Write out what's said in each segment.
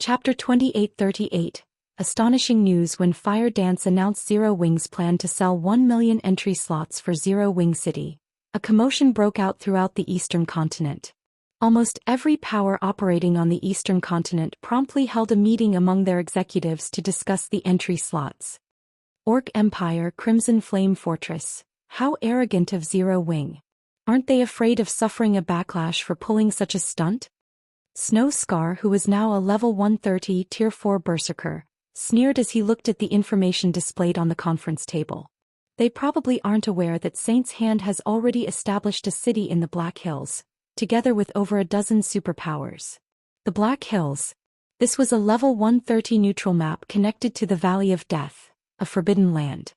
Chapter 2838, Astonishing News when Fire Dance announced Zero Wing's plan to sell 1 million entry slots for Zero Wing City. A commotion broke out throughout the Eastern continent. Almost every power operating on the Eastern continent promptly held a meeting among their executives to discuss the entry slots. Orc Empire, Crimson Flame Fortress. How arrogant of Zero Wing. Aren't they afraid of suffering a backlash for pulling such a stunt? Snow Scar, who was now a level 130 Tier 4 Berserker, sneered as he looked at the information displayed on the conference table. They probably aren't aware that Saint's Hand has already established a city in the Black Hills, together with over a dozen superpowers. The Black Hills. This was a level 130 neutral map connected to the Valley of Death, a forbidden land.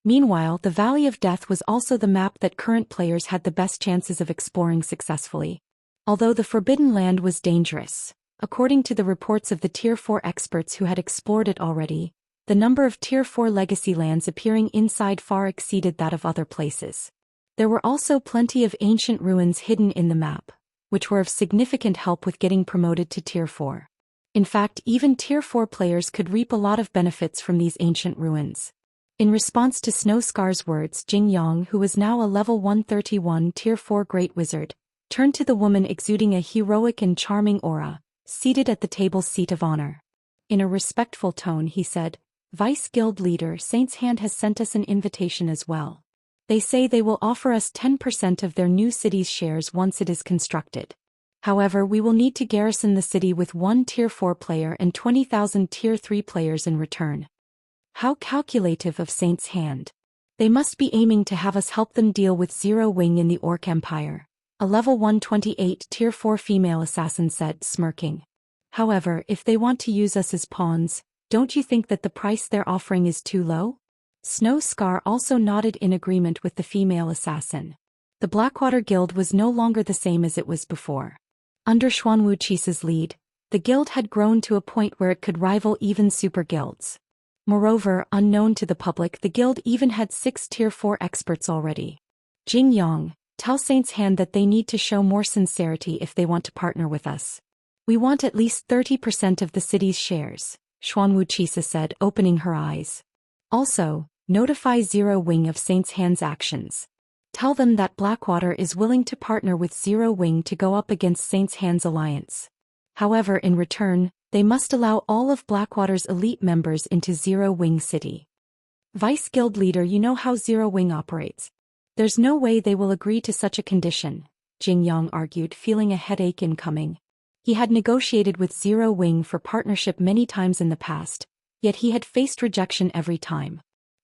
Meanwhile, the Valley of Death was also the map that current players had the best chances of exploring successfully. Although the Forbidden Land was dangerous, according to the reports of the Tier 4 experts who had explored it already, the number of Tier 4 legacy lands appearing inside far exceeded that of other places. There were also plenty of ancient ruins hidden in the map, which were of significant help with getting promoted to Tier 4. In fact, even Tier 4 players could reap a lot of benefits from these ancient ruins. In response to Snow Scar's words, Xinyuan, who was now a level 131 Tier 4 Great Wizard, turned to the woman exuding a heroic and charming aura, seated at the table's seat of honor. In a respectful tone he said, "Vice Guild Leader Saint's Hand has sent us an invitation as well. They say they will offer us 10% of their new city's shares once it is constructed. However, we will need to garrison the city with 1 Tier 4 player and 20,000 Tier 3 players in return." How calculative of Saint's Hand. They must be aiming to have us help them deal with Zero Wing in the Orc Empire. A level 128 Tier 4 female assassin said, smirking. However, if they want to use us as pawns, don't you think that the price they're offering is too low? Snow Scar also nodded in agreement with the female assassin. The Blackwater Guild was no longer the same as it was before. Under Wuxia's lead, the guild had grown to a point where it could rival even super guilds. Moreover, unknown to the public, the guild even had 6 Tier 4 experts already. Xinyuan, tell Saint's Hand that they need to show more sincerity if they want to partner with us. We want at least 30% of the city's shares, Wuxia said, opening her eyes. Also, notify Zero Wing of Saint's Hand's actions. Tell them that Blackwater is willing to partner with Zero Wing to go up against Saint's Hand's alliance. However, in return, they must allow all of Blackwater's elite members into Zero Wing City. Vice Guild Leader, you know how Zero Wing operates. There's no way they will agree to such a condition, Xinyuan argued, feeling a headache incoming. He had negotiated with Zero Wing for partnership many times in the past, yet he had faced rejection every time.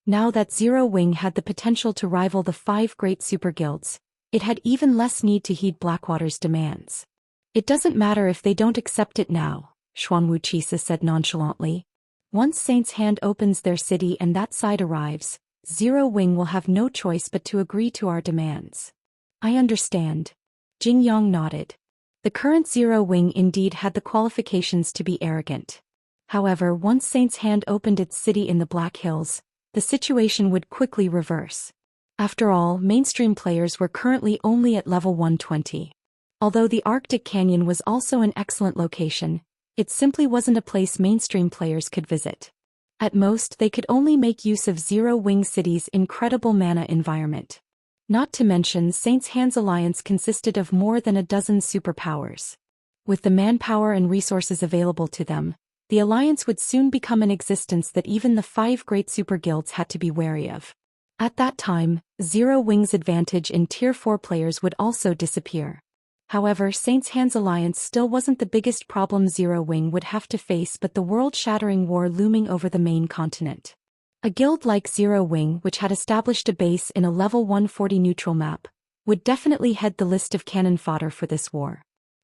Now that Zero Wing had the potential to rival the 5 great super guilds, it had even less need to heed Blackwater's demands. It doesn't matter if they don't accept it now, Wuxia said nonchalantly. Once Saint's Hand opens their city and that side arrives, Zero Wing will have no choice but to agree to our demands. I understand. Xinyuan nodded. The current Zero Wing indeed had the qualifications to be arrogant. However, once Saint's Hand opened its city in the Black Hills, the situation would quickly reverse. After all, mainstream players were currently only at level 120. Although the Arctic Canyon was also an excellent location, it simply wasn't a place mainstream players could visit. At most, they could only make use of Zero Wing City's incredible mana environment. Not to mention, Saint's Hand's alliance consisted of more than a dozen superpowers. With the manpower and resources available to them, the alliance would soon become an existence that even the 5 great super guilds had to be wary of. At that time, Zero Wing's advantage in Tier 4 players would also disappear. However, Saint's Hand's alliance still wasn't the biggest problem Zero Wing would have to face, but the world-shattering war looming over the main continent. A guild like Zero Wing, which had established a base in a level 140 neutral map, would definitely head the list of cannon fodder for this war.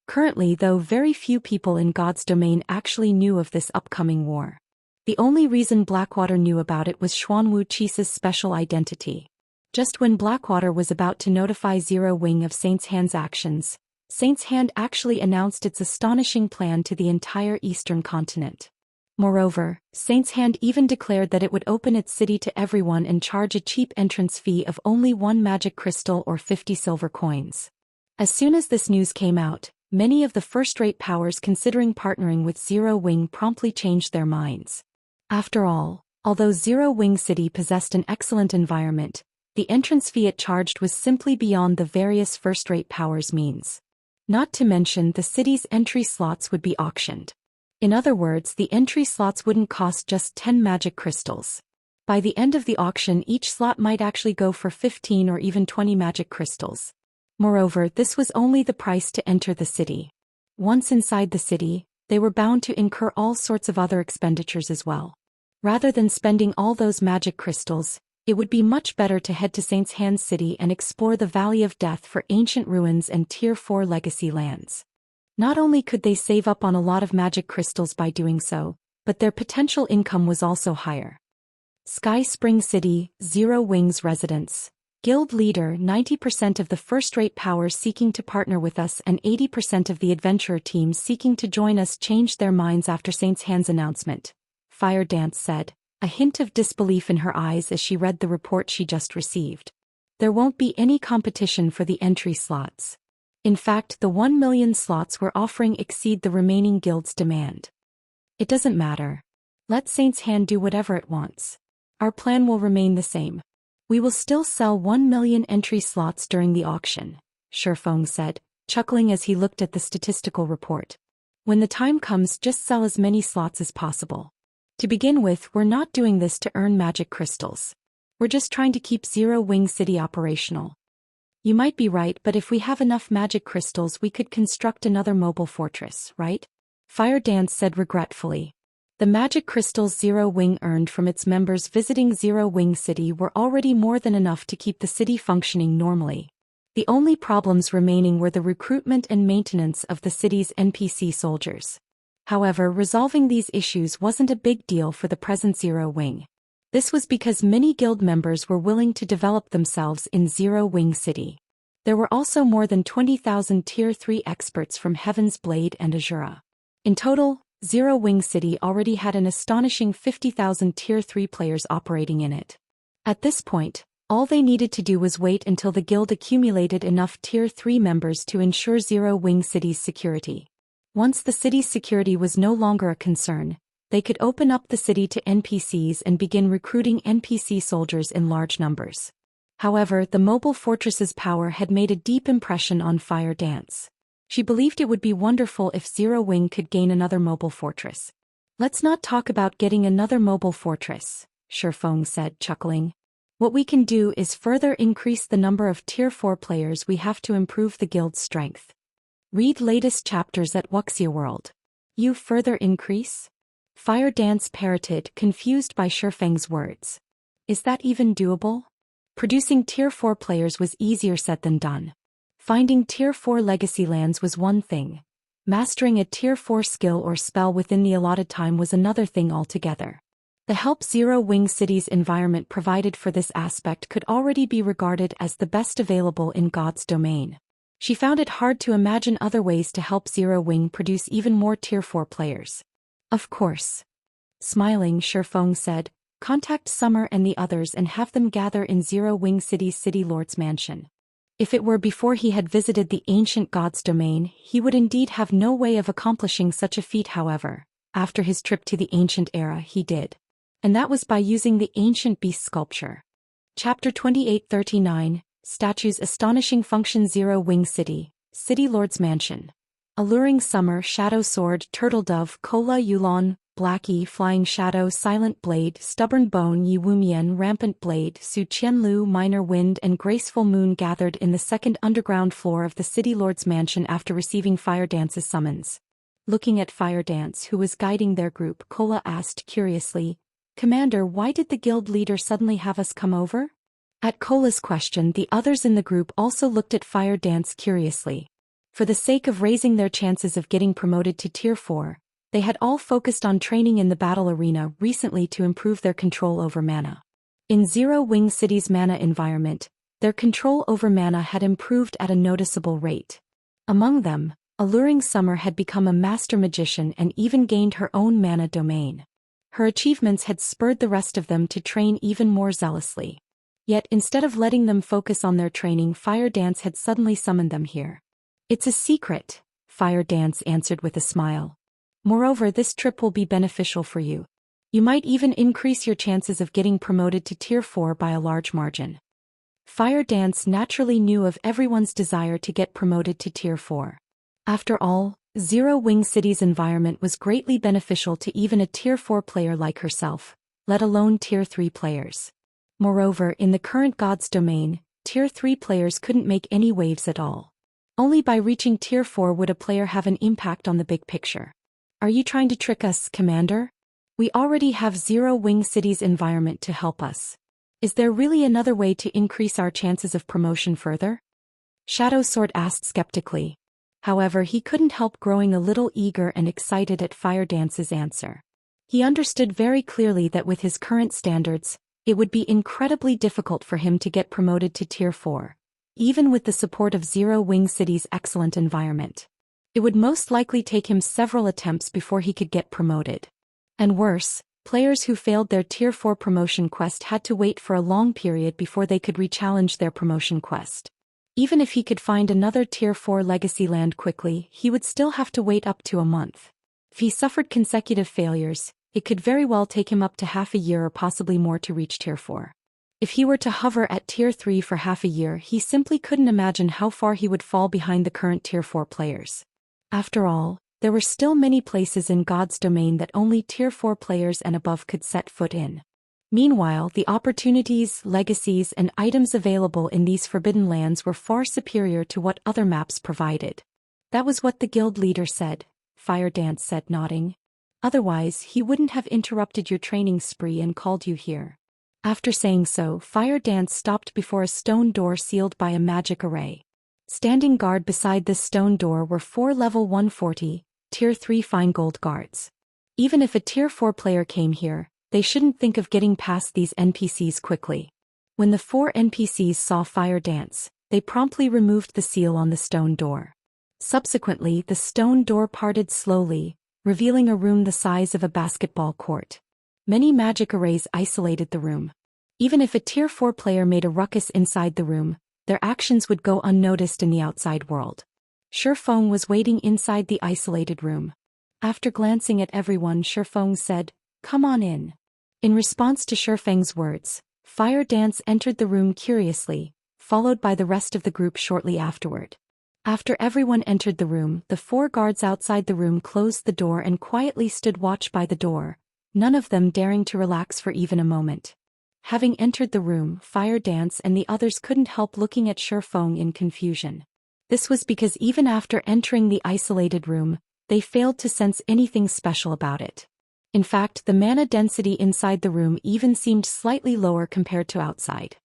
Currently, though, very few people in God's domain actually knew of this upcoming war. The only reason Blackwater knew about it was Wuxia's special identity. Just when Blackwater was about to notify Zero Wing of Saint's Hand's actions, Saint's Hand actually announced its astonishing plan to the entire Eastern continent. Moreover, Saint's Hand even declared that it would open its city to everyone and charge a cheap entrance fee of only 1 magic crystal or 50 silver coins. As soon as this news came out, Many of the first-rate powers considering partnering with Zero Wing promptly changed their minds. After all, although Zero Wing City possessed an excellent environment, the entrance fee it charged was simply beyond the various first-rate powers' means. Not to mention the city's entry slots would be auctioned. In other words, the entry slots wouldn't cost just 10 magic crystals. By the end of the auction, each slot might actually go for 15 or even 20 magic crystals. Moreover, this was only the price to enter the city. Once inside the city, they were bound to incur all sorts of other expenditures as well. Rather than spending all those magic crystals, it would be much better to head to Xianxian City and explore the Valley of Death for ancient ruins and Tier 4 legacy lands. Not only could they save up on a lot of magic crystals by doing so, but their potential income was also higher. Sky Spring City, Zero Wing's residence. Guild leader: 90% of the first-rate powers seeking to partner with us and 80% of the adventurer teams seeking to join us changed their minds after Xianxian's announcement, Fire Dance said, a hint of disbelief in her eyes as she read the report she just received. There won't be any competition for the entry slots. In fact, the 1 million slots we're offering exceed the remaining guild's demand. It doesn't matter. Let Xianxian do whatever it wants. Our plan will remain the same. We will still sell 1 million entry slots during the auction, Shifeng said, chuckling as he looked at the statistical report. When the time comes, just sell as many slots as possible. To begin with, we're not doing this to earn magic crystals. We're just trying to keep Zero Wing City operational. You might be right, but if we have enough magic crystals we could construct another mobile fortress, right? Fire Dance said regretfully. The magic crystals Zero Wing earned from its members visiting Zero Wing City were already more than enough to keep the city functioning normally. The only problems remaining were the recruitment and maintenance of the city's NPC soldiers. However, resolving these issues wasn't a big deal for the present Zero Wing. This was because many guild members were willing to develop themselves in Zero Wing City. There were also more than 20,000 Tier 3 experts from Heaven's Blade and Azura. In total, Zero Wing City already had an astonishing 50,000 Tier 3 players operating in it. At this point, all they needed to do was wait until the guild accumulated enough Tier 3 members to ensure Zero Wing City's security. Once the city's security was no longer a concern, they could open up the city to NPCs and begin recruiting NPC soldiers in large numbers. However, the mobile fortress's power had made a deep impression on Fire Dance. She believed it would be wonderful if Zero Wing could gain another mobile fortress. Let's not talk about getting another mobile fortress, Shifeng said, chuckling. What we can do is further increase the number of Tier 4 players. We have to improve the guild's strength. Read latest chapters at Wuxia World. You further increase? Fire Dance parroted, confused by Shifeng's words. Is that even doable? Producing Tier 4 players was easier said than done. Finding Tier 4 legacy lands was one thing. Mastering a Tier 4 skill or spell within the allotted time was another thing altogether. The help Zero Wing City's environment provided for this aspect could already be regarded as the best available in God's domain. She found it hard to imagine other ways to help Zero Wing produce even more Tier 4 players. Of course. Smiling, Shifeng said, contact Summer and the others and have them gather in Zero Wing City's City Lord's mansion. If it were before he had visited the ancient god's domain, he would indeed have no way of accomplishing such a feat. However, after his trip to the ancient era he did. And that was by using the ancient beast sculpture. Chapter 2839, Statues. Astonishing function. Zero Wing City, City Lord's mansion. Alluring Summer, Shadow Sword, Turtle Dove, Kola Yulon, Blackie, Flying Shadow, Silent Blade, Stubborn Bone, Yi Wumian, Rampant Blade, Su Qianlu, Minor Wind and Graceful Moon gathered in the second underground floor of the City Lord's mansion after receiving Fire Dance's summons. Looking at Fire Dance, who was guiding their group, Kola asked curiously, Commander, why did the guild leader suddenly have us come over? At Kola's question, the others in the group also looked at Fire Dance curiously. For the sake of raising their chances of getting promoted to Tier 4, they had all focused on training in the battle arena recently to improve their control over mana. In Zero Wing City's mana environment, their control over mana had improved at a noticeable rate. Among them, Alluring Summer had become a master magician and even gained her own mana domain. Her achievements had spurred the rest of them to train even more zealously. Yet instead of letting them focus on their training, Fire Dance had suddenly summoned them here. It's a secret, Fire Dance answered with a smile. Moreover, this trip will be beneficial for you. You might even increase your chances of getting promoted to Tier 4 by a large margin. Fire Dance naturally knew of everyone's desire to get promoted to Tier 4. After all, Zero Wing City's environment was greatly beneficial to even a Tier 4 player like herself, let alone Tier 3 players. Moreover, in the current God's domain, Tier 3 players couldn't make any waves at all. Only by reaching Tier 4 would a player have an impact on the big picture. Are you trying to trick us, Commander? We already have Zero Wing City's environment to help us. Is there really another way to increase our chances of promotion further? Shadow Sword asked skeptically. However, he couldn't help growing a little eager and excited at Fire Dance's answer. He understood very clearly that with his current standards, it would be incredibly difficult for him to get promoted to Tier 4, even with the support of Zero Wing City's excellent environment. It would most likely take him several attempts before he could get promoted. And worse, players who failed their Tier 4 promotion quest had to wait for a long period before they could re-challenge their promotion quest. Even if he could find another Tier 4 legacy land quickly, he would still have to wait up to a month. If he suffered consecutive failures, it could very well take him up to half a year or possibly more to reach Tier 4. If he were to hover at Tier 3 for half a year, he simply couldn't imagine how far he would fall behind the current Tier 4 players. After all, there were still many places in God's domain that only Tier 4 players and above could set foot in. Meanwhile, the opportunities, legacies, and items available in these forbidden lands were far superior to what other maps provided. That was what the guild leader said, Fire Dance said, nodding. Otherwise, he wouldn't have interrupted your training spree and called you here. After saying so, Fire Dance stopped before a stone door sealed by a magic array. Standing guard beside this stone door were 4 level 140, Tier 3 fine gold guards. Even if a Tier 4 player came here, they shouldn't think of getting past these NPCs quickly. When the 4 NPCs saw Fire Dance, they promptly removed the seal on the stone door. Subsequently, the stone door parted slowly, revealing a room the size of a basketball court. Many magic arrays isolated the room. Even if a Tier 4 player made a ruckus inside the room, their actions would go unnoticed in the outside world. Shifeng was waiting inside the isolated room. After glancing at everyone, Shifeng said, "Come on in." In response to Shifeng's words, Fire Dance entered the room curiously, followed by the rest of the group shortly afterward. After everyone entered the room, the 4 guards outside the room closed the door and quietly stood watch by the door, none of them daring to relax for even a moment. Having entered the room, Fire Dance and the others couldn't help looking at Shifeng in confusion. This was because even after entering the isolated room, they failed to sense anything special about it. In fact, the mana density inside the room even seemed slightly lower compared to outside.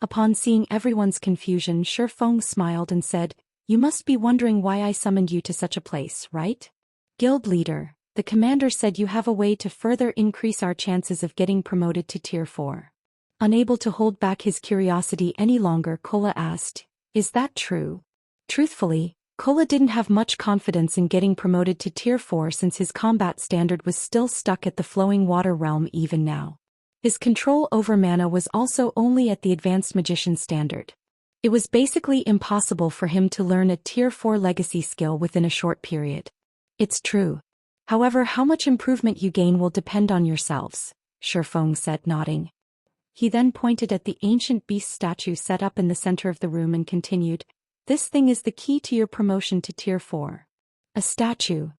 Upon seeing everyone's confusion, Shifeng smiled and said, "You must be wondering why I summoned you to such a place, right? Guild leader, the commander said you have a way to further increase our chances of getting promoted to Tier 4. Unable to hold back his curiosity any longer, Kola asked, "Is that true?" Truthfully, Kola didn't have much confidence in getting promoted to Tier 4 since his combat standard was still stuck at the flowing water realm even now. His control over mana was also only at the advanced magician standard. It was basically impossible for him to learn a Tier 4 legacy skill within a short period. It's true. However, how much improvement you gain will depend on yourselves, Shifeng said, nodding. He then pointed at the ancient beast statue set up in the center of the room and continued, "This thing is the key to your promotion to Tier 4. A statue.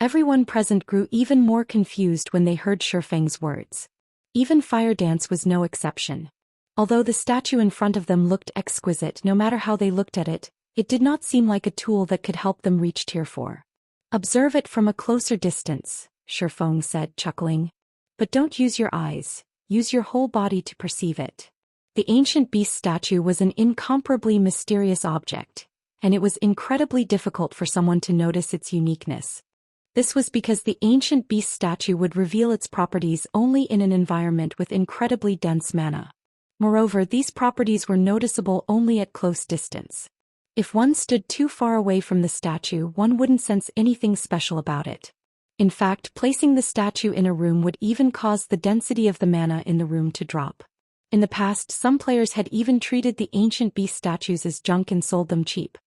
Everyone present grew even more confused when they heard Shifeng's words. Even Fire Dance was no exception. Although the statue in front of them looked exquisite no matter how they looked at it, it did not seem like a tool that could help them reach Tier 4. "Observe it from a closer distance," Shifeng said, chuckling. "But don't use your eyes, use your whole body to perceive it." The ancient beast statue was an incomparably mysterious object, and it was incredibly difficult for someone to notice its uniqueness. This was because the ancient beast statue would reveal its properties only in an environment with incredibly dense mana. Moreover, these properties were noticeable only at close distance. If one stood too far away from the statue, one wouldn't sense anything special about it. In fact, placing the statue in a room would even cause the density of the mana in the room to drop. In the past, some players had even treated the ancient beast statues as junk and sold them cheap.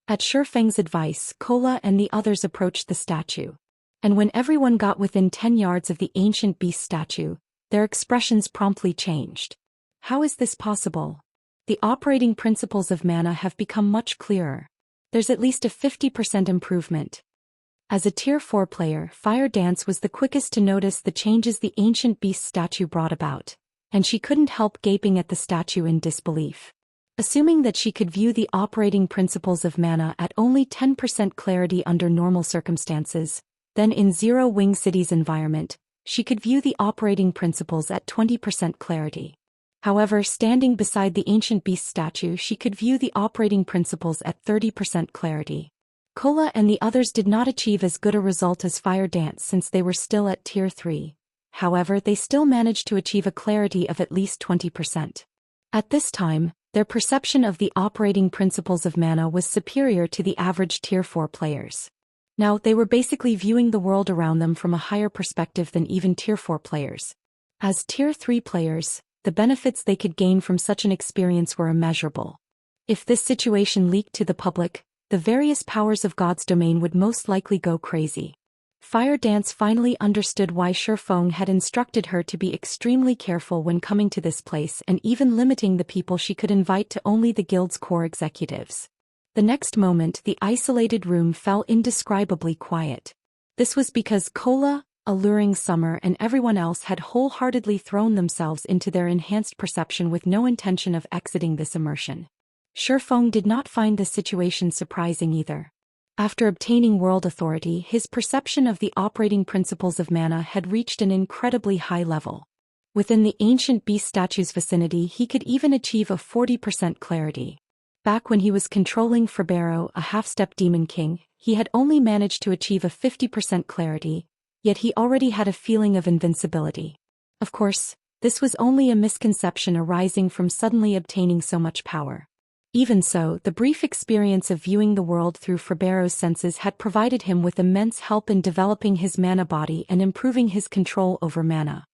At Shifeng's advice, Kola and the others approached the statue. And when everyone got within 10 yards of the ancient beast statue, their expressions promptly changed. How is this possible? The operating principles of mana have become much clearer. There's at least a 50% improvement. As a Tier 4 player, Fire Dance was the quickest to notice the changes the ancient beast statue brought about, and she couldn't help gaping at the statue in disbelief. Assuming that she could view the operating principles of mana at only 10% clarity under normal circumstances, then in Zero Wing City's environment, she could view the operating principles at 20% clarity. However, standing beside the ancient beast statue, she could view the operating principles at 30% clarity. Kola and the others did not achieve as good a result as Fire Dance since they were still at Tier 3. However, they still managed to achieve a clarity of at least 20%. At this time, their perception of the operating principles of mana was superior to the average Tier 4 players. Now, they were basically viewing the world around them from a higher perspective than even Tier 4 players. As Tier 3 players, the benefits they could gain from such an experience were immeasurable. If this situation leaked to the public, the various powers of God's domain would most likely go crazy. Fire Dance finally understood why Shifeng had instructed her to be extremely careful when coming to this place and even limiting the people she could invite to only the guild's core executives. The next moment, the isolated room fell indescribably quiet. This was because Kola, Alluring Summer and everyone else had wholeheartedly thrown themselves into their enhanced perception with no intention of exiting this immersion. Shifeng did not find this situation surprising either. After obtaining world authority, his perception of the operating principles of mana had reached an incredibly high level. Within the ancient beast statue's vicinity, he could even achieve a 40% clarity. Back when he was controlling Ferbero, a half-step demon king, he had only managed to achieve a 50% clarity, yet he already had a feeling of invincibility. Of course, this was only a misconception arising from suddenly obtaining so much power. Even so, the brief experience of viewing the world through Ferbero's senses had provided him with immense help in developing his mana body and improving his control over mana.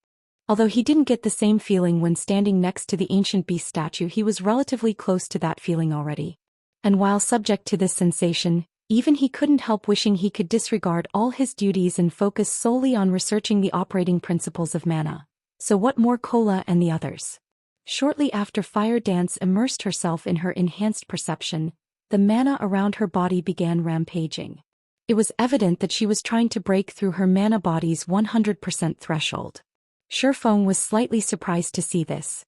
Although he didn't get the same feeling when standing next to the ancient beast statue, he was relatively close to that feeling already. And while subject to this sensation, even he couldn't help wishing he could disregard all his duties and focus solely on researching the operating principles of mana. So what more Kola and the others? Shortly after Fire Dance immersed herself in her enhanced perception, the mana around her body began rampaging. It was evident that she was trying to break through her mana body's 100% threshold. Shifeng was slightly surprised to see this.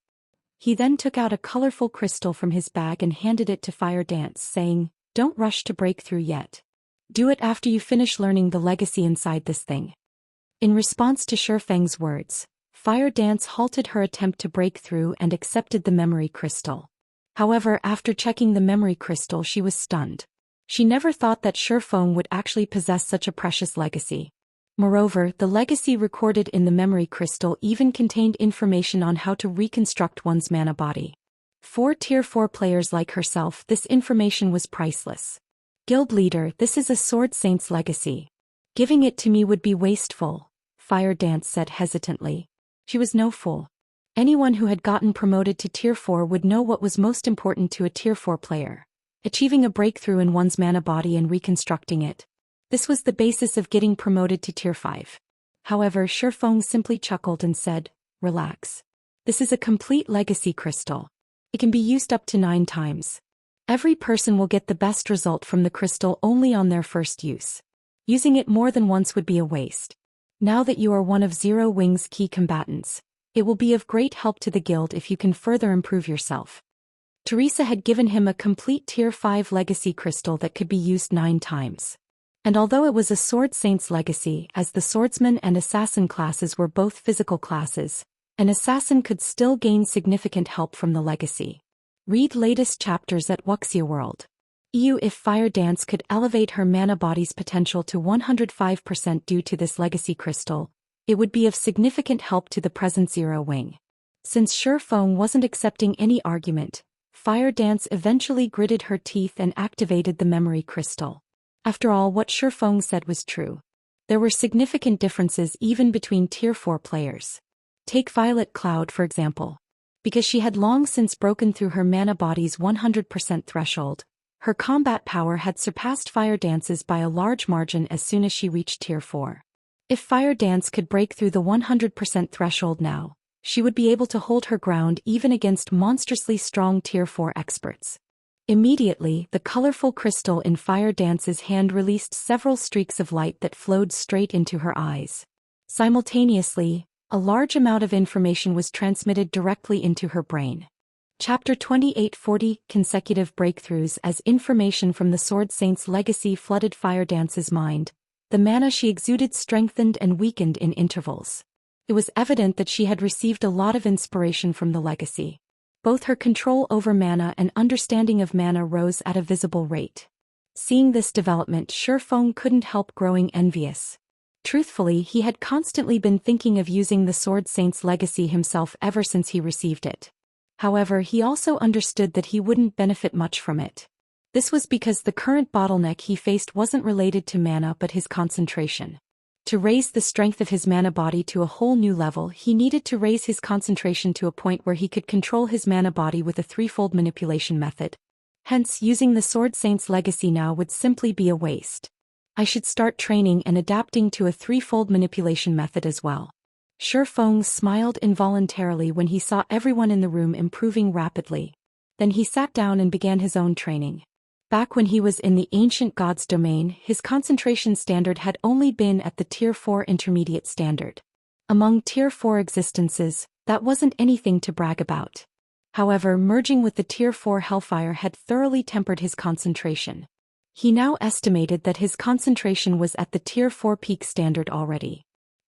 He then took out a colorful crystal from his bag and handed it to Fire Dance, saying, "Don't rush to break through yet. Do it after you finish learning the legacy inside this thing." In response to Shifeng's words, Fire Dance halted her attempt to break through and accepted the memory crystal. However, after checking the memory crystal, she was stunned. She never thought that Shifeng would actually possess such a precious legacy. Moreover, the legacy recorded in the memory crystal even contained information on how to reconstruct one's mana body. For Tier 4 players like herself, this information was priceless. "Guild leader, this is a Sword Saint's legacy. Giving it to me would be wasteful," Fire Dance said hesitantly. She was no fool. Anyone who had gotten promoted to Tier 4 would know what was most important to a Tier 4 player: achieving a breakthrough in one's mana body and reconstructing it. This was the basis of getting promoted to Tier 5. However, Shifeng simply chuckled and said, "Relax. This is a complete legacy crystal. It can be used up to 9 times. Every person will get the best result from the crystal only on their first use. Using it more than once would be a waste. Now that you are one of Zero Wing's key combatants, it will be of great help to the guild if you can further improve yourself." Teresa had given him a complete Tier 5 legacy crystal that could be used 9 times. And although it was a Sword Saint's legacy, as the swordsman and assassin classes were both physical classes, an assassin could still gain significant help from the legacy. Read latest chapters at Wuxia World. If Fire Dance could elevate her mana body's potential to 105% due to this legacy crystal, it would be of significant help to the present Zero Wing. Since Shifeng wasn't accepting any argument, Fire Dance eventually gritted her teeth and activated the memory crystal. After all, what Shifeng said was true. There were significant differences even between Tier 4 players. Take Violet Cloud for example. Because she had long since broken through her mana body's 100% threshold, Her combat power had surpassed Fire Dance's by a large margin as soon as she reached Tier 4. If Fire Dance could break through the 100% threshold now, she would be able to hold her ground even against monstrously strong Tier 4 experts. Immediately, the colorful crystal in Fire Dance's hand released several streaks of light that flowed straight into her eyes. Simultaneously, a large amount of information was transmitted directly into her brain. Chapter 2840 Consecutive Breakthroughs. As information from the Sword Saint's legacy flooded Fire Dance's mind, the mana she exuded strengthened and weakened in intervals. It was evident that she had received a lot of inspiration from the legacy. Both her control over mana and understanding of mana rose at a visible rate. Seeing this development, Shifeng couldn't help growing envious. Truthfully, he had constantly been thinking of using the Sword Saint's legacy himself ever since he received it. However, he also understood that he wouldn't benefit much from it. This was because the current bottleneck he faced wasn't related to mana but his concentration. To raise the strength of his mana body to a whole new level, he needed to raise his concentration to a point where he could control his mana body with a threefold manipulation method. Hence, using the Sword Saint's legacy now would simply be a waste. I should start training and adapting to a threefold manipulation method as well. Shifeng smiled involuntarily when he saw everyone in the room improving rapidly. Then he sat down and began his own training. Back when he was in the Ancient Gods domain, his concentration standard had only been at the Tier 4 intermediate standard. Among Tier 4 existences, that wasn't anything to brag about. However, merging with the Tier 4 Hellfire had thoroughly tempered his concentration. He now estimated that his concentration was at the Tier 4 peak standard already.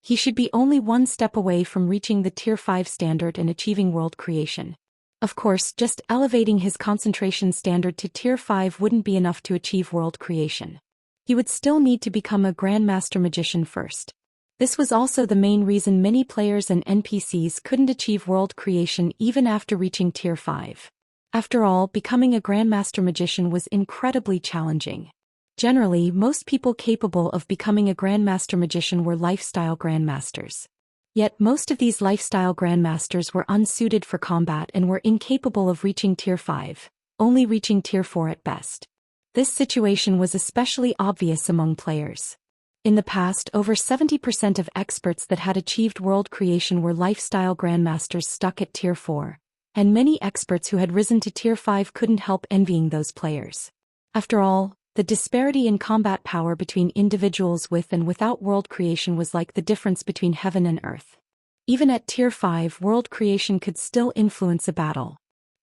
He should be only one step away from reaching the Tier 5 standard and achieving world creation. Of course, just elevating his concentration standard to Tier 5 wouldn't be enough to achieve world creation. He would still need to become a Grandmaster Magician first. This was also the main reason many players and NPCs couldn't achieve world creation even after reaching Tier 5. After all, becoming a Grandmaster Magician was incredibly challenging. Generally, most people capable of becoming a Grandmaster Magician were lifestyle Grandmasters. Yet most of these lifestyle Grandmasters were unsuited for combat and were incapable of reaching Tier 5, only reaching Tier 4 at best. This situation was especially obvious among players. In the past, over 70% of experts that had achieved world creation were lifestyle Grandmasters stuck at Tier 4, and many experts who had risen to Tier 5 couldn't help envying those players. After all, the disparity in combat power between individuals with and without world creation was like the difference between heaven and earth. Even at Tier 5, world creation could still influence a battle.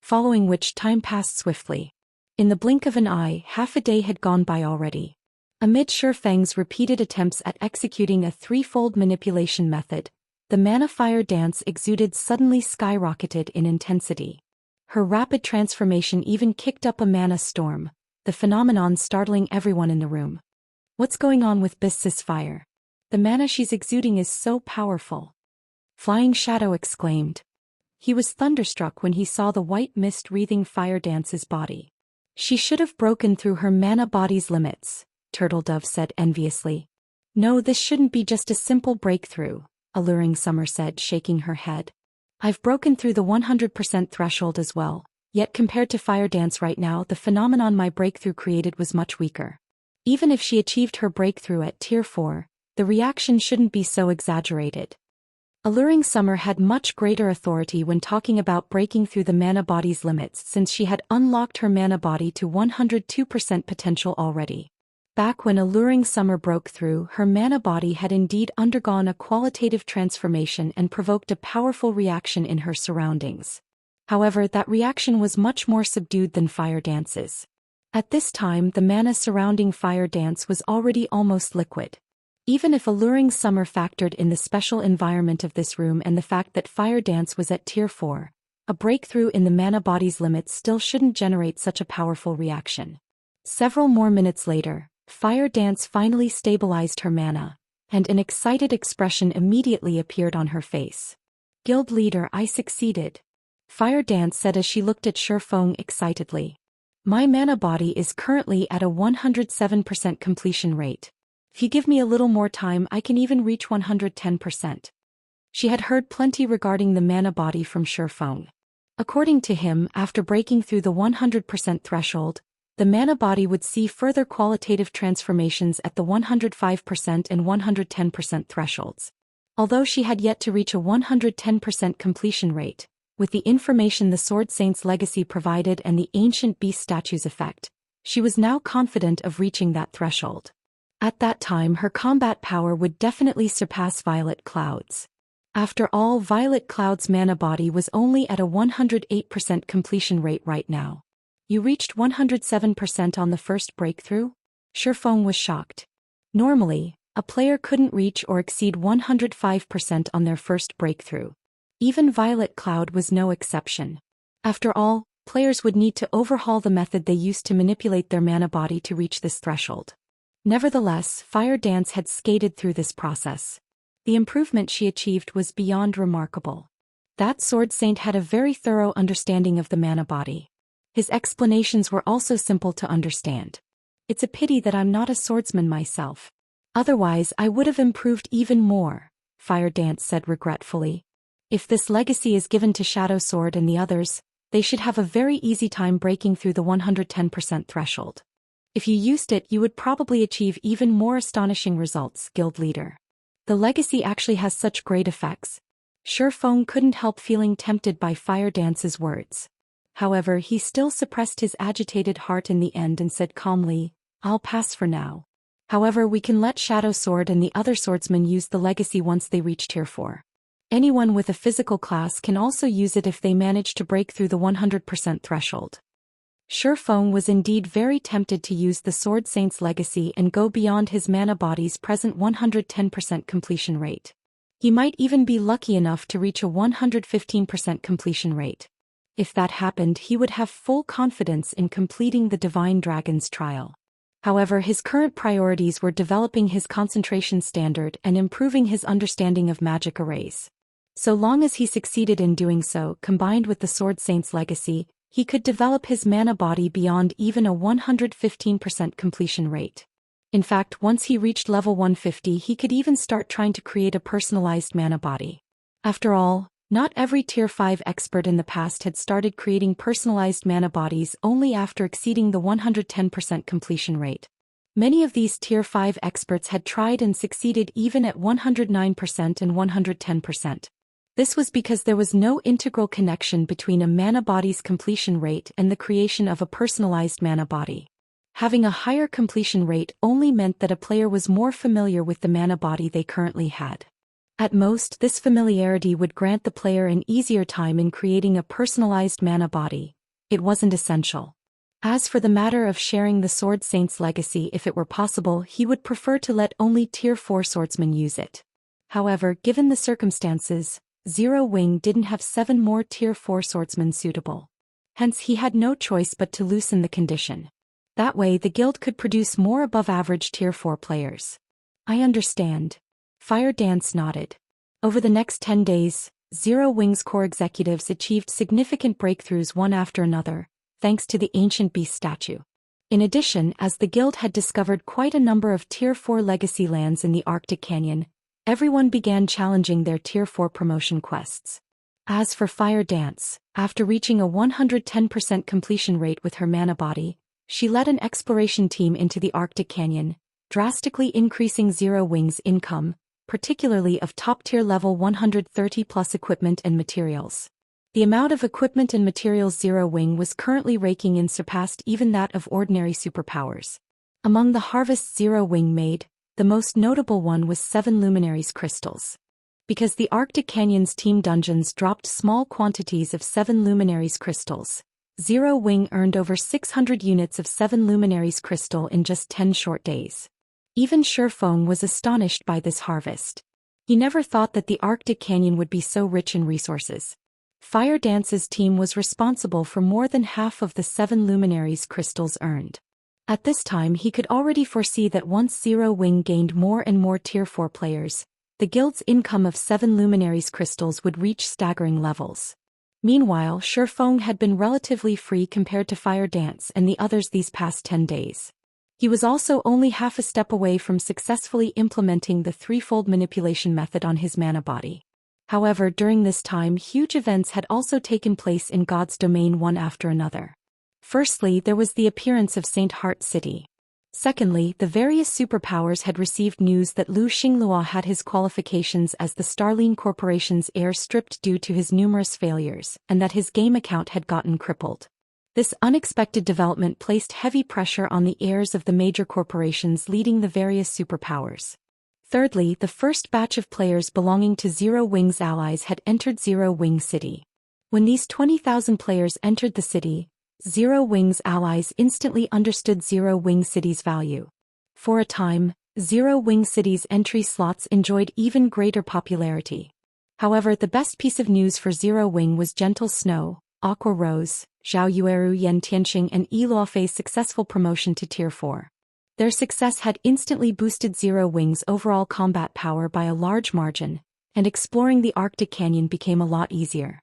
Following which, time passed swiftly. In the blink of an eye, half a day had gone by already. Amid Shifeng's repeated attempts at executing a threefold manipulation method, the mana Fire Dance exuded suddenly skyrocketed in intensity. Her rapid transformation even kicked up a mana storm, the phenomenon startling everyone in the room. What's going on with Bis's fire? The mana she's exuding is so powerful. Flying Shadow exclaimed. He was thunderstruck when he saw the white mist wreathing Fire Dance's body. She should have broken through her mana body's limits, Turtle Dove said enviously. No, this shouldn't be just a simple breakthrough, Alluring Summer said, shaking her head. I've broken through the 100% threshold as well. Yet compared to Fire Dance right now, the phenomenon my breakthrough created was much weaker. Even if she achieved her breakthrough at Tier 4, the reaction shouldn't be so exaggerated. Alluring Summer had much greater authority when talking about breaking through the mana body's limits since she had unlocked her mana body to 102% potential already. Back when Alluring Summer broke through, her mana body had indeed undergone a qualitative transformation and provoked a powerful reaction in her surroundings. However, that reaction was much more subdued than Fire Dance's. At this time, the mana surrounding Fire Dance was already almost liquid. Even if Alluring Summer factored in the special environment of this room and the fact that Fire Dance was at Tier 4, a breakthrough in the mana body's limits still shouldn't generate such a powerful reaction. Several more minutes later, Fire Dance finally stabilized her mana, and an excited expression immediately appeared on her face. Guild leader, I succeeded. Fire Dance said as she looked at Shifeng excitedly. My mana body is currently at a 107% completion rate. If you give me a little more time, I can even reach 110%. She had heard plenty regarding the mana body from Shifeng. According to him, after breaking through the 100% threshold, the mana body would see further qualitative transformations at the 105% and 110% thresholds. Although she had yet to reach a 110% completion rate, with the information the Sword Saint's legacy provided and the ancient beast statue's effect, she was now confident of reaching that threshold. At that time her combat power would definitely surpass Violet Cloud's. After all, Violet Cloud's mana body was only at a 108% completion rate right now. You reached 107% on the first breakthrough? Shifeng was shocked. Normally, a player couldn't reach or exceed 105% on their first breakthrough. Even Violet Cloud was no exception. After all, players would need to overhaul the method they used to manipulate their mana body to reach this threshold. Nevertheless, Fire Dance had skated through this process. The improvement she achieved was beyond remarkable. That Sword Saint had a very thorough understanding of the mana body. His explanations were also simple to understand. It's a pity that I'm not a swordsman myself. Otherwise I would have improved even more, Fire Dance said regretfully. If this legacy is given to Shadow Sword and the others, they should have a very easy time breaking through the 110% threshold. If you used it, you would probably achieve even more astonishing results, guild leader. The legacy actually has such great effects. Shifeng couldn't help feeling tempted by Fire Dance's words. However, he still suppressed his agitated heart in the end and said calmly, I'll pass for now. However, we can let Shadow Sword and the other swordsmen use the legacy once they reach tier 4. Anyone with a physical class can also use it if they manage to break through the 100% threshold. Shifeng was indeed very tempted to use the Sword Saint's legacy and go beyond his mana body's present 110% completion rate. He might even be lucky enough to reach a 115% completion rate. If that happened, he would have full confidence in completing the Divine Dragon's trial. However, his current priorities were developing his concentration standard and improving his understanding of magic arrays. So long as he succeeded in doing so, combined with the Sword Saint's legacy, he could develop his mana body beyond even a 115% completion rate. In fact, once he reached level 150, he could even start trying to create a personalized mana body. After all, not every tier 5 expert in the past had started creating personalized mana bodies only after exceeding the 110% completion rate. Many of these tier 5 experts had tried and succeeded even at 109% and 110%. This was because there was no integral connection between a mana body's completion rate and the creation of a personalized mana body. Having a higher completion rate only meant that a player was more familiar with the mana body they currently had. At most, this familiarity would grant the player an easier time in creating a personalized mana body. It wasn't essential. As for the matter of sharing the Sword Saint's legacy, if it were possible, he would prefer to let only tier 4 swordsmen use it. However, given the circumstances, Zero Wing didn't have 7 more tier 4 swordsmen suitable. Hence he had no choice but to loosen the condition. That way the guild could produce more above-average tier 4 players. I understand. Fire Dance nodded. Over the next 10 days, Zero Wing's core executives achieved significant breakthroughs one after another, thanks to the ancient beast statue. In addition, as the guild had discovered quite a number of tier 4 legacy lands in the Arctic Canyon, everyone began challenging their tier 4 promotion quests. As for Fire Dance, after reaching a 110% completion rate with her mana body, she led an exploration team into the Arctic Canyon, drastically increasing Zero Wing's income, particularly of top-tier level 130+ equipment and materials. The amount of equipment and materials Zero Wing was currently raking in surpassed even that of ordinary superpowers. Among the harvests Zero Wing made, the most notable one was 7 Luminaries crystals. Because the Arctic Canyon's team dungeons dropped small quantities of 7 Luminaries crystals, Zero Wing earned over 600 units of 7 Luminaries crystal in just 10 short days. Even Shifeng was astonished by this harvest. He never thought that the Arctic Canyon would be so rich in resources. Fire Dance's team was responsible for more than half of the 7 Luminaries crystals earned. At this time he could already foresee that once Zero Wing gained more and more tier 4 players, the guild's income of 7 Luminaries crystals would reach staggering levels. Meanwhile, Shifeng had been relatively free compared to Fire Dance and the others these past 10 days. He was also only half a step away from successfully implementing the threefold manipulation method on his mana body. However, during this time huge events had also taken place in God's domain one after another. Firstly, there was the appearance of Saint Heart City. Secondly, the various superpowers had received news that Lu Xinglua had his qualifications as the Starline Corporation's heir stripped due to his numerous failures, and that his game account had gotten crippled. This unexpected development placed heavy pressure on the heirs of the major corporations leading the various superpowers. Thirdly, the first batch of players belonging to Zero Wing's allies had entered Zero Wing City. When these 20,000 players entered the city, Zero Wing's allies instantly understood Zero Wing City's value. For a time, Zero Wing City's entry slots enjoyed even greater popularity. However, the best piece of news for Zero Wing was Gentle Snow, Aqua Rose, Zhao Yueru Yan Tianqing and Eluofei's successful promotion to Tier 4. Their success had instantly boosted Zero Wing's overall combat power by a large margin, and exploring the Arctic Canyon became a lot easier.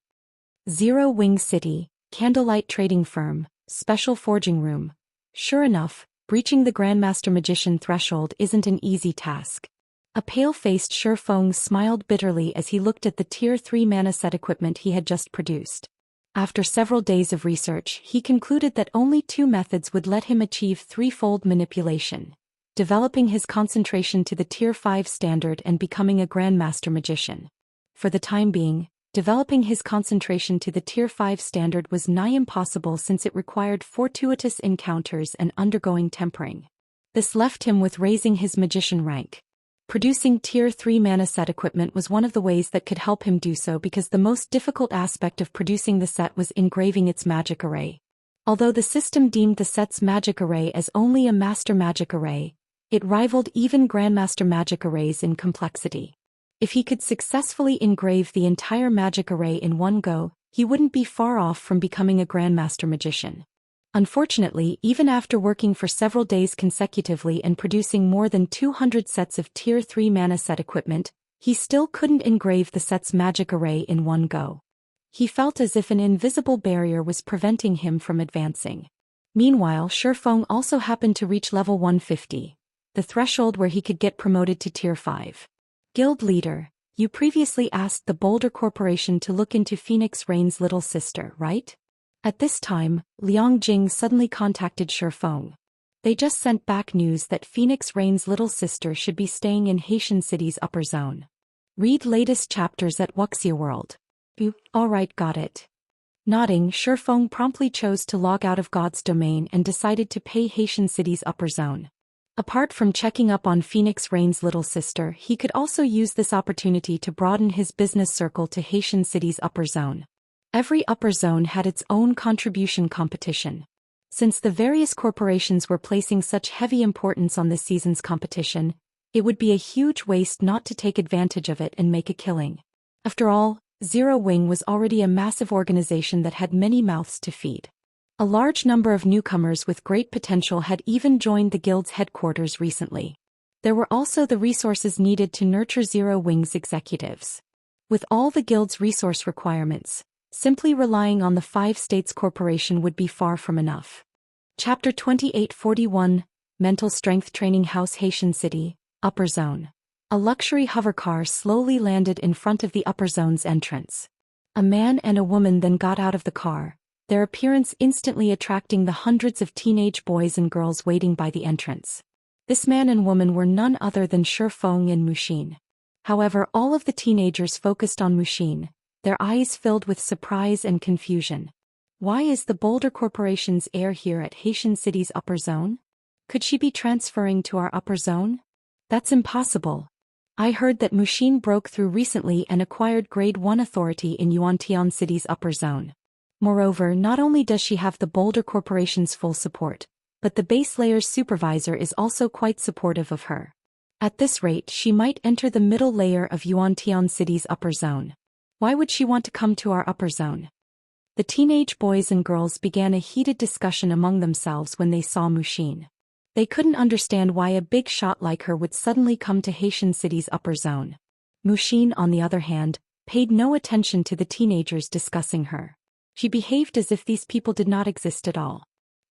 Zero Wing City, Candlelight Trading Firm, Special Forging Room. Sure enough, breaching the Grandmaster Magician threshold isn't an easy task. A pale-faced Shi Feng smiled bitterly as he looked at the Tier 3 mana set equipment he had just produced. After several days of research, he concluded that only 2 methods would let him achieve threefold manipulation: developing his concentration to the Tier 5 standard and becoming a Grandmaster Magician. For the time being, developing his concentration to the Tier 5 standard was nigh impossible since it required fortuitous encounters and undergoing tempering. This left him with raising his magician rank. Producing Tier 3 mana set equipment was one of the ways that could help him do so because the most difficult aspect of producing the set was engraving its magic array. Although the system deemed the set's magic array as only a master magic array, it rivaled even Grandmaster magic arrays in complexity. If he could successfully engrave the entire magic array in one go, he wouldn't be far off from becoming a Grandmaster Magician. Unfortunately, even after working for several days consecutively and producing more than 200 sets of Tier 3 mana set equipment, he still couldn't engrave the set's magic array in one go. He felt as if an invisible barrier was preventing him from advancing. Meanwhile, Shi Feng also happened to reach level 150, the threshold where he could get promoted to Tier 5. Guild Leader, you previously asked the Boulder Corporation to look into Phoenix Rain's little sister, right? At this time, Liang Jing suddenly contacted Shi Feng. They just sent back news that Phoenix Rain's little sister should be staying in Haitian City's upper zone. Read latest chapters at Wuxia World. Alright, got it. Nodding, Shi Feng promptly chose to log out of God's domain and decided to pay Haitian City's upper zone. Apart from checking up on Phoenix Rain's little sister, he could also use this opportunity to broaden his business circle to Haitian City's upper zone. Every upper zone had its own contribution competition. Since the various corporations were placing such heavy importance on this season's competition, it would be a huge waste not to take advantage of it and make a killing. After all, Zero Wing was already a massive organization that had many mouths to feed. A large number of newcomers with great potential had even joined the guild's headquarters recently. There were also the resources needed to nurture Zero Wing's executives. With all the guild's resource requirements, simply relying on the 5 states corporation would be far from enough. Chapter 2841, Mental Strength Training House, Haitian City, Upper Zone. A luxury hovercar slowly landed in front of the upper zone's entrance. A man and a woman then got out of the car, their appearance instantly attracting the hundreds of teenage boys and girls waiting by the entrance. This man and woman were none other than Shi Feng and Muxin. However, all of the teenagers focused on Muxin, their eyes filled with surprise and confusion. Why is the Boulder Corporation's heir here at Haitian City's upper zone? Could she be transferring to our upper zone? That's impossible. I heard that Muxin broke through recently and acquired Grade 1 authority in Yuantian City's upper zone. Moreover, not only does she have the Boulder Corporation's full support, but the base layer's supervisor is also quite supportive of her. At this rate, she might enter the middle layer of Yuantian City's upper zone. Why would she want to come to our upper zone? The teenage boys and girls began a heated discussion among themselves when they saw Muxin. They couldn't understand why a big shot like her would suddenly come to Haitian City's upper zone. Muxin, on the other hand, paid no attention to the teenagers discussing her. She behaved as if these people did not exist at all.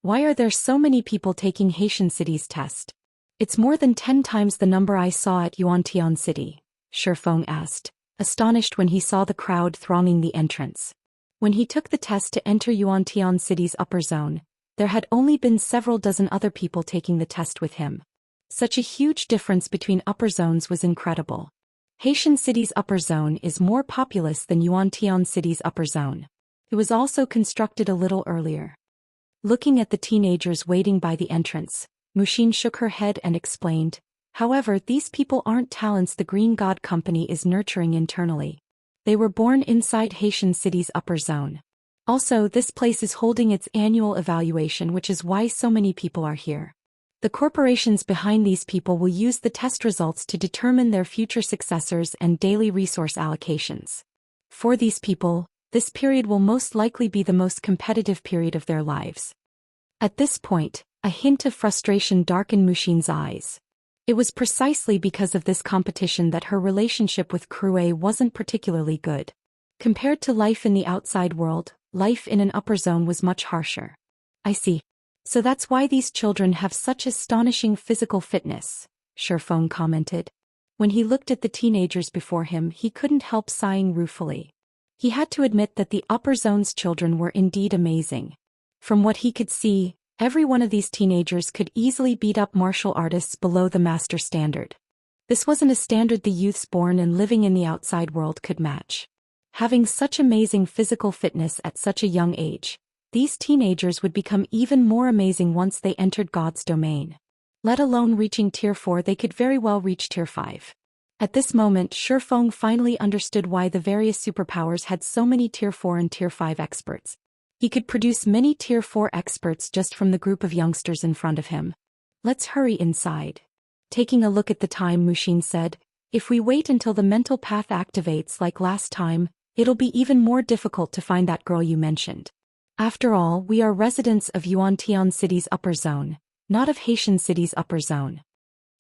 Why are there so many people taking Haitian City's test? It's more than 10 times the number I saw at Yuantian City, Shi Feng asked, astonished when he saw the crowd thronging the entrance. When he took the test to enter Yuantian City's upper zone, There had only been several dozen other people taking the test with him. Such a huge difference between upper zones was incredible. Haitian City's upper zone is more populous than Yuan City's upper zone. It was also constructed a little earlier. Looking at the teenagers waiting by the entrance, Mushin shook her head and explained, "However, these people aren't talents the Green God Company is nurturing internally. They were born inside Haitian City's upper zone. Also, this place is holding its annual evaluation, which is why so many people are here. The corporations behind these people will use the test results to determine their future successors and daily resource allocations. For these people, this period will most likely be the most competitive period of their lives." At this point, a hint of frustration darkened Mushin's eyes. It was precisely because of this competition that her relationship with Krue wasn't particularly good. Compared to life in the outside world, life in an upper zone was much harsher. "I see. So that's why these children have such astonishing physical fitness," Shifeng commented. When he looked at the teenagers before him, he couldn't help sighing ruefully. He had to admit that the upper zone's children were indeed amazing. From what he could see, every one of these teenagers could easily beat up martial artists below the master standard. This wasn't a standard the youths born and living in the outside world could match. Having such amazing physical fitness at such a young age, these teenagers would become even more amazing once they entered God's domain. Let alone reaching Tier 4, they could very well reach Tier 5. At this moment, Shifeng finally understood why the various superpowers had so many Tier 4 and Tier 5 experts. He could produce many Tier 4 experts just from the group of youngsters in front of him. "Let's hurry inside." Taking a look at the time, Mushin said, "If we wait until the mental path activates like last time, it'll be even more difficult to find that girl you mentioned. After all, we are residents of Yuan City's upper zone, not of Haitian City's upper zone."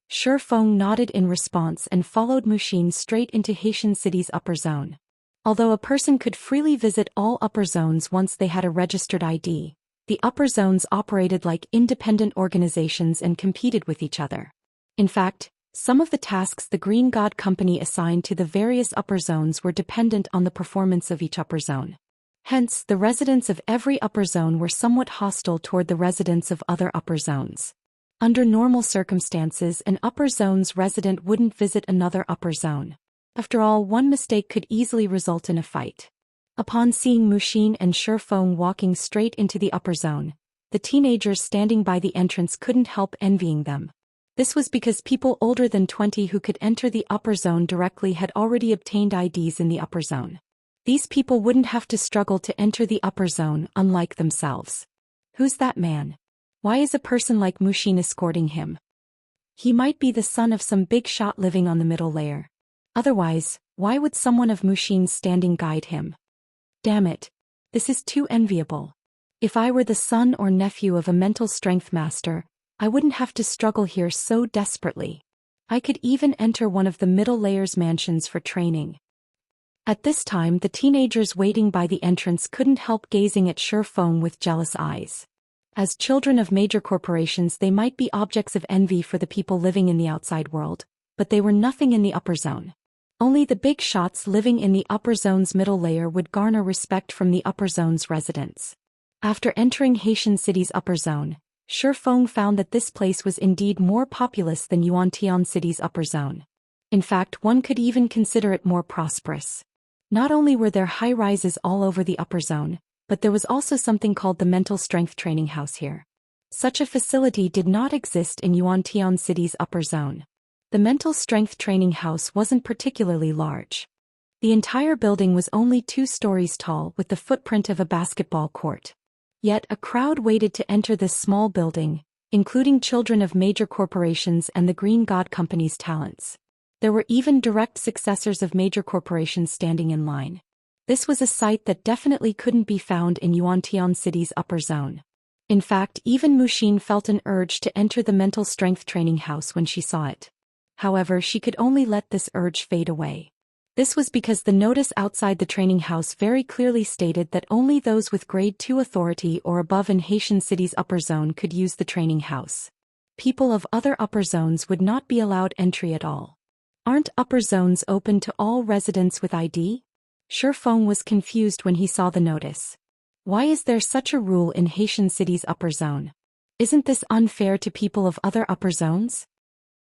Shifeng nodded in response and followed Mushin straight into Haitian City's upper zone. Although a person could freely visit all upper zones once they had a registered ID, the upper zones operated like independent organizations and competed with each other. In fact, some of the tasks the Green God Company assigned to the various upper zones were dependent on the performance of each upper zone. Hence, the residents of every upper zone were somewhat hostile toward the residents of other upper zones. Under normal circumstances, an upper zone's resident wouldn't visit another upper zone. After all, one mistake could easily result in a fight. Upon seeing Mushin and Shifeng walking straight into the upper zone, the teenagers standing by the entrance couldn't help envying them. This was because people older than 20 who could enter the upper zone directly had already obtained IDs in the upper zone. These people wouldn't have to struggle to enter the upper zone, unlike themselves. Who's that man? Why is a person like Mushin escorting him? He might be the son of some big shot living on the middle layer. Otherwise, why would someone of Mushin's standing guide him? Damn it. This is too enviable. If I were the son or nephew of a mental strength master, I wouldn't have to struggle here so desperately. I could even enter one of the middle layer's mansions for training. At this time, the teenagers waiting by the entrance couldn't help gazing at Shifeng with jealous eyes. As children of major corporations, they might be objects of envy for the people living in the outside world, but they were nothing in the upper zone. Only the big shots living in the upper zone's middle layer would garner respect from the upper zone's residents. After entering Haitian City's upper zone, Shifeng found that this place was indeed more populous than Yuan City's upper zone. In fact, one could even consider it more prosperous. Not only were there high-rises all over the upper zone, but there was also something called the Mental Strength Training House here. Such a facility did not exist in Yuan City's upper zone. The Mental Strength Training House wasn't particularly large. The entire building was only 2 stories tall with the footprint of a basketball court. Yet a crowd waited to enter this small building, including children of major corporations and the Green God Company's talents. There were even direct successors of major corporations standing in line. This was a sight that definitely couldn't be found in Yuan City's upper zone. In fact, even Mushin felt an urge to enter the Mental Strength Training House when she saw it. However, she could only let this urge fade away. This was because the notice outside the training house very clearly stated that only those with Grade 2 authority or above in Haitian City's upper zone could use the training house. People of other upper zones would not be allowed entry at all. Aren't upper zones open to all residents with ID? Shifeng was confused when he saw the notice. Why is there such a rule in Haitian City's upper zone? Isn't this unfair to people of other upper zones?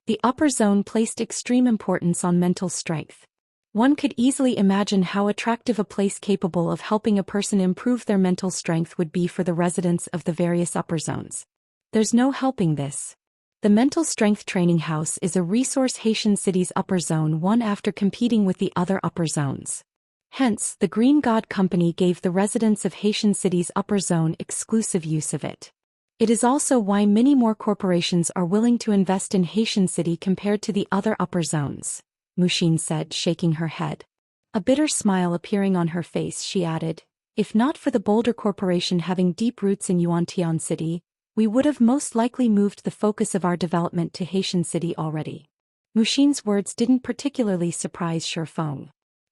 The upper zone placed extreme importance on mental strength. One could easily imagine how attractive a place capable of helping a person improve their mental strength would be for the residents of the various upper zones. There's no helping this. The Mental Strength Training House is a resource Haitian City's upper zone won after competing with the other upper zones. Hence, the Green God Company gave the residents of Haitian City's upper zone exclusive use of it. It is also why many more corporations are willing to invest in Haitian City compared to the other upper zones, Mushin said, shaking her head. A bitter smile appearing on her face, she added, if not for the Boulder Corporation having deep roots in Yuan City, we would have most likely moved the focus of our development to Haitian City already. Mushin's words didn't particularly surprise Shifeng.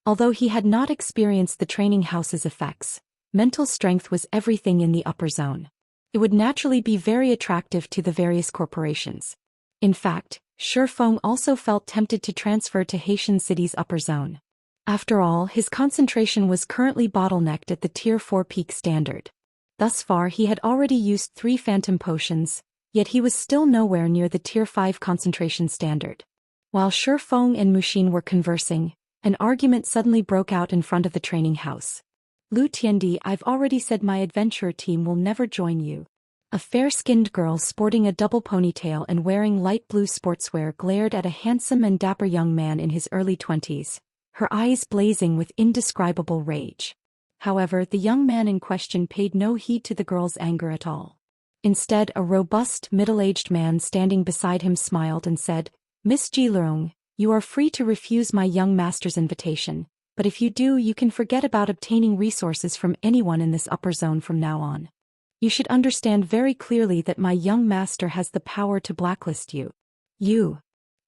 Although he had not experienced the training house's effects, mental strength was everything in the upper zone. It would naturally be very attractive to the various corporations. In fact, Shifeng also felt tempted to transfer to Haitian City's upper zone. After all, his concentration was currently bottlenecked at the Tier 4 peak standard. Thus far he had already used 3 phantom potions, yet he was still nowhere near the Tier 5 concentration standard. While Shifeng and Mushin were conversing, an argument suddenly broke out in front of the training house. Lu Tiandi, I've already said my adventurer team will never join you. A fair-skinned girl sporting a double ponytail and wearing light blue sportswear glared at a handsome and dapper young man in his early 20s, her eyes blazing with indescribable rage. However, the young man in question paid no heed to the girl's anger at all. Instead, a robust, middle-aged man standing beside him smiled and said, Miss Jilurong, you are free to refuse my young master's invitation, but if you do, you can forget about obtaining resources from anyone in this upper zone from now on. You should understand very clearly that my young master has the power to blacklist you.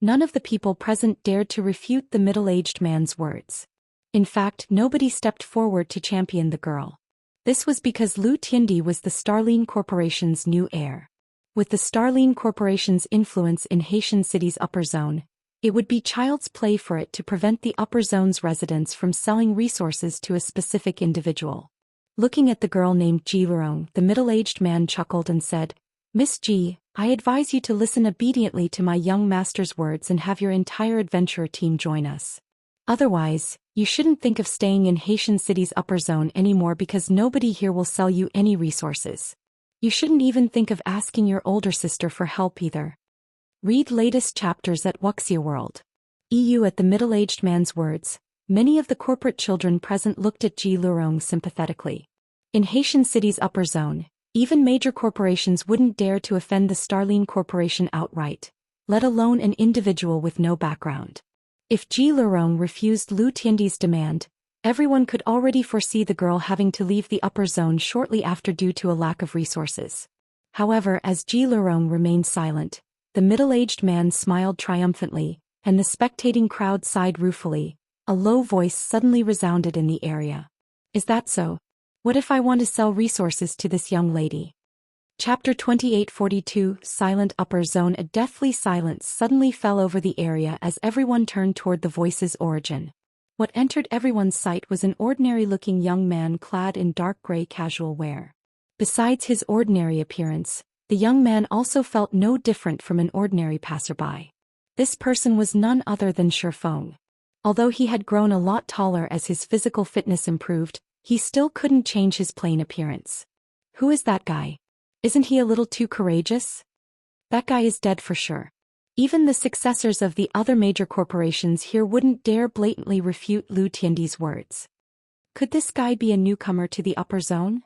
None of the people present dared to refute the middle-aged man's words. In fact, nobody stepped forward to champion the girl. This was because Lu Tiandi was the Starline Corporation's new heir. With the Starline Corporation's influence in Haitian City's upper zone, it would be child's play for it to prevent the upper zone's residents from selling resources to a specific individual. Looking at the girl named Jilurong, the middle-aged man chuckled and said, Miss Ji, I advise you to listen obediently to my young master's words and have your entire adventurer team join us. Otherwise, you shouldn't think of staying in Haitian City's upper zone anymore because nobody here will sell you any resources. You shouldn't even think of asking your older sister for help either. Read latest chapters at Wuxia World. EU. At the middle-aged man's words, many of the corporate children present looked at Jilurong sympathetically. In Haitian City's upper zone, even major corporations wouldn't dare to offend the Starline Corporation outright, let alone an individual with no background. If Jilurong refused Lu Tiandi's demand, everyone could already foresee the girl having to leave the upper zone shortly after due to a lack of resources. However, as Jilurong remained silent, the middle-aged man smiled triumphantly, and the spectating crowd sighed ruefully. A low voice suddenly resounded in the area. Is that so? What if I want to sell resources to this young lady? Chapter 2842, Silent Upper Zone. A deathly silence suddenly fell over the area as everyone turned toward the voice's origin. What entered everyone's sight was an ordinary-looking young man clad in dark gray casual wear. Besides his ordinary appearance, the young man also felt no different from an ordinary passerby. This person was none other than Shifeng. Although he had grown a lot taller as his physical fitness improved, he still couldn't change his plain appearance. Who is that guy? Isn't he a little too courageous? That guy is dead for sure. Even the successors of the other major corporations here wouldn't dare blatantly refute Lu Tiandi's words. Could this guy be a newcomer to the upper zone?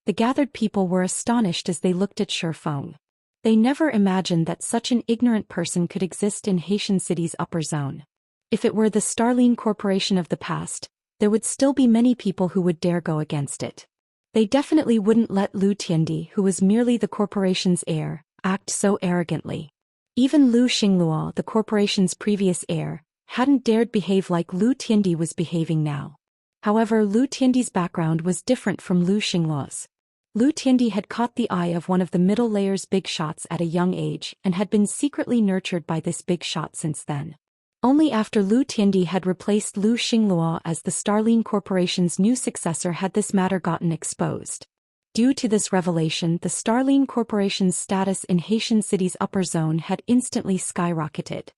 The gathered people were astonished as they looked at Shifeng. They never imagined that such an ignorant person could exist in Haitian City's upper zone. If it were the Starline Corporation of the past, there would still be many people who would dare go against it. They definitely wouldn't let Lu Tiandi, who was merely the corporation's heir, act so arrogantly. Even Lu Xingluo, the corporation's previous heir, hadn't dared behave like Lu Tiandi was behaving now. However, Lu Tiandi's background was different from Lu Xingluo's. Lu Tiandi had caught the eye of one of the middle layer's big shots at a young age and had been secretly nurtured by this big shot since then. Only after Lu Tiandi had replaced Lu Xingluo as the Starline Corporation's new successor had this matter gotten exposed. Due to this revelation, the Starline Corporation's status in Haitian City's upper zone had instantly skyrocketed.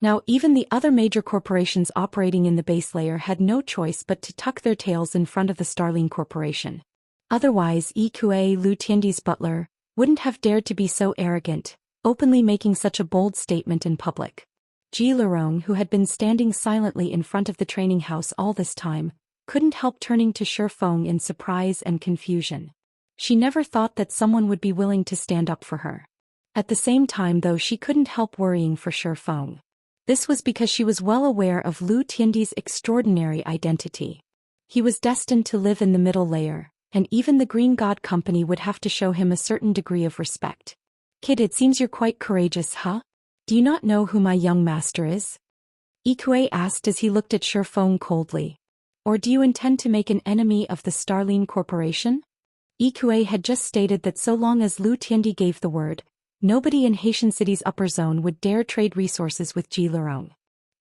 Now even the other major corporations operating in the base layer had no choice but to tuck their tails in front of the Starline Corporation. Otherwise, Yique, Lu Tiandi's butler, wouldn't have dared to be so arrogant, openly making such a bold statement in public. Ji Lerong, who had been standing silently in front of the training house all this time, couldn't help turning to Shi Feng in surprise and confusion. She never thought that someone would be willing to stand up for her. At the same time though, she couldn't help worrying for Shi Feng. This was because she was well aware of Lu Tiandi's extraordinary identity. He was destined to live in the middle layer, and even the Green God Company would have to show him a certain degree of respect. "Kid, it seems you're quite courageous, huh? Do you not know who my young master is?" Yique asked as he looked at Shi Feng coldly. "Or do you intend to make an enemy of the Starline Corporation?" Yique had just stated that so long as Lu Tiandi gave the word, nobody in Haitian City's upper zone would dare trade resources with Ji Lerong.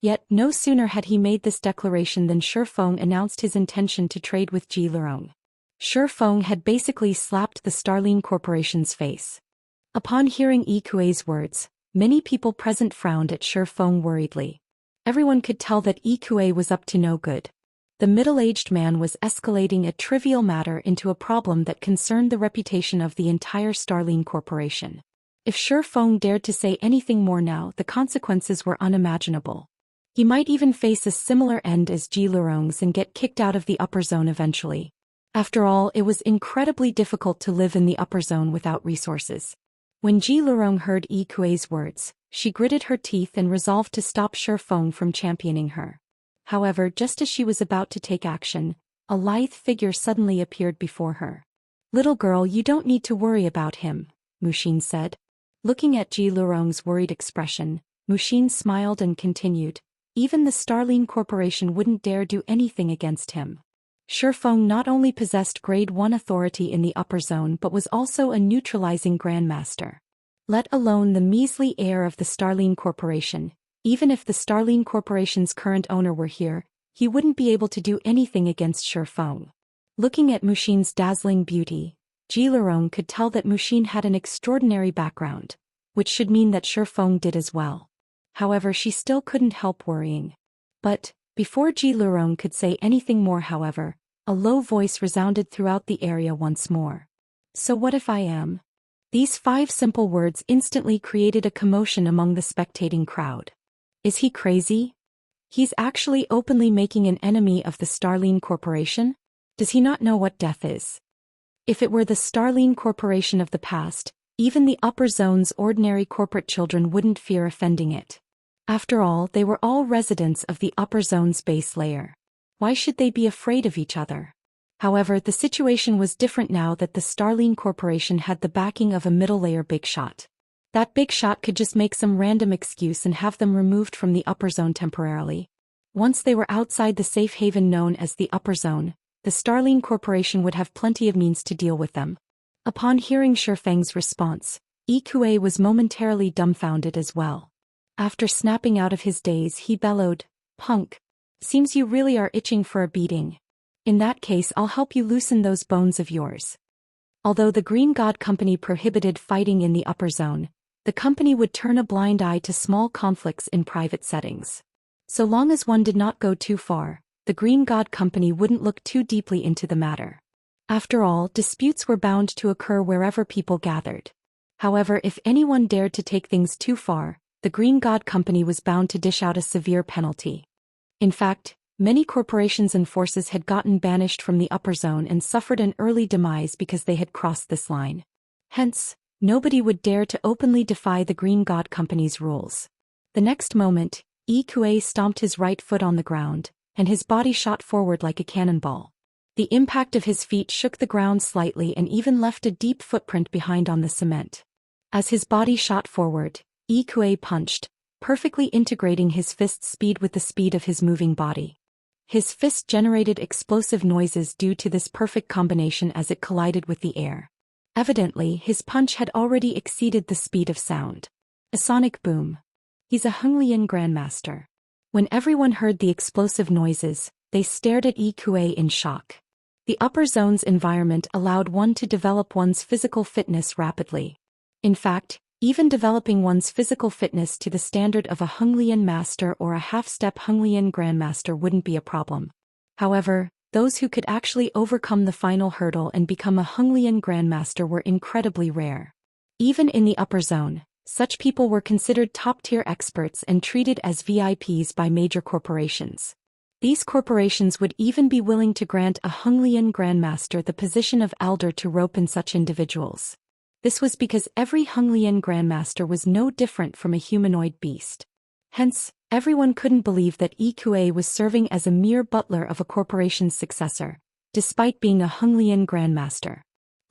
Yet, no sooner had he made this declaration than Shi Feng announced his intention to trade with Ji Lerong. Shi Feng had basically slapped the Starline Corporation's face. Upon hearing Yique's words, many people present frowned at Shi Feng worriedly. Everyone could tell that Yique was up to no good. The middle-aged man was escalating a trivial matter into a problem that concerned the reputation of the entire Starline Corporation. If Shi Feng dared to say anything more now, the consequences were unimaginable. He might even face a similar end as Ji Lerong's and get kicked out of the upper zone eventually. After all, it was incredibly difficult to live in the upper zone without resources. When Ji Lerong heard Yique's words, she gritted her teeth and resolved to stop Shi Feng from championing her. However, just as she was about to take action, a lithe figure suddenly appeared before her. "Little girl, you don't need to worry about him," Mushin said. Looking at Ji Lerong's worried expression, Mushin smiled and continued, "Even the Starline Corporation wouldn't dare do anything against him." Shi Feng not only possessed Grade 1 authority in the upper zone but was also a neutralizing grandmaster. Let alone the measly heir of the Starline Corporation, even if the Starline Corporation's current owner were here, he wouldn't be able to do anything against Shi Feng. Looking at Mushin's dazzling beauty, Ji Lerong could tell that Mushin had an extraordinary background, which should mean that Shi Feng did as well. However, she still couldn't help worrying. But, before Ji Lerong could say anything more however, a low voice resounded throughout the area once more. "So what if I am?" These 5 simple words instantly created a commotion among the spectating crowd. Is he crazy? He's actually openly making an enemy of the Starline Corporation? Does he not know what death is? If it were the Starline Corporation of the past, even the upper zone's ordinary corporate children wouldn't fear offending it. After all, they were all residents of the upper zone's base layer. Why should they be afraid of each other? However, the situation was different now that the Starline Corporation had the backing of a middle layer big shot. That big shot could just make some random excuse and have them removed from the upper zone temporarily. Once they were outside the safe haven known as the upper zone, the Starline Corporation would have plenty of means to deal with them. Upon hearing Shi Feng's response, Yique was momentarily dumbfounded as well. After snapping out of his daze, he bellowed, "Punk! Seems you really are itching for a beating. In that case, I'll help you loosen those bones of yours." Although the Green God Company prohibited fighting in the upper zone, the company would turn a blind eye to small conflicts in private settings. So long as one did not go too far, the Green God Company wouldn't look too deeply into the matter. After all, disputes were bound to occur wherever people gathered. However, if anyone dared to take things too far, the Green God Company was bound to dish out a severe penalty. In fact, many corporations and forces had gotten banished from the upper zone and suffered an early demise because they had crossed this line. Hence, nobody would dare to openly defy the Green God Company's rules. The next moment, Yique stomped his right foot on the ground, and his body shot forward like a cannonball. The impact of his feet shook the ground slightly and even left a deep footprint behind on the cement. As his body shot forward, Yique punched, perfectly integrating his fist's speed with the speed of his moving body. His fist generated explosive noises due to this perfect combination as it collided with the air. Evidently, his punch had already exceeded the speed of sound. A sonic boom. He's a Xinyuan grandmaster. When everyone heard the explosive noises, they stared at Yique in shock. The upper zone's environment allowed one to develop one's physical fitness rapidly. In fact, even developing one's physical fitness to the standard of a Xinyuan master or a half-step Xinyuan grandmaster wouldn't be a problem. However, those who could actually overcome the final hurdle and become a Xinyuan grandmaster were incredibly rare. Even in the upper zone, such people were considered top-tier experts and treated as VIPs by major corporations. These corporations would even be willing to grant a Xinyuan grandmaster the position of elder to rope in such individuals. This was because every Xinyuan grandmaster was no different from a humanoid beast. Hence, everyone couldn't believe that Ique was serving as a mere butler of a corporation's successor, despite being a Xinyuan grandmaster.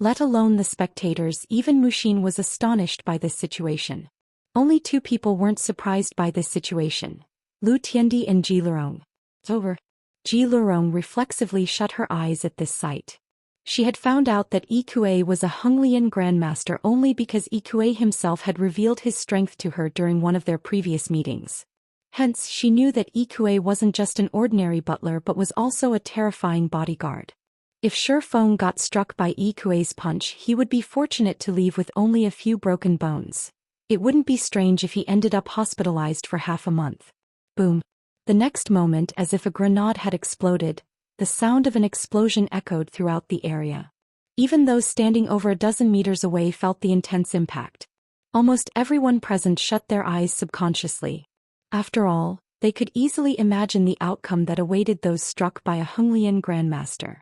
Let alone the spectators. Even Muxin was astonished by this situation. Only two people weren't surprised by this situation: Lu Tiandi and Ji Lurong. It's over. Ji Lurong reflexively shut her eyes at this sight. She had found out that Ique was a Xinyuan grandmaster only because Ique himself had revealed his strength to her during one of their previous meetings. Hence, she knew that Ique wasn't just an ordinary butler but was also a terrifying bodyguard. If Shi Feng got struck by Ique's punch, he would be fortunate to leave with only a few broken bones. It wouldn't be strange if he ended up hospitalized for half a month. Boom. The next moment, as if a grenade had exploded, the sound of an explosion echoed throughout the area. Even those standing over a dozen meters away felt the intense impact. Almost everyone present shut their eyes subconsciously. After all, they could easily imagine the outcome that awaited those struck by a Xinyuan grandmaster.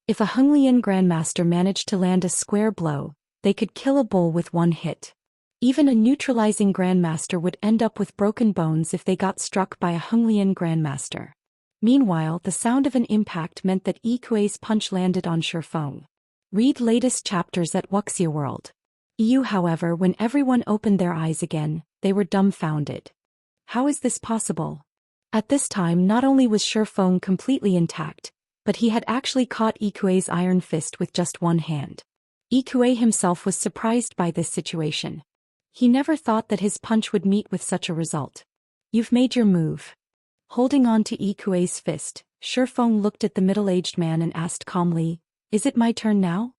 If a Xinyuan grandmaster managed to land a square blow, they could kill a bull with one hit. Even a neutralizing grandmaster would end up with broken bones if they got struck by a Xinyuan grandmaster. Meanwhile, the sound of an impact meant that Ique's punch landed on Shi Feng. Read latest chapters at Wuxia World. However, when everyone opened their eyes again, they were dumbfounded. How is this possible? At this time, not only was Shi Feng completely intact, but he had actually caught Ique's iron fist with just one hand. Ique himself was surprised by this situation. He never thought that his punch would meet with such a result. You've made your move. Holding on to Ique's fist, Shi Feng looked at the middle-aged man and asked calmly, "Is it my turn now?"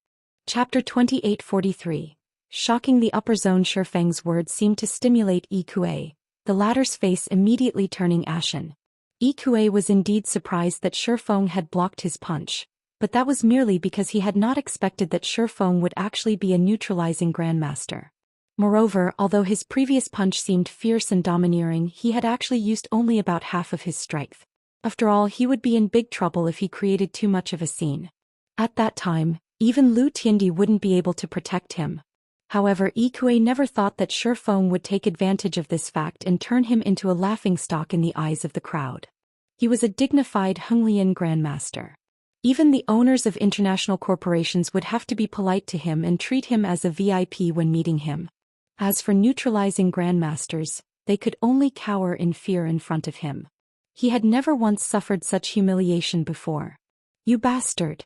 Chapter 2843. Shocking the upper zone. Shi Feng's words seemed to stimulate Ique, the latter's face immediately turning ashen. Ique was indeed surprised that Shi Feng had blocked his punch, but that was merely because he had not expected that Shi Feng would actually be a neutralizing grandmaster. Moreover, although his previous punch seemed fierce and domineering, he had actually used only about half of his strength. After all, he would be in big trouble if he created too much of a scene. At that time, even Lu Tiandi wouldn't be able to protect him. However, Ique never thought that Shi Feng would take advantage of this fact and turn him into a laughingstock in the eyes of the crowd. He was a dignified Xinyuan grandmaster. Even the owners of international corporations would have to be polite to him and treat him as a VIP when meeting him. As for neutralizing grandmasters, they could only cower in fear in front of him. He had never once suffered such humiliation before. "You bastard!"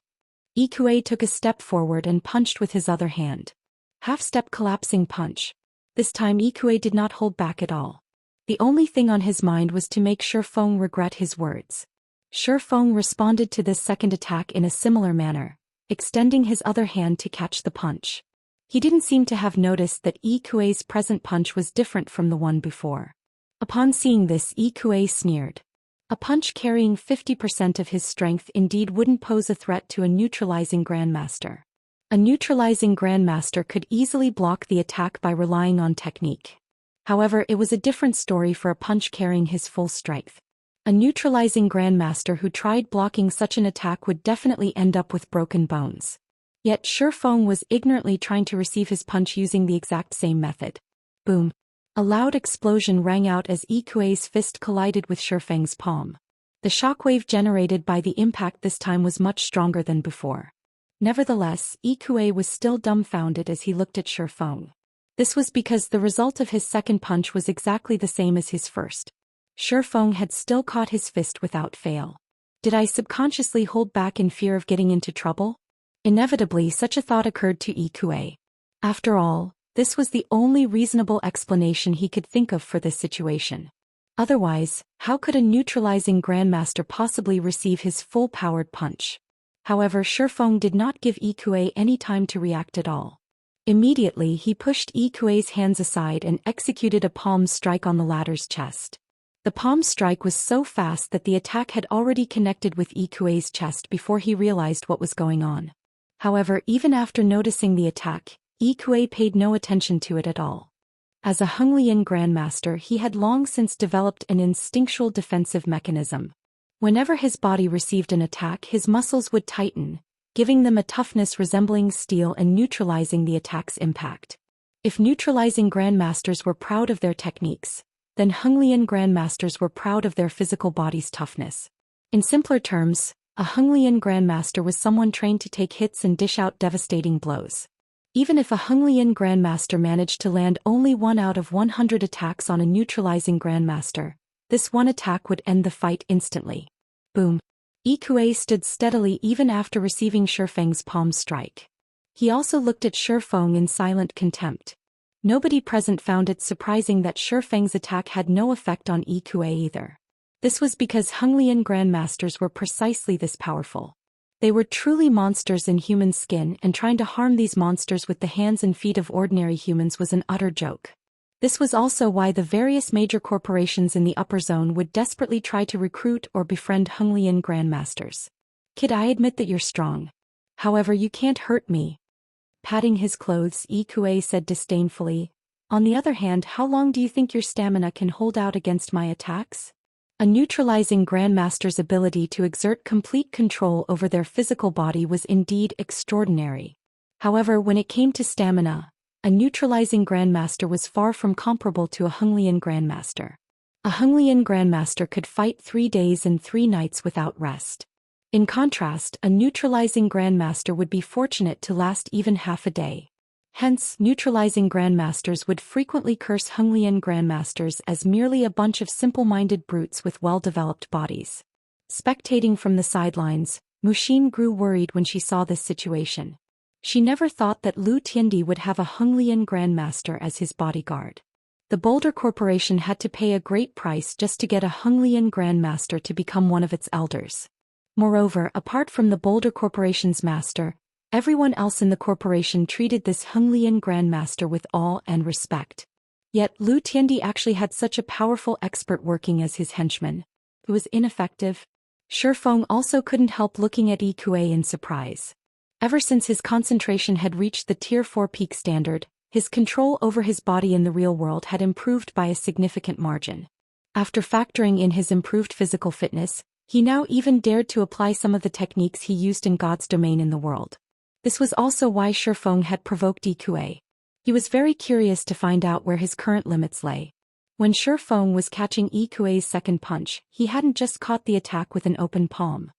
Ique took a step forward and punched with his other hand. Half-step collapsing punch. This time Ique did not hold back at all. The only thing on his mind was to make Shi Feng regret his words. Shi Feng responded to this second attack in a similar manner, extending his other hand to catch the punch. He didn't seem to have noticed that Ique's present punch was different from the one before. Upon seeing this, Ique sneered. A punch carrying 50% of his strength indeed wouldn't pose a threat to a neutralizing grandmaster. A neutralizing grandmaster could easily block the attack by relying on technique. However, it was a different story for a punch carrying his full strength. A neutralizing grandmaster who tried blocking such an attack would definitely end up with broken bones. Yet Shi Feng was ignorantly trying to receive his punch using the exact same method. Boom. A loud explosion rang out as Ique's fist collided with Shi Feng's palm. The shockwave generated by the impact this time was much stronger than before. Nevertheless, Ique was still dumbfounded as he looked at Shi Feng. This was because the result of his second punch was exactly the same as his first. Shi Feng had still caught his fist without fail. Did I subconsciously hold back in fear of getting into trouble? Inevitably, such a thought occurred to Ique. After all, this was the only reasonable explanation he could think of for this situation. Otherwise, how could a neutralizing grandmaster possibly receive his full-powered punch? However, Shifeng did not give Yikuei any time to react at all. Immediately he pushed Yikuei's hands aside and executed a palm strike on the latter's chest. The palm strike was so fast that the attack had already connected with Yikuei's chest before he realized what was going on. However, even after noticing the attack, Yikuei paid no attention to it at all. As a Xinyuan grandmaster, he had long since developed an instinctual defensive mechanism. Whenever his body received an attack, his muscles would tighten, giving them a toughness resembling steel and neutralizing the attack's impact. If neutralizing grandmasters were proud of their techniques, then Xinyuan grandmasters were proud of their physical body's toughness. In simpler terms, a Xinyuan grandmaster was someone trained to take hits and dish out devastating blows. Even if a Xinyuan grandmaster managed to land only 1 out of 100 attacks on a neutralizing grandmaster, this one attack would end the fight instantly. Boom. Yikuei stood steadily even after receiving Shifeng's palm strike. He also looked at Shifeng in silent contempt. Nobody present found it surprising that Shifeng's attack had no effect on Yikuei either. This was because Xinyuan grandmasters were precisely this powerful. They were truly monsters in human skin, and trying to harm these monsters with the hands and feet of ordinary humans was an utter joke. This was also why the various major corporations in the upper zone would desperately try to recruit or befriend Xinyuan grandmasters. Kid, I admit that you're strong. However, you can't hurt me. Patting his clothes, Yikuei said disdainfully, "On the other hand, how long do you think your stamina can hold out against my attacks?" A neutralizing grandmaster's ability to exert complete control over their physical body was indeed extraordinary. However, when it came to stamina, a neutralizing grandmaster was far from comparable to a Xinyuan grandmaster. A Xinyuan grandmaster could fight 3 days and 3 nights without rest. In contrast, a neutralizing grandmaster would be fortunate to last even half a day. Hence, neutralizing grandmasters would frequently curse Xinyuan grandmasters as merely a bunch of simple-minded brutes with well-developed bodies. Spectating from the sidelines, Muxin grew worried when she saw this situation. She never thought that Lu Tiandi would have a Xinyuan grandmaster as his bodyguard. The Boulder Corporation had to pay a great price just to get a Xinyuan grandmaster to become one of its elders. Moreover, apart from the Boulder Corporation's master, everyone else in the corporation treated this Xinyuan grandmaster with awe and respect. Yet Lu Tiandi actually had such a powerful expert working as his henchman. It was ineffective. Shifeng also couldn't help looking at Yikuei in surprise. Ever since his concentration had reached the Tier 4 peak standard, his control over his body in the real world had improved by a significant margin. After factoring in his improved physical fitness, he now even dared to apply some of the techniques he used in God's domain in the world. This was also why Shifeng had provoked Yikuei. He was very curious to find out where his current limits lay. When Shifeng was catching Yikuei's second punch, he hadn't just caught the attack with an open palm.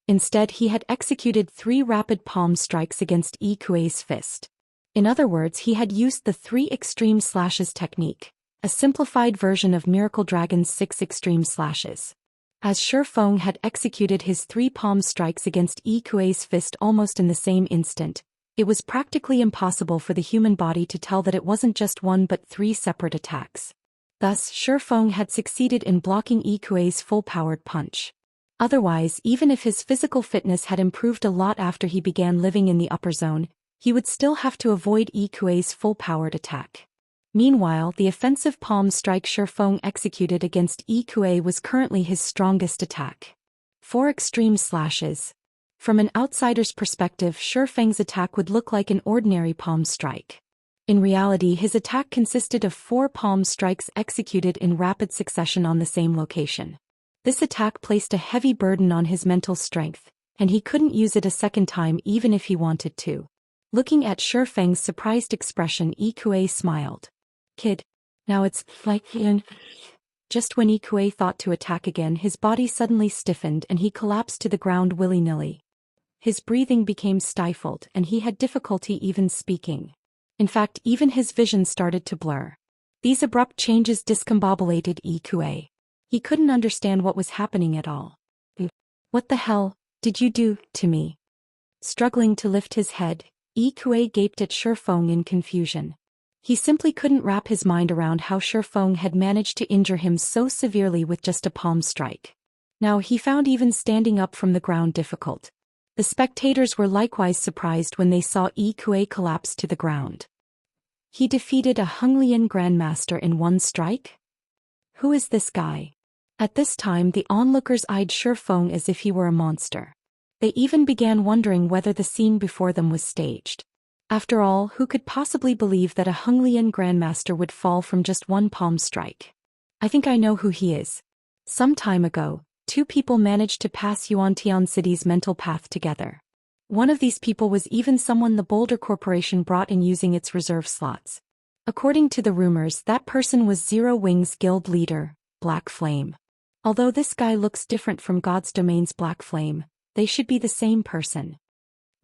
Instead, he had executed 3 rapid palm strikes against Yikuei's fist. In other words, he had used the 3 extreme slashes technique, a simplified version of Miracle Dragon's 6 extreme slashes. As Shifeng had executed his 3 palm strikes against Yikuei's fist almost in the same instant, it was practically impossible for the human body to tell that it wasn't just 1 but 3 separate attacks. Thus, Shifeng had succeeded in blocking Yikuei's full-powered punch. Otherwise, even if his physical fitness had improved a lot after he began living in the upper zone, he would still have to avoid Yikuei's full-powered attack. Meanwhile, the offensive palm strike Shifeng executed against Yikuei was currently his strongest attack. 4 extreme slashes. From an outsider's perspective, Shifeng's attack would look like an ordinary palm strike. In reality, his attack consisted of 4 palm strikes executed in rapid succession on the same location. This attack placed a heavy burden on his mental strength, and he couldn't use it a second time even if he wanted to. Looking at Shifeng's surprised expression, Yikuei smiled. "Kid. Now it's like..." Just when Yikuei thought to attack again, his body suddenly stiffened and he collapsed to the ground willy-nilly. His breathing became stifled and he had difficulty even speaking. In fact, even his vision started to blur. These abrupt changes discombobulated Yikuei. He couldn't understand what was happening at all. "What the hell did you do to me?" Struggling to lift his head, Yikuei gaped at Shifeng in confusion. He simply couldn't wrap his mind around how Shifeng had managed to injure him so severely with just a palm strike. Now he found even standing up from the ground difficult. The spectators were likewise surprised when they saw Yi Kuei collapse to the ground. He defeated a Xinyuan grandmaster in one strike? Who is this guy? At this time the onlookers eyed Shifeng as if he were a monster. They even began wondering whether the scene before them was staged. After all, who could possibly believe that a Xinyuan grandmaster would fall from just one palm strike? I think I know who he is. Some time ago, two people managed to pass Yuantian City's mental path together. One of these people was even someone the Boulder Corporation brought in using its reserve slots. According to the rumors, that person was Zero Wing's guild leader, Black Flame. Although this guy looks different from God's Domain's Black Flame, they should be the same person.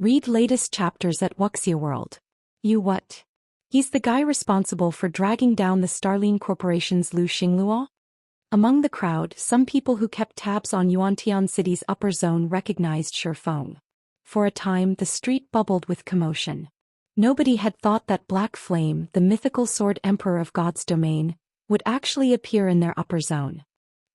Read latest chapters at Wuxia World. You what? He's the guy responsible for dragging down the Starling Corporation's Lu Xingluo? Among the crowd, some people who kept tabs on Yuantian City's upper zone recognized Shifeng. For a time, the street bubbled with commotion. Nobody had thought that Black Flame, the mythical sword emperor of God's domain, would actually appear in their upper zone.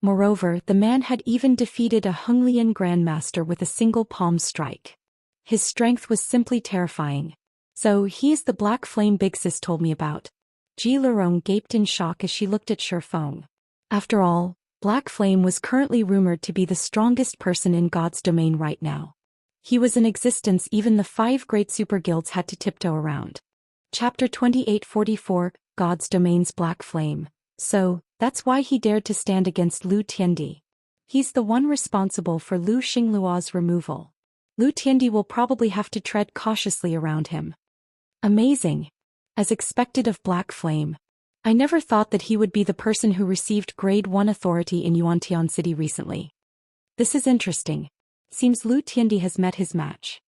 Moreover, the man had even defeated a Xinyuan grandmaster with a single palm strike. His strength was simply terrifying. So, he is the Black Flame Big Sis told me about. Ji Lurong gaped in shock as she looked at Shifeng. After all, Black Flame was currently rumored to be the strongest person in God's domain right now. He was in existence even the 5 great super guilds had to tiptoe around. Chapter 2844, God's Domain's Black Flame. So, that's why he dared to stand against Lu Tiandi. He's the one responsible for Lu Xingluo's removal. Lu Tiandi will probably have to tread cautiously around him. Amazing. As expected of Black Flame. I never thought that he would be the person who received Grade 1 authority in Yuantian City recently. This is interesting. Seems Lu Tiandi has met his match.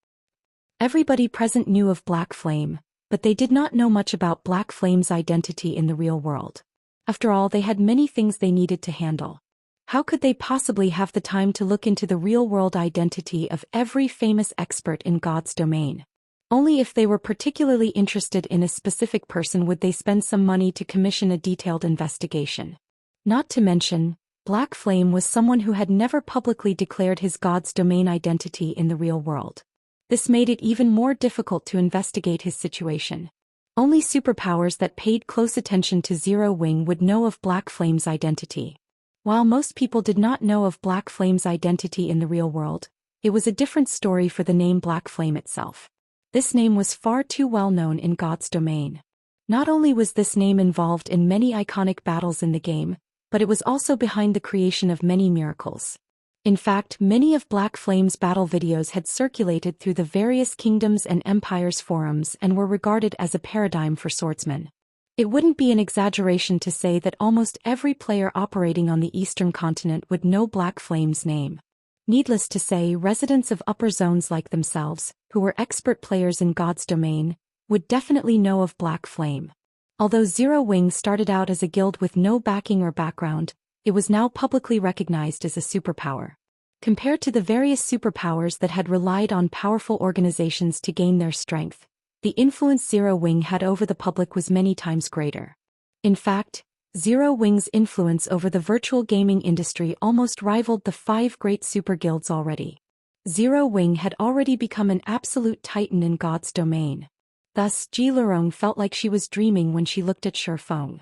Everybody present knew of Black Flame, but they did not know much about Black Flame's identity in the real world. After all, they had many things they needed to handle. How could they possibly have the time to look into the real-world identity of every famous expert in God's domain? Only if they were particularly interested in a specific person would they spend some money to commission a detailed investigation. Not to mention, Black Flame was someone who had never publicly declared his God's domain identity in the real world. This made it even more difficult to investigate his situation. Only superpowers that paid close attention to Zero Wing would know of Black Flame's identity. While most people did not know of Black Flame's identity in the real world, it was a different story for the name Black Flame itself. This name was far too well known in God's domain. Not only was this name involved in many iconic battles in the game, but it was also behind the creation of many miracles. In fact, many of Black Flame's battle videos had circulated through the various kingdoms and empires forums and were regarded as a paradigm for swordsmen. It wouldn't be an exaggeration to say that almost every player operating on the eastern continent would know Black Flame's name. Needless to say, residents of upper zones like themselves, who were expert players in God's domain, would definitely know of Black Flame. Although Zero Wing started out as a guild with no backing or background, it was now publicly recognized as a superpower. Compared to the various superpowers that had relied on powerful organizations to gain their strength, the influence Zero Wing had over the public was many times greater. In fact, Zero Wing's influence over the virtual gaming industry almost rivaled the 5 great super guilds already. Zero Wing had already become an absolute titan in God's domain. Thus, Ji Lurong felt like she was dreaming when she looked at Shifeng.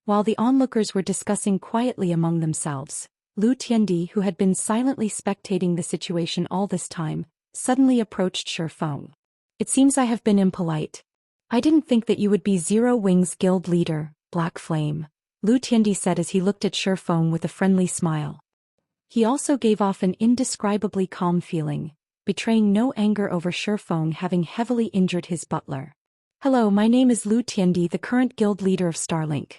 While the onlookers were discussing quietly among themselves, Lu Tiandi, who had been silently spectating the situation all this time, suddenly approached Shifeng. It seems I have been impolite. I didn't think that you would be Zero Wing's guild leader, Black Flame, Lu Tiandi said as he looked at Shifeng with a friendly smile. He also gave off an indescribably calm feeling, betraying no anger over Shifeng having heavily injured his butler. Hello, my name is Lu Tiandi, the current guild leader of Starlink.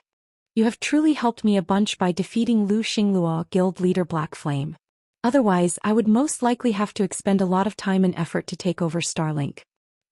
You have truly helped me a bunch by defeating Lu Xingluo, guild leader Black Flame. Otherwise, I would most likely have to expend a lot of time and effort to take over Starlink.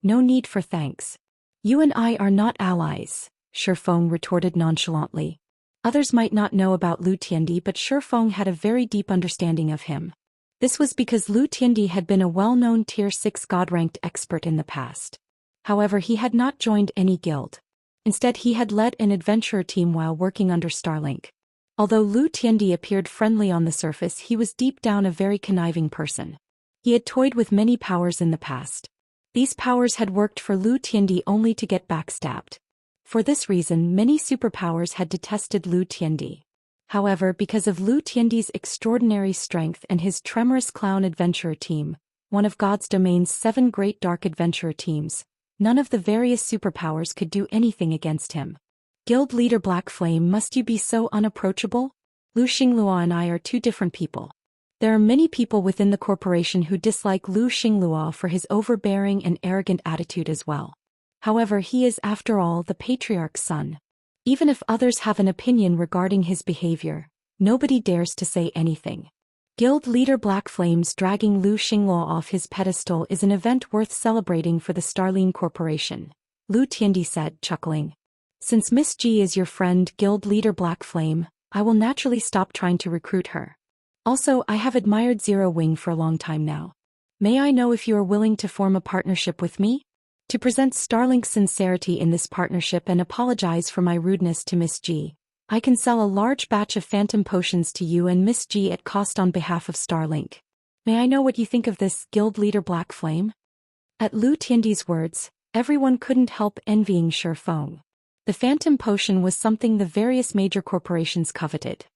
No need for thanks. You and I are not allies, Shifeng retorted nonchalantly. Others might not know about Lu Tiandi, but Shifeng had a very deep understanding of him. This was because Lu Tiandi had been a well-known Tier 6 God-ranked expert in the past. However, he had not joined any guild. Instead, he had led an adventurer team while working under Starlink. Although Lu Tiandi appeared friendly on the surface, he was deep down a very conniving person. He had toyed with many powers in the past. These powers had worked for Lu Tiandi only to get backstabbed. For this reason, many superpowers had detested Lu Tiandi. However, because of Lu Tiandi's extraordinary strength and his tremorous clown adventurer team, one of God's domain's 7 great dark adventurer teams, none of the various superpowers could do anything against him. Guild leader Black Flame, must you be so unapproachable? Lu Xinglua and I are 2 different people. There are many people within the corporation who dislike Lu Xinglua for his overbearing and arrogant attitude as well. However, he is, after all, the patriarch's son. Even if others have an opinion regarding his behavior, nobody dares to say anything. Guild leader Black Flames dragging Lu Xinglua off his pedestal is an event worth celebrating for the Starline Corporation, Lu Tiandi said, chuckling. Since Miss G is your friend, Guild leader Black Flame, I will naturally stop trying to recruit her. Also, I have admired Zero Wing for a long time now. May I know if you are willing to form a partnership with me? To present Starlink's sincerity in this partnership and apologize for my rudeness to Miss G, I can sell a large batch of phantom potions to you and Miss G at cost on behalf of Starlink. May I know what you think of this, Guild leader Black Flame? At Lu Tiandi's words, everyone couldn't help envying Shi Feng. The phantom potion was something the various major corporations coveted.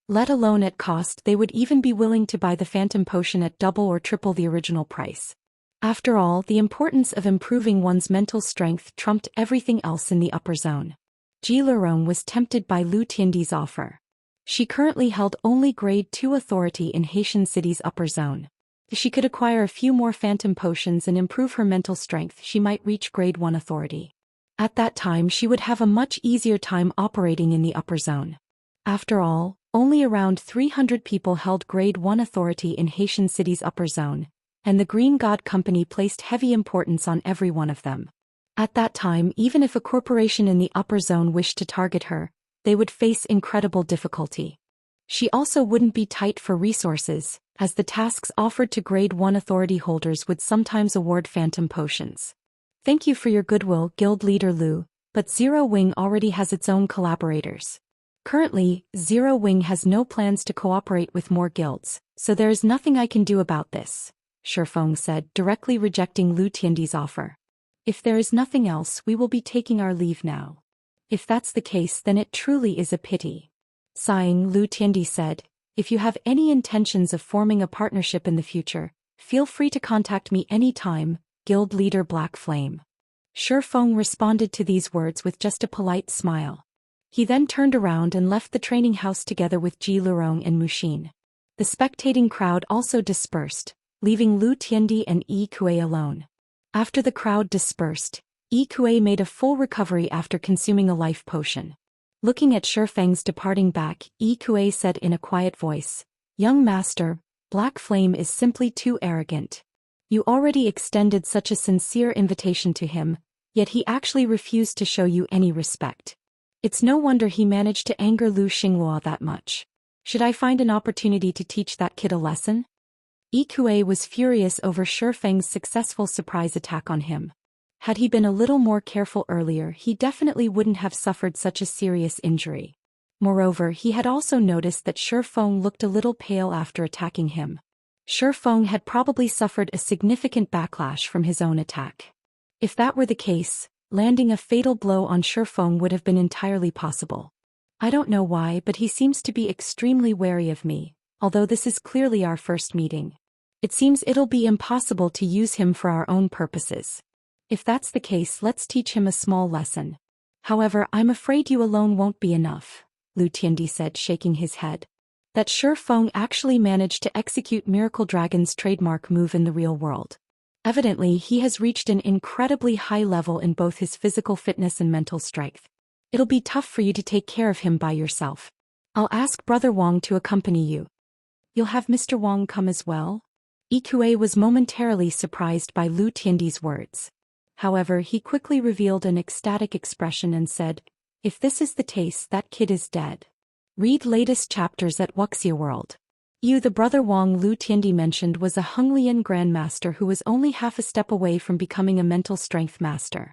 Let alone at cost, they would even be willing to buy the phantom potion at double or triple the original price. After all, the importance of improving one's mental strength trumped everything else in the upper zone. Ji Lurong was tempted by Lu Tiandi's offer. She currently held only grade 2 authority in Haitian City's upper zone. If she could acquire a few more phantom potions and improve her mental strength, she might reach grade 1 authority. At that time, she would have a much easier time operating in the upper zone. After all, only around 300 people held grade 1 authority in Haitian City's upper zone, and the Green God Company placed heavy importance on every one of them. At that time, even if a corporation in the upper zone wished to target her, they would face incredible difficulty. She also wouldn't be tight for resources, as the tasks offered to grade 1 authority holders would sometimes award phantom potions. Thank you for your goodwill, Guild leader Lu, but Zero Wing already has its own collaborators. Currently, Zero Wing has no plans to cooperate with more guilds, so there is nothing I can do about this, Shi Feng said, directly rejecting Lu Tiandi's offer. If there is nothing else, we will be taking our leave now. If that's the case, then it truly is a pity. Sighing, Lu Tiandi said, if you have any intentions of forming a partnership in the future, feel free to contact me anytime, Guild leader Black Flame. Shi Feng responded to these words with just a polite smile. He then turned around and left the training house together with Ji Lurong and Mushin. The spectating crowd also dispersed, leaving Lu Tiandi and Yi Kuei alone. After the crowd dispersed, Yi Kuei made a full recovery after consuming a life potion. Looking at Shi Feng's departing back, Yi Kuei said in a quiet voice, "Young master, Black Flame is simply too arrogant. You already extended such a sincere invitation to him, yet he actually refused to show you any respect. It's no wonder he managed to anger Lu Xinglua that much. Should I find an opportunity to teach that kid a lesson?" Yi Kuei was furious over Shi Feng's successful surprise attack on him. Had he been a little more careful earlier, he definitely wouldn't have suffered such a serious injury. Moreover, he had also noticed that Shi Feng looked a little pale after attacking him. Shi Feng had probably suffered a significant backlash from his own attack. If that were the case, landing a fatal blow on Shi Feng would have been entirely possible. I don't know why, but he seems to be extremely wary of me, although this is clearly our first meeting. It seems it'll be impossible to use him for our own purposes. If that's the case, let's teach him a small lesson. However, I'm afraid you alone won't be enough, Lu Tiandi said, shaking his head. That Shi Feng actually managed to execute Miracle Dragon's trademark move in the real world. Evidently, he has reached an incredibly high level in both his physical fitness and mental strength. It'll be tough for you to take care of him by yourself. I'll ask Brother Wang to accompany you. You'll have Mr. Wang come as well? Yi Kuei was momentarily surprised by Lu Tiandi's words. However, he quickly revealed an ecstatic expression and said, "If this is the case, that kid is dead." Read latest chapters at Wuxia World. The brother Wang Lu Tiandi mentioned was a Honglian grandmaster who was only half a step away from becoming a mental strength master.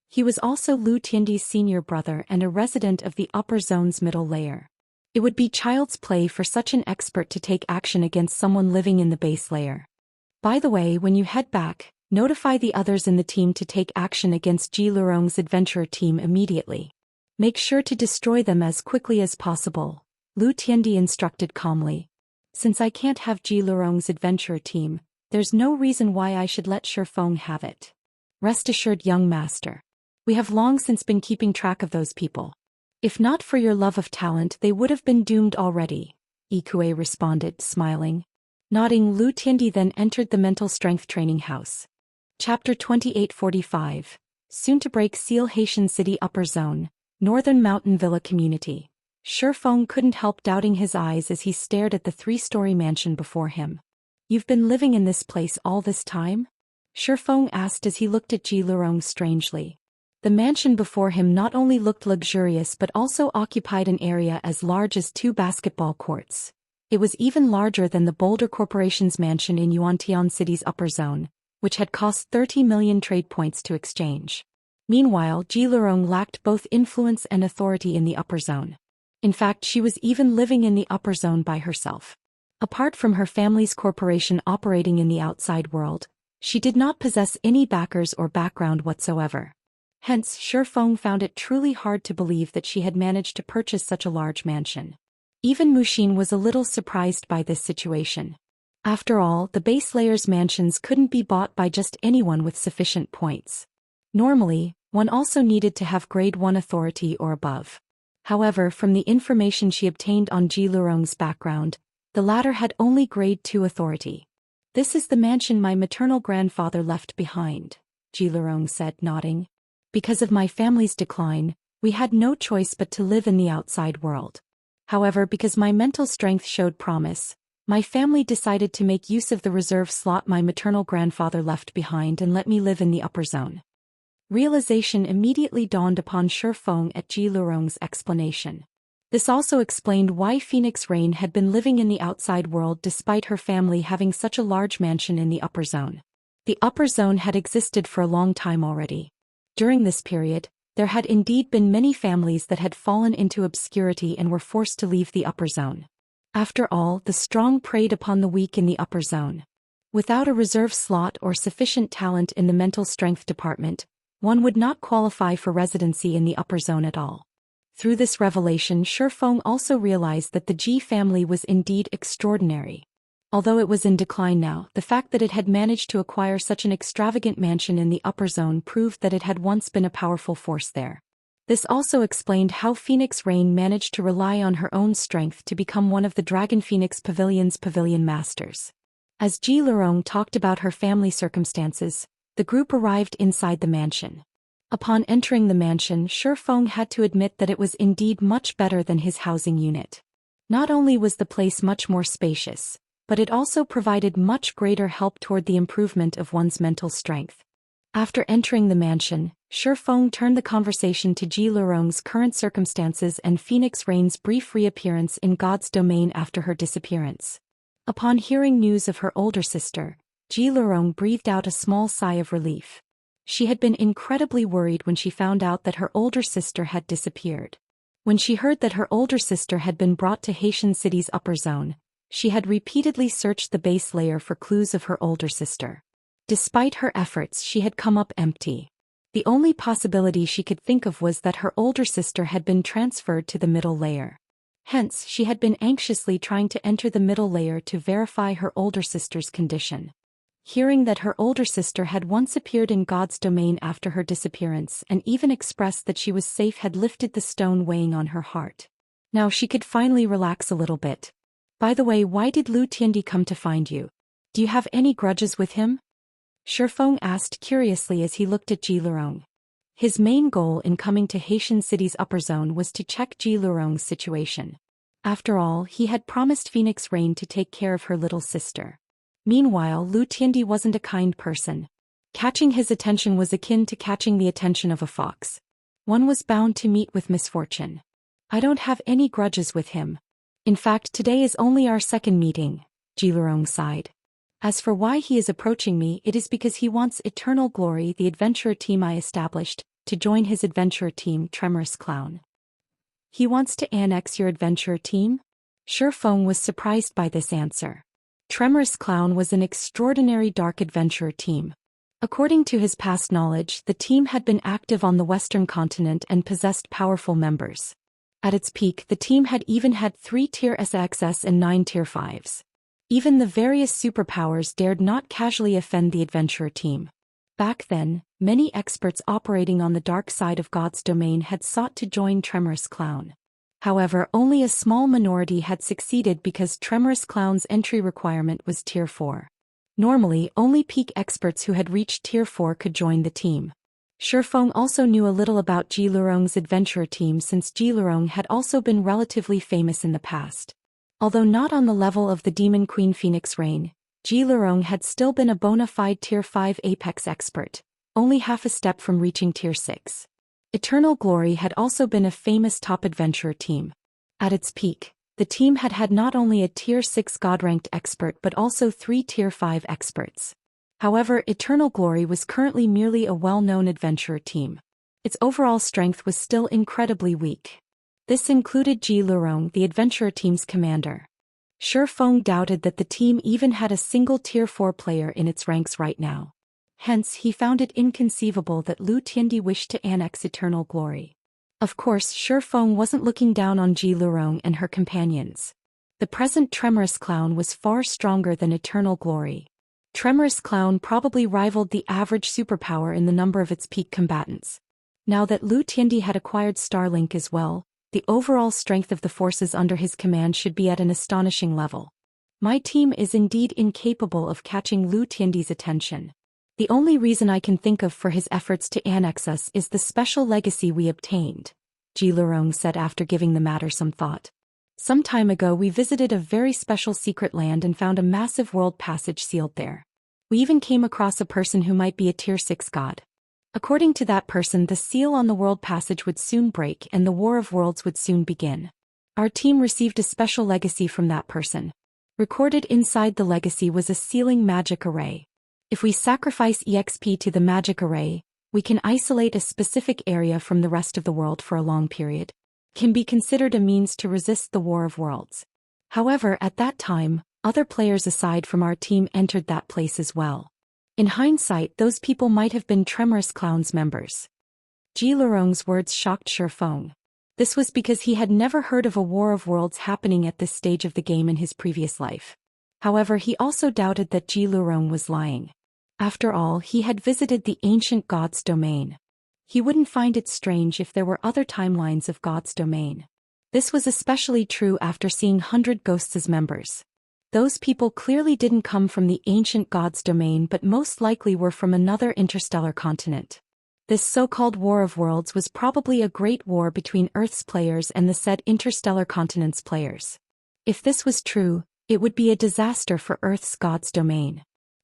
He was also Lu Tiandi's senior brother and a resident of the upper zone's middle layer. It would be child's play for such an expert to take action against someone living in the base layer. By the way, when you head back, notify the others in the team to take action against Ji Lurong's adventurer team immediately. Make sure to destroy them as quickly as possible, Lu Tiandi instructed calmly. Since I can't have Ji Lurong's adventurer team, there's no reason why I should let Shifeng have it. Rest assured, young master. We have long since been keeping track of those people. If not for your love of talent, they would have been doomed already, Ikue responded, smiling. Nodding, Lu Tiandi then entered the mental strength training house. Chapter 2845. Soon to break seal. Haitian City Upper Zone, Northern Mountain Villa Community. Shifeng couldn't help doubting his eyes as he stared at the 3-story mansion before him. You've been living in this place all this time? Shifeng asked as he looked at Ji Lurong strangely. The mansion before him not only looked luxurious but also occupied an area as large as 2 basketball courts. It was even larger than the Boulder Corporation's mansion in Yuantian City's upper zone, which had cost 30 million trade points to exchange. Meanwhile, Ji Lurong lacked both influence and authority in the upper zone. In fact, she was even living in the upper zone by herself. Apart from her family's corporation operating in the outside world, she did not possess any backers or background whatsoever. Hence, Shifeng found it truly hard to believe that she had managed to purchase such a large mansion. Even Muxin was a little surprised by this situation. After all, the base layer's mansions couldn't be bought by just anyone with sufficient points. Normally, one also needed to have grade 1 authority or above. However, from the information she obtained on Ji Lurong's background, the latter had only grade 2 authority. This is the mansion my maternal grandfather left behind, Ji Lurong said, nodding. Because of my family's decline, we had no choice but to live in the outside world. However, because my mental strength showed promise, my family decided to make use of the reserve slot my maternal grandfather left behind and let me live in the upper zone. Realization immediately dawned upon Shifeng at Ji Lurong's explanation. This also explained why Phoenix Rain had been living in the outside world despite her family having such a large mansion in the upper zone. The upper zone had existed for a long time already. During this period, there had indeed been many families that had fallen into obscurity and were forced to leave the upper zone. After all, the strong preyed upon the weak in the upper zone. Without a reserve slot or sufficient talent in the mental strength department, one would not qualify for residency in the upper zone at all. Through this revelation, Shifeng also realized that the Ji family was indeed extraordinary. Although it was in decline now, the fact that it had managed to acquire such an extravagant mansion in the upper zone proved that it had once been a powerful force there. This also explained how Phoenix Rain managed to rely on her own strength to become one of the Dragon Phoenix Pavilion's pavilion masters. As Ji Lurong talked about her family circumstances, the group arrived inside the mansion. Upon entering the mansion, Shifeng had to admit that it was indeed much better than his housing unit. Not only was the place much more spacious, but it also provided much greater help toward the improvement of one's mental strength. After entering the mansion, Shifeng turned the conversation to Ji Lurong's current circumstances and Phoenix Rain's brief reappearance in God's domain after her disappearance. Upon hearing news of her older sister, Ji Lurong breathed out a small sigh of relief. She had been incredibly worried when she found out that her older sister had disappeared. When she heard that her older sister had been brought to Haitian City's upper zone, she had repeatedly searched the base layer for clues of her older sister. Despite her efforts, she had come up empty. The only possibility she could think of was that her older sister had been transferred to the middle layer. Hence, she had been anxiously trying to enter the middle layer to verify her older sister's condition. Hearing that her older sister had once appeared in God's domain after her disappearance and even expressed that she was safe had lifted the stone weighing on her heart. Now she could finally relax a little bit. By the way, why did Lu Tiandi come to find you? Do you have any grudges with him? Shifeng asked curiously as he looked at Ji Lurong. His main goal in coming to Haitian City's upper zone was to check Ji Lurong's situation. After all, he had promised Phoenix Rain to take care of her little sister. Meanwhile, Lu Tiandi wasn't a kind person. Catching his attention was akin to catching the attention of a fox. One was bound to meet with misfortune. I don't have any grudges with him. In fact, today is only our second meeting, Ji Lurong sighed. As for why he is approaching me, it is because he wants Eternal Glory, the adventurer team I established, to join his adventurer team, Tremorous Clown. He wants to annex your adventurer team? Shifeng was surprised by this answer. Tremorous Clown was an extraordinary dark adventurer team. According to his past knowledge, the team had been active on the Western continent and possessed powerful members. At its peak, the team had even had 3 Tier SXS and 9 Tier 5s. Even the various superpowers dared not casually offend the adventurer team. Back then, many experts operating on the dark side of God's domain had sought to join Tremorous Clown. However, only a small minority had succeeded because Tremorous Clown's entry requirement was Tier 4. Normally, only peak experts who had reached Tier 4 could join the team. Shifeng also knew a little about Ji Lurong's adventurer team since Ji Lurong had also been relatively famous in the past. Although not on the level of the Demon Queen Phoenix Rain, Ji Lurong had still been a bona fide Tier 5 Apex expert, only half a step from reaching Tier 6. Eternal Glory had also been a famous top adventurer team. At its peak, the team had had not only a Tier 6 God-ranked expert but also 3 Tier 5 experts. However, Eternal Glory was currently merely a well-known adventurer team. Its overall strength was still incredibly weak. This included Ji Lurong, the adventurer team's commander. Shifeng doubted that the team even had a single Tier 4 player in its ranks right now. Hence, he found it inconceivable that Lu Tiandi wished to annex Eternal Glory. Of course, Shifeng wasn't looking down on Ji Lurong and her companions. The present Tremorous Clown was far stronger than Eternal Glory. Tremorous Clown probably rivaled the average superpower in the number of its peak combatants. Now that Lu Tiandi had acquired Starlink as well, the overall strength of the forces under his command should be at an astonishing level. My team is indeed incapable of catching Lu Tiandi's attention. The only reason I can think of for his efforts to annex us is the special legacy we obtained, Ji Lurong said after giving the matter some thought. Some time ago we visited a very special secret land and found a massive world passage sealed there. We even came across a person who might be a Tier 6 god. According to that person, the seal on the world passage would soon break and the War of Worlds would soon begin. Our team received a special legacy from that person. Recorded inside the legacy was a sealing magic array. If we sacrifice EXP to the magic array, we can isolate a specific area from the rest of the world for a long period. Can be considered a means to resist the War of Worlds. However, at that time, other players aside from our team entered that place as well. In hindsight, those people might have been Tremorous Clown's members. Ji Lurong's words shocked Shifeng. This was because he had never heard of a War of Worlds happening at this stage of the game in his previous life. However, he also doubted that Ji Lurong was lying. After all, he had visited the ancient God's domain. He wouldn't find it strange if there were other timelines of God's domain. This was especially true after seeing 100 Ghosts as members. Those people clearly didn't come from the ancient God's domain but most likely were from another interstellar continent. This so-called War of Worlds was probably a great war between Earth's players and the said interstellar continent's players. If this was true, it would be a disaster for Earth's God's domain.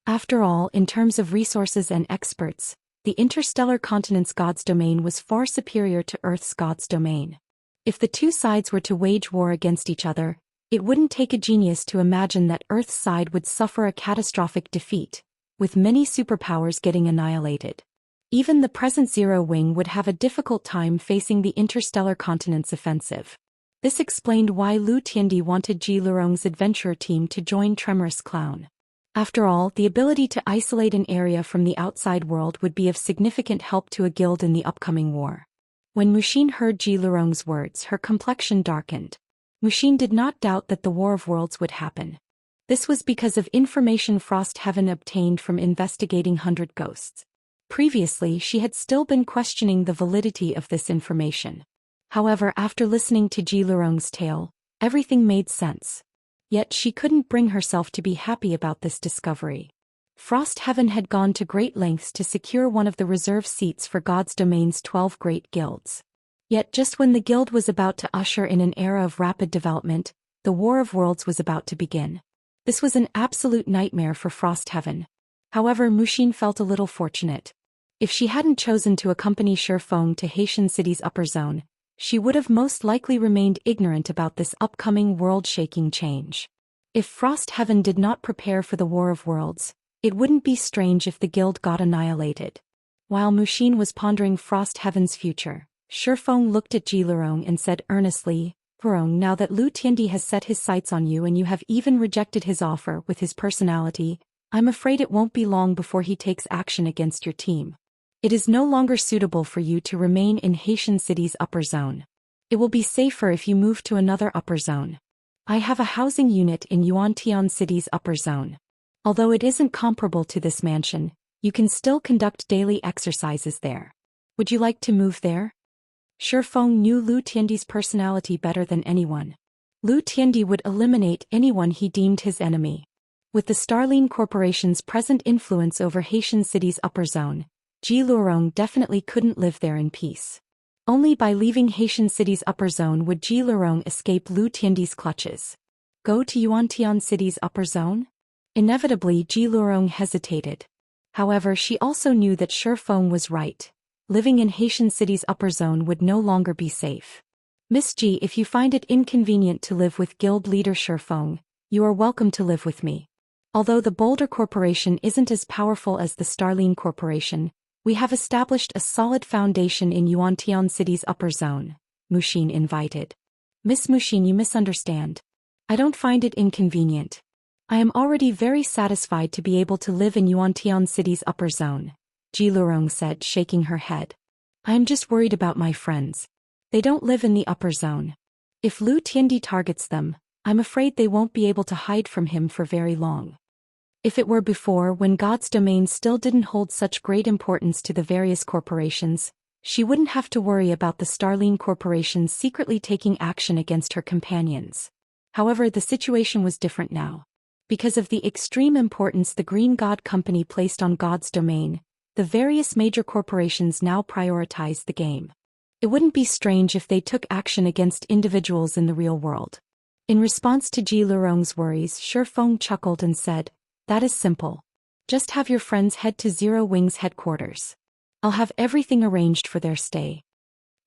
After all, in terms of resources and experts, the interstellar continent's God's domain was far superior to Earth's God's domain. If the two sides were to wage war against each other, it wouldn't take a genius to imagine that Earth's side would suffer a catastrophic defeat, with many superpowers getting annihilated. Even the present Zero Wing would have a difficult time facing the interstellar continent's offensive. This explained why Lu Tiandi wanted Ji Lurong's adventurer team to join Tremorous Clown. After all, the ability to isolate an area from the outside world would be of significant help to a guild in the upcoming war. When Mushin heard Ji Lurong's words, her complexion darkened. Mushin did not doubt that the War of Worlds would happen. This was because of information Frost Heaven obtained from investigating 100 Ghosts. Previously, she had still been questioning the validity of this information. However, after listening to Ji Lurong's tale, everything made sense. Yet she couldn't bring herself to be happy about this discovery. Frost Heaven had gone to great lengths to secure one of the reserve seats for God's domain's 12 great guilds. Yet just when the guild was about to usher in an era of rapid development, the War of Worlds was about to begin. This was an absolute nightmare for Frost Heaven. However, Mushin felt a little fortunate. If she hadn't chosen to accompany Shifeng to Haitian City's upper zone, she would have most likely remained ignorant about this upcoming world-shaking change. If Frost Heaven did not prepare for the War of Worlds, it wouldn't be strange if the guild got annihilated. While Mushin was pondering Frost Heaven's future, Shifeng looked at Ji Lurong and said earnestly, Verong, now that Lu Tiandi has set his sights on you and you have even rejected his offer with his personality, I'm afraid it won't be long before he takes action against your team. It is no longer suitable for you to remain in Haitian City's upper zone. It will be safer if you move to another upper zone. I have a housing unit in Yuantian City's upper zone. Although it isn't comparable to this mansion, you can still conduct daily exercises there. Would you like to move there? Shifeng knew Lu Tiandi's personality better than anyone. Lu Tiandi would eliminate anyone he deemed his enemy. With the Starline Corporation's present influence over Haitian City's upper zone, Ji Lurong definitely couldn't live there in peace. Only by leaving Haitian City's upper zone would Ji Lurong escape Lu Tiandi's clutches. Go to Yuantian City's upper zone? Inevitably, Ji Lurong hesitated. However, she also knew that Shifeng was right. Living in Haitian City's upper zone would no longer be safe. Miss Ji, if you find it inconvenient to live with guild leader Shifeng, you are welcome to live with me. Although the Boulder Corporation isn't as powerful as the Starline Corporation, we have established a solid foundation in Yuantian City's upper zone, Mushin invited. Miss Mushin, you misunderstand. I don't find it inconvenient. I am already very satisfied to be able to live in Yuantian City's upper zone, Ji Lurong said, shaking her head. I am just worried about my friends. They don't live in the upper zone. If Lu Tiandi targets them, I'm afraid they won't be able to hide from him for very long. If it were before, when God's domain still didn't hold such great importance to the various corporations, she wouldn't have to worry about the Starline Corporation secretly taking action against her companions. However, the situation was different now. Because of the extreme importance the Green God Company placed on God's domain, the various major corporations now prioritize the game. It wouldn't be strange if they took action against individuals in the real world. In response to Ji Lurong's worries, Shifeng chuckled and said, "That is simple. Just have your friends head to Zero Wing's headquarters. I'll have everything arranged for their stay."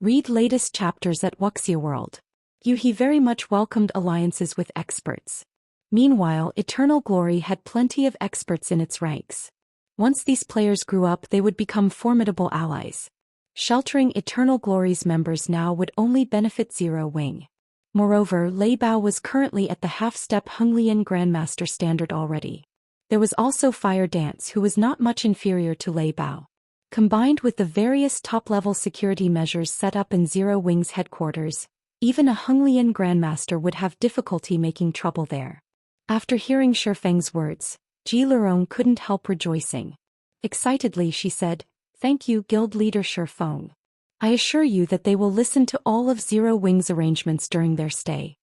Read latest chapters at Wuxia World. He very much welcomed alliances with experts. Meanwhile, Eternal Glory had plenty of experts in its ranks. Once these players grew up, they would become formidable allies. Sheltering Eternal Glory's members now would only benefit Zero Wing. Moreover, Lei Bao was currently at the half-step Honglian Grandmaster standard already. There was also Fire Dance, who was not much inferior to Lei Bao. Combined with the various top-level security measures set up in Zero Wing's headquarters, even a Honglian Grandmaster would have difficulty making trouble there. After hearing Shifeng's words, Ji Lurong couldn't help rejoicing. Excitedly she said, "Thank you, Guild Leader Shifeng. I assure you that they will listen to all of Zero Wing's arrangements during their stay."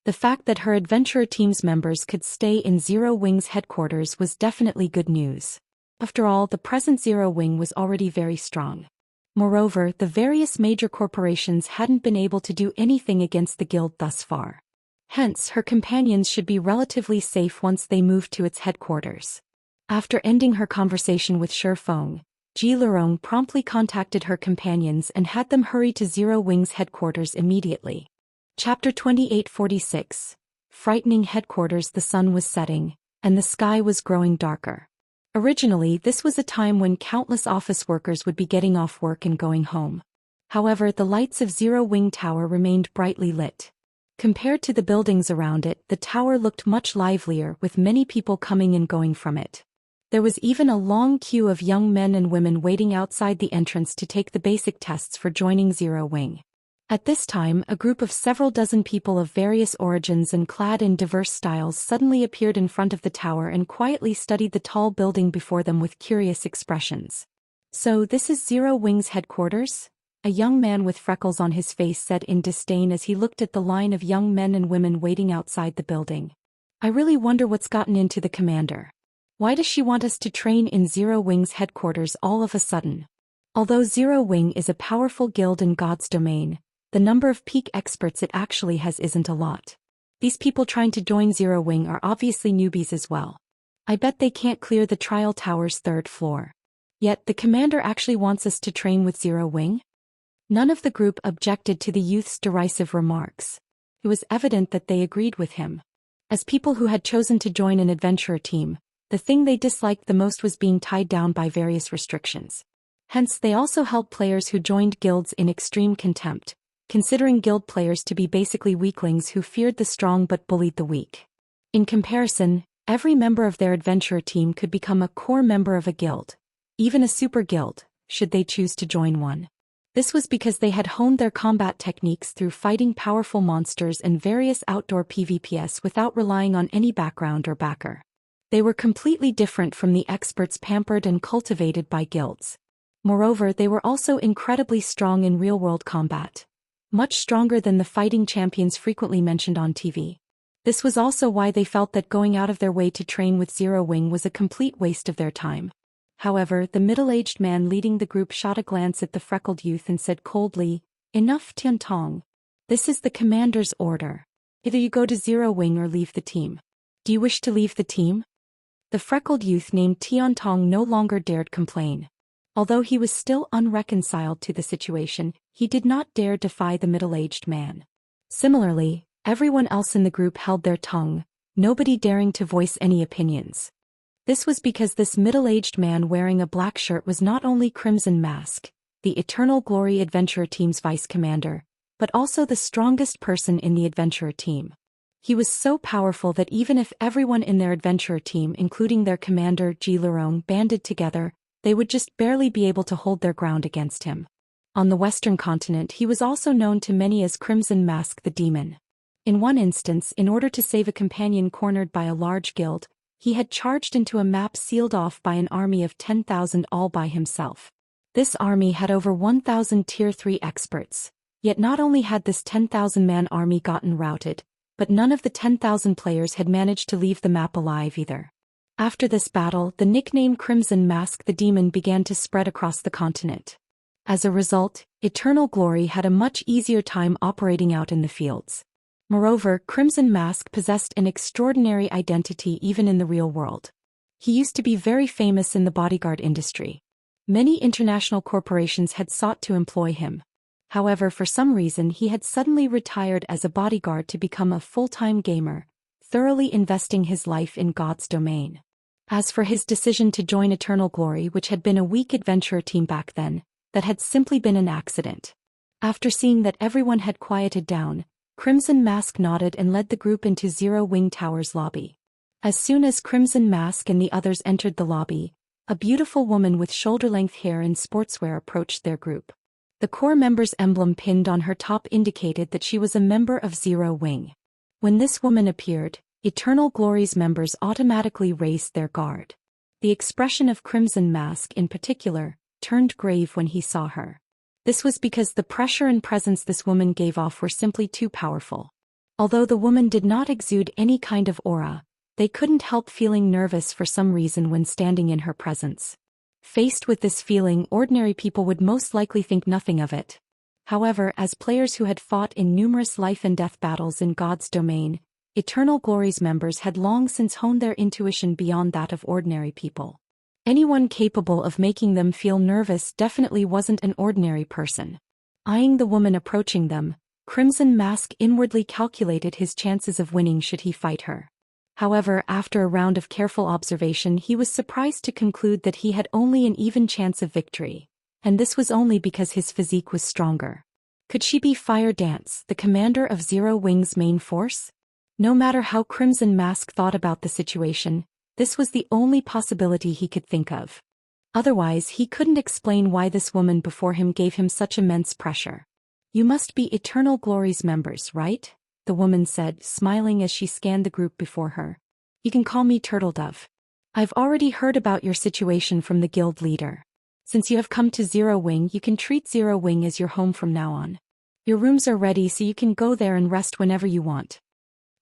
The fact that her adventurer team's members could stay in Zero Wing's headquarters was definitely good news. After all, the present Zero Wing was already very strong. Moreover, the various major corporations hadn't been able to do anything against the guild thus far. Hence, her companions should be relatively safe once they moved to its headquarters. After ending her conversation with Shifeng, Ji Lurong promptly contacted her companions and had them hurry to Zero Wing's headquarters immediately. Chapter 2846. Frightening headquarters. The sun was setting, and the sky was growing darker. Originally, this was a time when countless office workers would be getting off work and going home. However, the lights of Zero Wing Tower remained brightly lit. Compared to the buildings around it, the tower looked much livelier, with many people coming and going from it. There was even a long queue of young men and women waiting outside the entrance to take the basic tests for joining Zero Wing. At this time, a group of several dozen people of various origins and clad in diverse styles suddenly appeared in front of the tower and quietly studied the tall building before them with curious expressions. "So this is Zero Wing's headquarters?" A young man with freckles on his face said in disdain as he looked at the line of young men and women waiting outside the building. "I really wonder what's gotten into the commander. Why does she want us to train in Zero Wing's headquarters all of a sudden?" Although Zero Wing is a powerful guild in God's domain, the number of peak experts it actually has isn't a lot. These people trying to join Zero Wing are obviously newbies as well. I bet they can't clear the trial tower's 3rd floor. Yet the commander actually wants us to train with Zero Wing? None of the group objected to the youth's derisive remarks. It was evident that they agreed with him. As people who had chosen to join an adventurer team, the thing they disliked the most was being tied down by various restrictions. Hence, they also held players who joined guilds in extreme contempt, considering guild players to be basically weaklings who feared the strong but bullied the weak. In comparison, every member of their adventurer team could become a core member of a guild, even a super guild, should they choose to join one. This was because they had honed their combat techniques through fighting powerful monsters and various outdoor PvPs without relying on any background or backer. They were completely different from the experts pampered and cultivated by guilds. Moreover, they were also incredibly strong in real-world combat, much stronger than the fighting champions frequently mentioned on TV. This was also why they felt that going out of their way to train with Zero Wing was a complete waste of their time. However, the middle-aged man leading the group shot a glance at the freckled youth and said coldly, "Enough, Tiantong. This is the commander's order. Either you go to Zero Wing or leave the team. Do you wish to leave the team?" The freckled youth named Tiantong no longer dared complain. Although he was still unreconciled to the situation, he did not dare defy the middle-aged man. Similarly, everyone else in the group held their tongue, nobody daring to voice any opinions. This was because this middle-aged man wearing a black shirt was not only Crimson Mask, the Eternal Glory Adventurer Team's vice commander, but also the strongest person in the adventurer team. He was so powerful that even if everyone in their adventurer team, including their commander Ji Lurong, banded together, they would just barely be able to hold their ground against him. On the Western continent, he was also known to many as Crimson Mask the Demon. In one instance, in order to save a companion cornered by a large guild, he had charged into a map sealed off by an army of 10,000 all by himself. This army had over 1,000 Tier 3 experts, yet not only had this 10,000-man army gotten routed, but none of the 10,000 players had managed to leave the map alive either. After this battle, the nickname Crimson Mask the Demon began to spread across the continent. As a result, Eternal Glory had a much easier time operating out in the fields. Moreover, Crimson Mask possessed an extraordinary identity even in the real world. He used to be very famous in the bodyguard industry. Many international corporations had sought to employ him. However, for some reason he had suddenly retired as a bodyguard to become a full-time gamer, thoroughly investing his life in God's domain. As for his decision to join Eternal Glory, which had been a weak adventurer team back then, that had simply been an accident. After seeing that everyone had quieted down, Crimson Mask nodded and led the group into Zero Wing Tower's lobby. As soon as Crimson Mask and the others entered the lobby, a beautiful woman with shoulder-length hair in sportswear approached their group. The core member's emblem pinned on her top indicated that she was a member of Zero Wing. When this woman appeared, Eternal Glory's members automatically raised their guard. The expression of Crimson Mask in particular turned grave when he saw her. This was because the pressure and presence this woman gave off were simply too powerful. Although the woman did not exude any kind of aura, they couldn't help feeling nervous for some reason when standing in her presence. Faced with this feeling, ordinary people would most likely think nothing of it. However, as players who had fought in numerous life and death battles in God's domain, Eternal Glory's members had long since honed their intuition beyond that of ordinary people. Anyone capable of making them feel nervous definitely wasn't an ordinary person. Eyeing the woman approaching them, Crimson Mask inwardly calculated his chances of winning should he fight her. However, after a round of careful observation, he was surprised to conclude that he had only an even chance of victory, and this was only because his physique was stronger. Could she be Fire Dance, the commander of Zero Wing's main force? No matter how Crimson Mask thought about the situation, this was the only possibility he could think of. Otherwise, he couldn't explain why this woman before him gave him such immense pressure. "You must be Eternal Glory's members, right?" the woman said, smiling as she scanned the group before her. "You can call me Turtle Dove. I've already heard about your situation from the guild leader. Since you have come to Zero Wing, you can treat Zero Wing as your home from now on. Your rooms are ready so you can go there and rest whenever you want."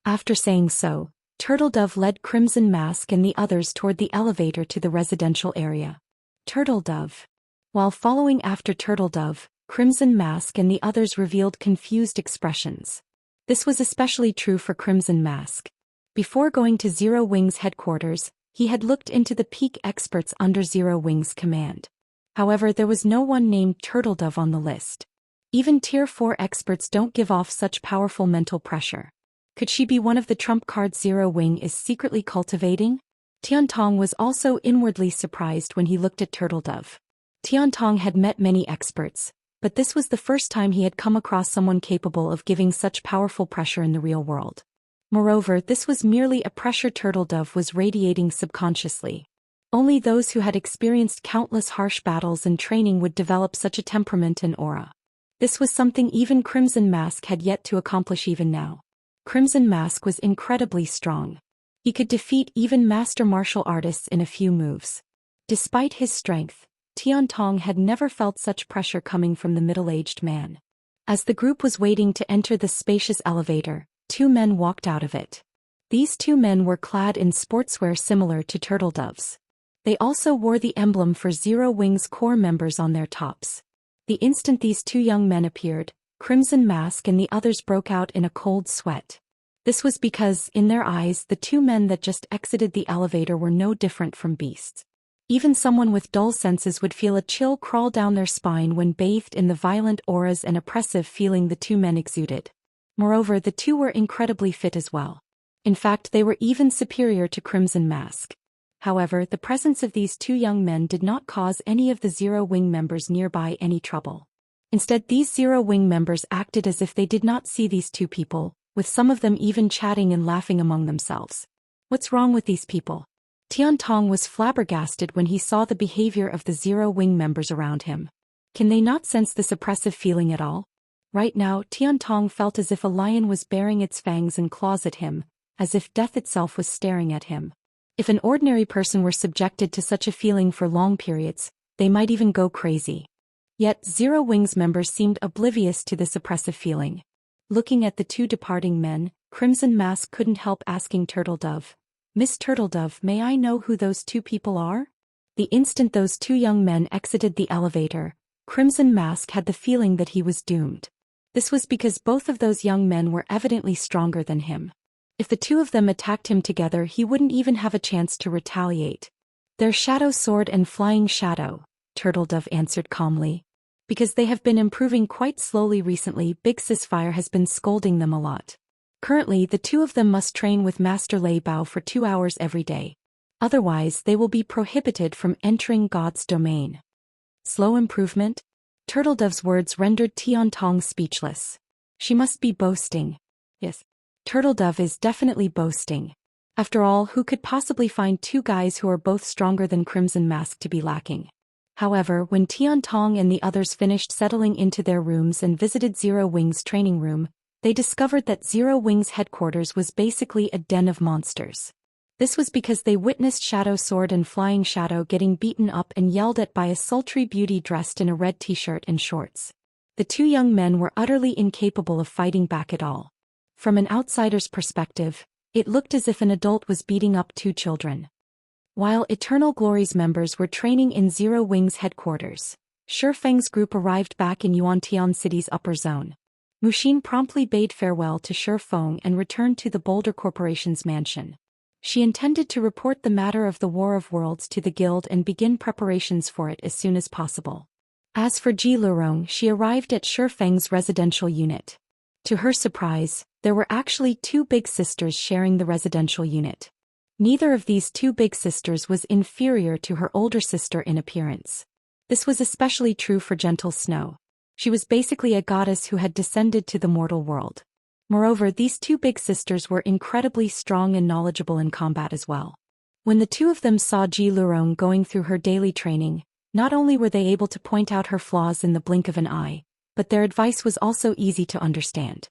After saying so, Turtle Dove led Crimson Mask and the others toward the elevator to the residential area. Turtle Dove. While following after Turtle Dove, Crimson Mask and the others revealed confused expressions. This was especially true for Crimson Mask. Before going to Zero Wing's headquarters, he had looked into the peak experts under Zero Wing's command. However, there was no one named Turtle Dove on the list. Even Tier 4 experts don't give off such powerful mental pressure. Could she be one of the trump cards Zero Wing is secretly cultivating? Tiantong was also inwardly surprised when he looked at Turtle Dove. Tiantong had met many experts, but this was the first time he had come across someone capable of giving such powerful pressure in the real world. Moreover, this was merely a pressure Turtledove was radiating subconsciously. Only those who had experienced countless harsh battles and training would develop such a temperament and aura. This was something even Crimson Mask had yet to accomplish even now. Crimson Mask was incredibly strong. He could defeat even master martial artists in a few moves. Despite his strength, Tiantong had never felt such pressure coming from the middle-aged man. As the group was waiting to enter the spacious elevator, two men walked out of it. These two men were clad in sportswear similar to Turtledove's. They also wore the emblem for Zero Wing's core members on their tops. The instant these two young men appeared, Crimson Mask and the others broke out in a cold sweat. This was because, in their eyes, the two men that just exited the elevator were no different from beasts. Even someone with dull senses would feel a chill crawl down their spine when bathed in the violent auras and oppressive feeling the two men exuded. Moreover, the two were incredibly fit as well. In fact, they were even superior to Crimson Mask. However, the presence of these two young men did not cause any of the Zero Wing members nearby any trouble. Instead, these Zero Wing members acted as if they did not see these two people, with some of them even chatting and laughing among themselves. What's wrong with these people? Tiantong was flabbergasted when he saw the behavior of the Zero Wing members around him. Can they not sense this oppressive feeling at all? Right now, Tiantong felt as if a lion was baring its fangs and claws at him, as if death itself was staring at him. If an ordinary person were subjected to such a feeling for long periods, they might even go crazy. Yet, Zero Wing's members seemed oblivious to this oppressive feeling. Looking at the two departing men, Crimson Mask couldn't help asking Turtledove, "Miss Turtledove, may I know who those two people are?" The instant those two young men exited the elevator, Crimson Mask had the feeling that he was doomed. This was because both of those young men were evidently stronger than him. If the two of them attacked him together, he wouldn't even have a chance to retaliate. "Their Shadow Sword and Flying Shadow," Turtledove answered calmly. "Because they have been improving quite slowly recently, Big Sis Fire has been scolding them a lot. Currently, the two of them must train with Master Lei Bao for 2 hours every day. Otherwise, they will be prohibited from entering God's domain." Slow improvement? Turtledove's words rendered Tiantong speechless. She must be boasting. Yes. Turtledove is definitely boasting. After all, who could possibly find two guys who are both stronger than Crimson Mask to be lacking? However, when Tiantong and the others finished settling into their rooms and visited Zero Wing's training room, they discovered that Zero Wing's headquarters was basically a den of monsters. This was because they witnessed Shadow Sword and Flying Shadow getting beaten up and yelled at by a sultry beauty dressed in a red t-shirt and shorts. The two young men were utterly incapable of fighting back at all. From an outsider's perspective, it looked as if an adult was beating up two children. While Eternal Glory's members were training in Zero Wing's headquarters, Shifeng's group arrived back in Yuantian City's upper zone. Muxin promptly bade farewell to Shifeng and returned to the Boulder Corporation's mansion. She intended to report the matter of the War of Worlds to the guild and begin preparations for it as soon as possible. As for Ji Lurong, she arrived at Shifeng's residential unit. To her surprise, there were actually two big sisters sharing the residential unit. Neither of these two big sisters was inferior to her older sister in appearance. This was especially true for Gentle Snow. She was basically a goddess who had descended to the mortal world. Moreover, these two big sisters were incredibly strong and knowledgeable in combat as well. When the two of them saw Ji Lurong going through her daily training, not only were they able to point out her flaws in the blink of an eye, but their advice was also easy to understand.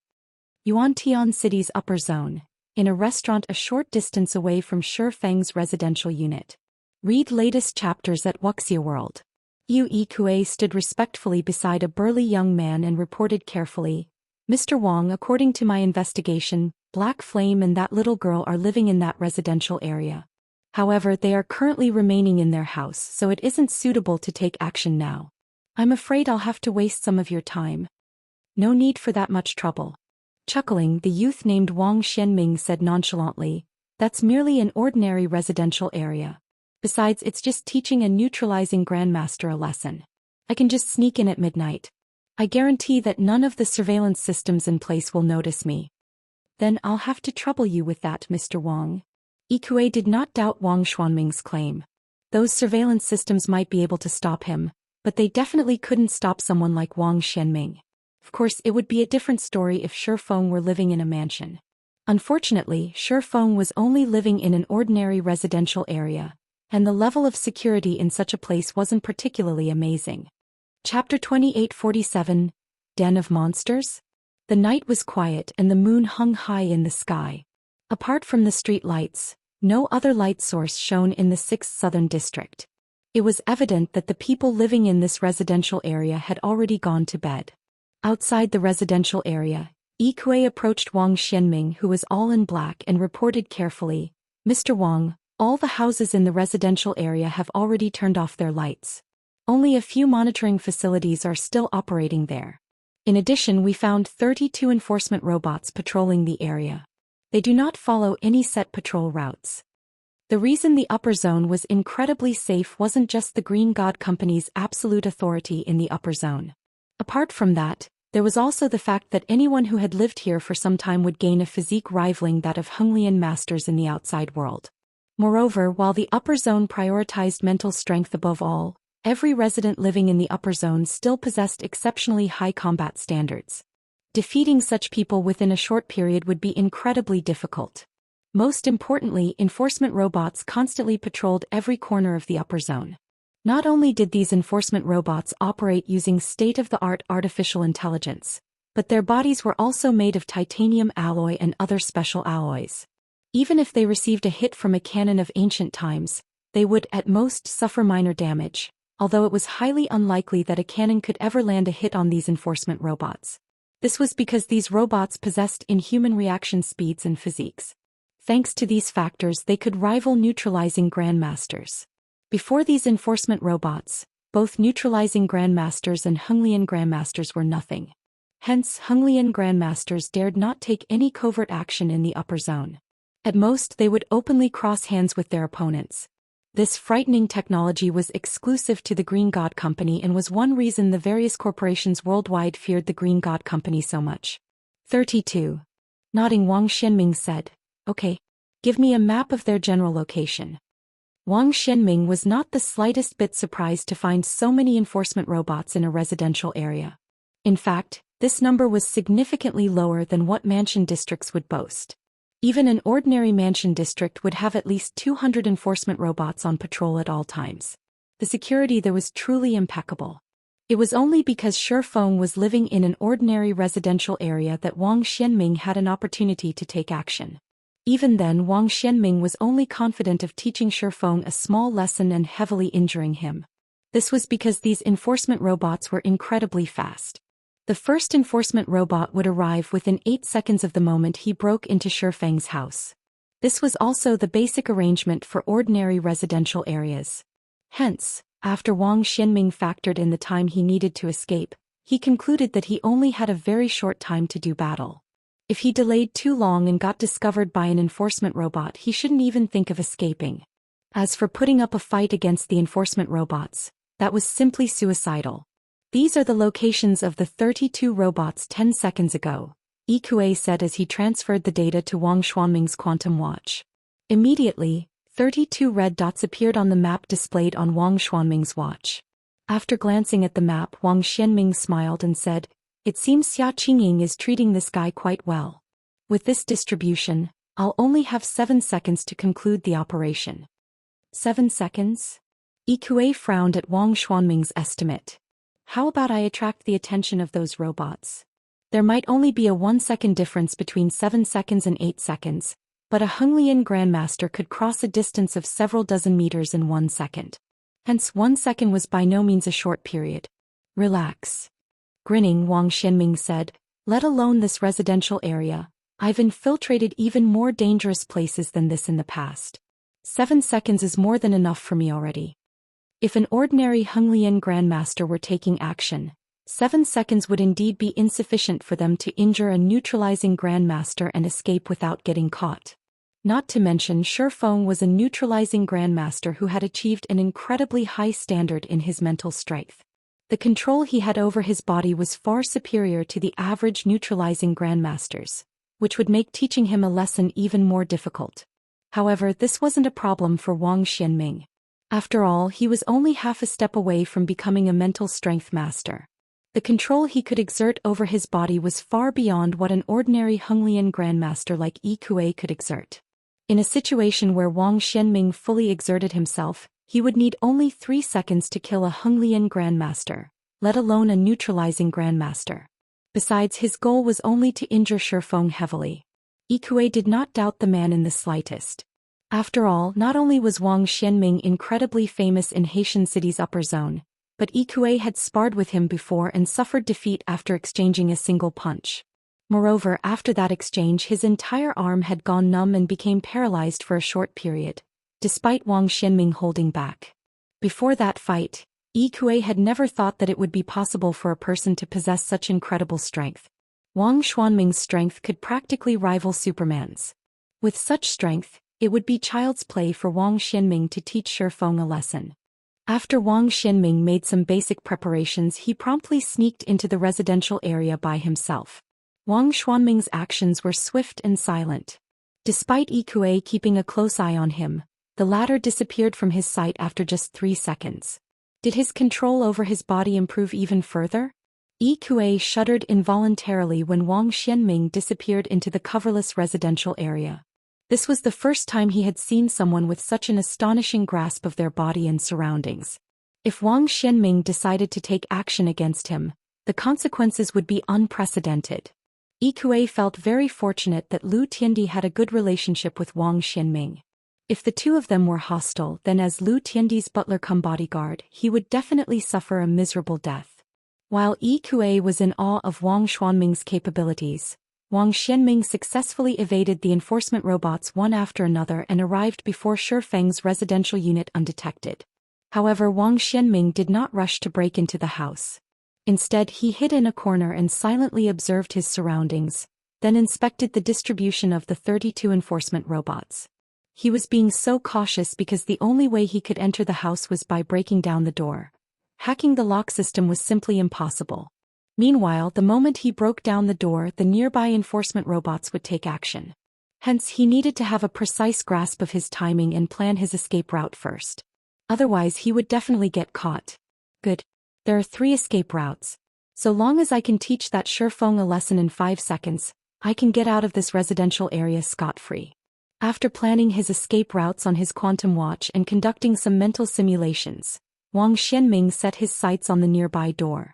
Yuantian City's upper zone, in a restaurant a short distance away from Shifeng's residential unit. Read latest chapters at Wuxia World. Yu Ikue stood respectfully beside a burly young man and reported carefully, "Mr. Wang, according to my investigation, Black Flame and that little girl are living in that residential area. However, they are currently remaining in their house, so it isn't suitable to take action now. I'm afraid I'll have to waste some of your time." "No need for that much trouble." Chuckling, the youth named Wang Xianming said nonchalantly, "That's merely an ordinary residential area. Besides, it's just teaching a neutralizing grandmaster a lesson. I can just sneak in at midnight. I guarantee that none of the surveillance systems in place will notice me." "Then I'll have to trouble you with that, Mr. Wang." Ikue did not doubt Wang Xuanming's claim. Those surveillance systems might be able to stop him, But they definitely couldn't stop someone like Wang Xianming. Of course, it would be a different story if Shi Feng were living in a mansion. Unfortunately, Shi Feng was only living in an ordinary residential area, and the level of security in such a place wasn't particularly amazing. Chapter 2847, Den of Monsters? The night was quiet and the moon hung high in the sky. Apart from the street lights, no other light source shone in the 6th Southern District. It was evident that the people living in this residential area had already gone to bed. Outside the residential area, Yikue approached Wang Xianming, who was all in black, and reported carefully, "Mr. Wang, all the houses in the residential area have already turned off their lights. Only a few monitoring facilities are still operating there. In addition, we found 32 enforcement robots patrolling the area. They do not follow any set patrol routes." The reason the upper zone was incredibly safe wasn't just the Green God Company's absolute authority in the upper zone. Apart from that, there was also the fact that anyone who had lived here for some time would gain a physique rivaling that of Xinyuan masters in the outside world. Moreover, while the upper zone prioritized mental strength above all, every resident living in the upper zone still possessed exceptionally high combat standards. Defeating such people within a short period would be incredibly difficult. Most importantly, enforcement robots constantly patrolled every corner of the upper zone. Not only did these enforcement robots operate using state-of-the-art artificial intelligence, but their bodies were also made of titanium alloy and other special alloys. Even if they received a hit from a cannon of ancient times, they would at most suffer minor damage, although it was highly unlikely that a cannon could ever land a hit on these enforcement robots. This was because these robots possessed inhuman reaction speeds and physiques. Thanks to these factors, they could rival neutralizing grandmasters. Before these enforcement robots, both neutralizing grandmasters and Xinyuan grandmasters were nothing. Hence, Xinyuan grandmasters dared not take any covert action in the upper zone. At most, they would openly cross hands with their opponents. This frightening technology was exclusive to the Green God Company and was one reason the various corporations worldwide feared the Green God Company so much. 32. Nodding, Wang Xianming said, "Okay. Give me a map of their general location." Wang Xianming was not the slightest bit surprised to find so many enforcement robots in a residential area. In fact, this number was significantly lower than what mansion districts would boast. Even an ordinary mansion district would have at least 200 enforcement robots on patrol at all times. The security there was truly impeccable. It was only because Shi Feng was living in an ordinary residential area that Wang Xianming had an opportunity to take action. Even then, Wang Xianming was only confident of teaching Shi Feng a small lesson and heavily injuring him. This was because these enforcement robots were incredibly fast. The first enforcement robot would arrive within 8 seconds of the moment he broke into Shi Feng's house. This was also the basic arrangement for ordinary residential areas. Hence, after Wang Xianming factored in the time he needed to escape, he concluded that he only had a very short time to do battle. If he delayed too long and got discovered by an enforcement robot, he shouldn't even think of escaping. As for putting up a fight against the enforcement robots, that was simply suicidal. "These are the locations of the 32 robots 10 seconds ago," Yikue said as he transferred the data to Wang Xianming's quantum watch. Immediately, 32 red dots appeared on the map displayed on Wang Xianming's watch. After glancing at the map, Wang Xianming smiled and said, "It seems Xia Qingying is treating this guy quite well. With this distribution, I'll only have 7 seconds to conclude the operation." 7 seconds? Yikue frowned at Wang Xianming's estimate. "How about I attract the attention of those robots? There might only be a 1-second difference between 7 seconds and 8 seconds, but a Xinyuan grandmaster could cross a distance of several dozen meters in 1 second. Hence 1 second was by no means a short period. Relax." Grinning, Wang Xianming said, "Let alone this residential area, I've infiltrated even more dangerous places than this in the past. 7 seconds is more than enough for me already." If an ordinary Xinyuan grandmaster were taking action, 7 seconds would indeed be insufficient for them to injure a neutralizing grandmaster and escape without getting caught. Not to mention, Shi Feng was a neutralizing grandmaster who had achieved an incredibly high standard in his mental strength. The control he had over his body was far superior to the average neutralizing grandmasters, which would make teaching him a lesson even more difficult. However, this wasn't a problem for Wang Xianming. After all, he was only half a step away from becoming a mental strength master. The control he could exert over his body was far beyond what an ordinary Xinyuan grandmaster like Yi Kuei could exert. In a situation where Wang Xianming fully exerted himself, he would need only 3 seconds to kill a Xinyuan grandmaster, let alone a neutralizing grandmaster. Besides, his goal was only to injure Shifeng heavily. Yi Kuei did not doubt the man in the slightest. After all, not only was Wang Xianming incredibly famous in Haitian City's upper zone, but Yi Kuei had sparred with him before and suffered defeat after exchanging a single punch. Moreover, after that exchange his entire arm had gone numb and became paralyzed for a short period, despite Wang Xianming holding back. Before that fight, Yi Kuei had never thought that it would be possible for a person to possess such incredible strength. Wang Xianming's strength could practically rival Superman's. With such strength, it would be child's play for Wang Xianming to teach Shifeng a lesson. After Wang Xianming made some basic preparations, he promptly sneaked into the residential area by himself. Wang Xianming's actions were swift and silent. Despite Yi Kuei keeping a close eye on him, the latter disappeared from his sight after just 3 seconds. Did his control over his body improve even further? Yi Kuei shuddered involuntarily when Wang Xianming disappeared into the coverless residential area. This was the first time he had seen someone with such an astonishing grasp of their body and surroundings. If Wang Xianming decided to take action against him, the consequences would be unprecedented. Yi Kuei felt very fortunate that Lu Tiandi had a good relationship with Wang Xianming. If the two of them were hostile, then as Lu Tiandi's butler-cum-bodyguard, he would definitely suffer a miserable death. While Yi Kuei was in awe of Wang Xianming's capabilities, Wang Xianming successfully evaded the enforcement robots one after another and arrived before Shifeng's residential unit undetected. However, Wang Xianming did not rush to break into the house. Instead, he hid in a corner and silently observed his surroundings, then inspected the distribution of the 32 enforcement robots. He was being so cautious because the only way he could enter the house was by breaking down the door. Hacking the lock system was simply impossible. Meanwhile, the moment he broke down the door, the nearby enforcement robots would take action. Hence, he needed to have a precise grasp of his timing and plan his escape route first. Otherwise, he would definitely get caught. Good. There are 3 escape routes. So long as I can teach that Shifeng a lesson in 5 seconds, I can get out of this residential area scot-free. After planning his escape routes on his quantum watch and conducting some mental simulations, Wang Xianming set his sights on the nearby door.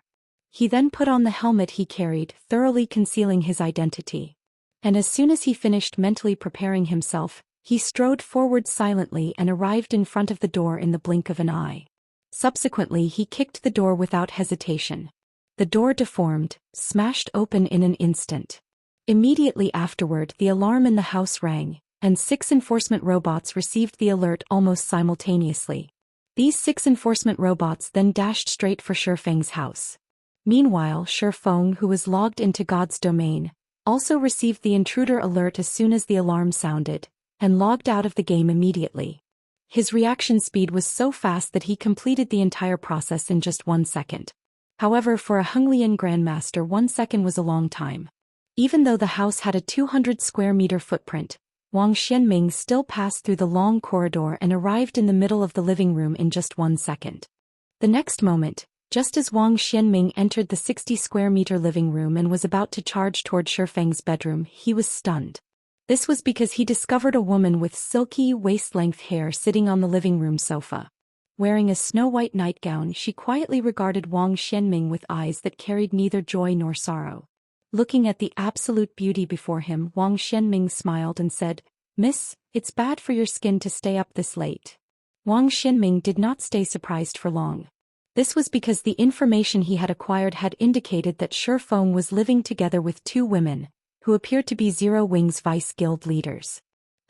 He then put on the helmet he carried, thoroughly concealing his identity. And as soon as he finished mentally preparing himself, he strode forward silently and arrived in front of the door in the blink of an eye. Subsequently, he kicked the door without hesitation. The door deformed, smashed open in an instant. Immediately afterward, the alarm in the house rang, and 6 enforcement robots received the alert almost simultaneously. These 6 enforcement robots then dashed straight for Shifeng's house. Meanwhile, Shifeng, who was logged into God's domain, also received the intruder alert as soon as the alarm sounded, and logged out of the game immediately. His reaction speed was so fast that he completed the entire process in just 1 second. However, for a Xinyuan grandmaster, 1 second was a long time. Even though the house had a 200 square meter footprint, Wang Xianming still passed through the long corridor and arrived in the middle of the living room in just 1 second. The next moment, just as Wang Xianming entered the 60 square meter living room and was about to charge toward Shifeng's bedroom, he was stunned. This was because he discovered a woman with silky, waist-length hair sitting on the living room sofa. Wearing a snow-white nightgown, she quietly regarded Wang Xianming with eyes that carried neither joy nor sorrow. Looking at the absolute beauty before him, Wang Xianming smiled and said, "Miss, it's bad for your skin to stay up this late." Wang Xianming did not stay surprised for long. This was because the information he had acquired had indicated that Shifeng was living together with 2 women, who appeared to be Zero Wing's vice guild leaders.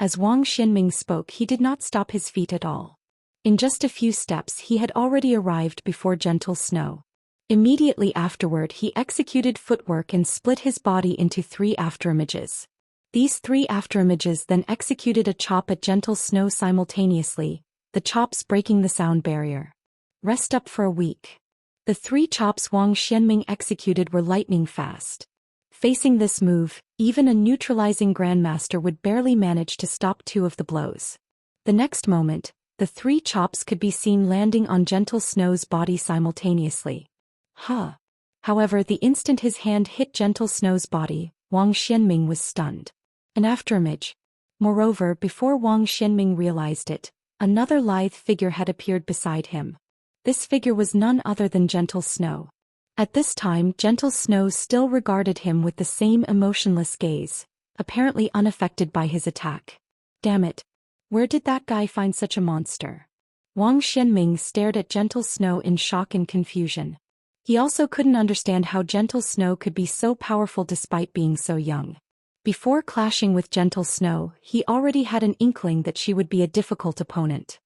As Wang Xianming spoke, he did not stop his feet at all. In just a few steps he had already arrived before Gentle Snow. Immediately afterward he executed footwork and split his body into 3 afterimages. These 3 afterimages then executed a chop at Gentle Snow simultaneously, the chops breaking the sound barrier. Rest up for a week. The 3 chops Wang Xianming executed were lightning fast. Facing this move, even a neutralizing grandmaster would barely manage to stop 2 of the blows. The next moment, The 3 chops could be seen landing on Gentle Snow's body simultaneously. However, the instant his hand hit Gentle Snow's body, Wang Xianming was stunned. An afterimage. Moreover, before Wang Xianming realized it, another lithe figure had appeared beside him. This figure was none other than Gentle Snow. At this time, Gentle Snow still regarded him with the same emotionless gaze, apparently unaffected by his attack. Damn it. Where did that guy find such a monster? Wang Xianming stared at Gentle Snow in shock and confusion. He also couldn't understand how Gentle Snow could be so powerful despite being so young. Before clashing with Gentle Snow, he already had an inkling that she would be a difficult opponent.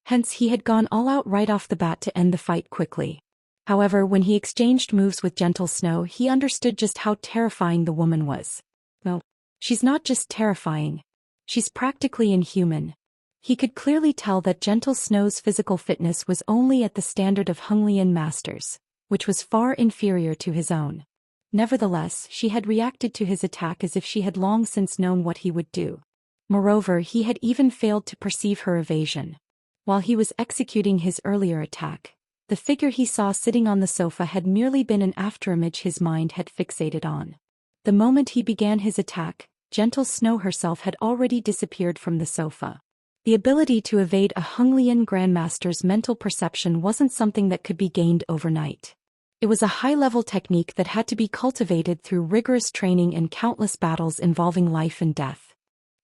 Hence he had gone all out right off the bat to end the fight quickly. However, when he exchanged moves with Gentle Snow, he understood just how terrifying the woman was. Well, she's not just terrifying. She's practically inhuman. He could clearly tell that Gentle Snow's physical fitness was only at the standard of Xinyuan masters, which was far inferior to his own. Nevertheless, she had reacted to his attack as if she had long since known what he would do. Moreover, he had even failed to perceive her evasion. While he was executing his earlier attack, the figure he saw sitting on the sofa had merely been an afterimage his mind had fixated on. The moment he began his attack, Gentle Snow herself had already disappeared from the sofa. The ability to evade a Xinyuan grandmaster's mental perception wasn't something that could be gained overnight. It was a high-level technique that had to be cultivated through rigorous training and countless battles involving life and death.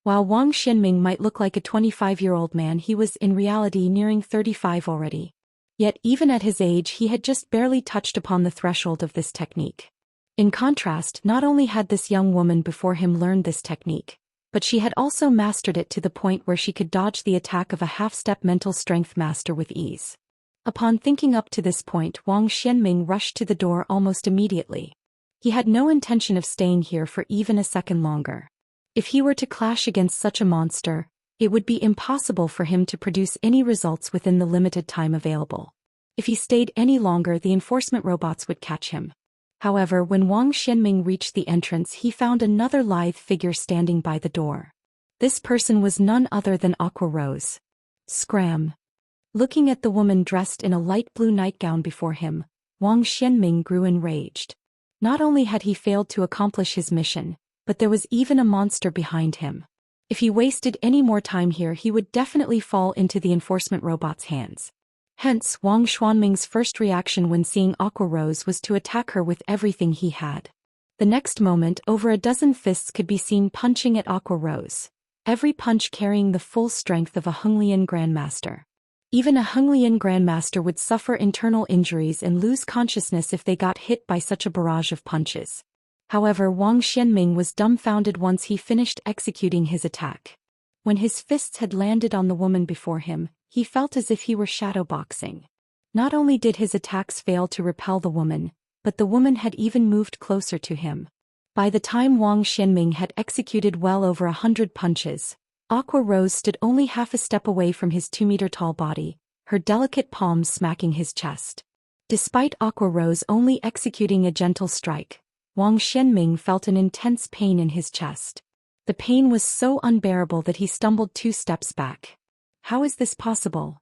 While Wang Xianming might look like a 25-year-old man, he was in reality nearing 35 already. Yet even at his age he had just barely touched upon the threshold of this technique. In contrast, not only had this young woman before him learned this technique, but she had also mastered it to the point where she could dodge the attack of a half-step mental strength master with ease. Upon thinking up to this point, Wang Xianming rushed to the door almost immediately. He had no intention of staying here for even a second longer. If he were to clash against such a monster, it would be impossible for him to produce any results within the limited time available. If he stayed any longer, the enforcement robots would catch him. However, when Wang Xianming reached the entrance, he found another lithe figure standing by the door. This person was none other than Aqua Rose. Scram. Looking at the woman dressed in a light blue nightgown before him, Wang Xianming grew enraged. Not only had he failed to accomplish his mission, but there was even a monster behind him. If he wasted any more time here, he would definitely fall into the enforcement robot's hands. Hence, Wang Xianming's first reaction when seeing Aqua Rose was to attack her with everything he had. The next moment, over a dozen fists could be seen punching at Aqua Rose, every punch carrying the full strength of a Xinyuan grandmaster. Even a Xinyuan grandmaster would suffer internal injuries and lose consciousness if they got hit by such a barrage of punches. However, Wang Xianming was dumbfounded once he finished executing his attack. When his fists had landed on the woman before him, he felt as if he were shadowboxing. Not only did his attacks fail to repel the woman, but the woman had even moved closer to him. By the time Wang Xianming had executed well over 100 punches, Aqua Rose stood only half a step away from his 2-meter-tall body, her delicate palms smacking his chest. Despite Aqua Rose only executing a gentle strike, Wang Xianming felt an intense pain in his chest. The pain was so unbearable that he stumbled 2 steps back. How is this possible?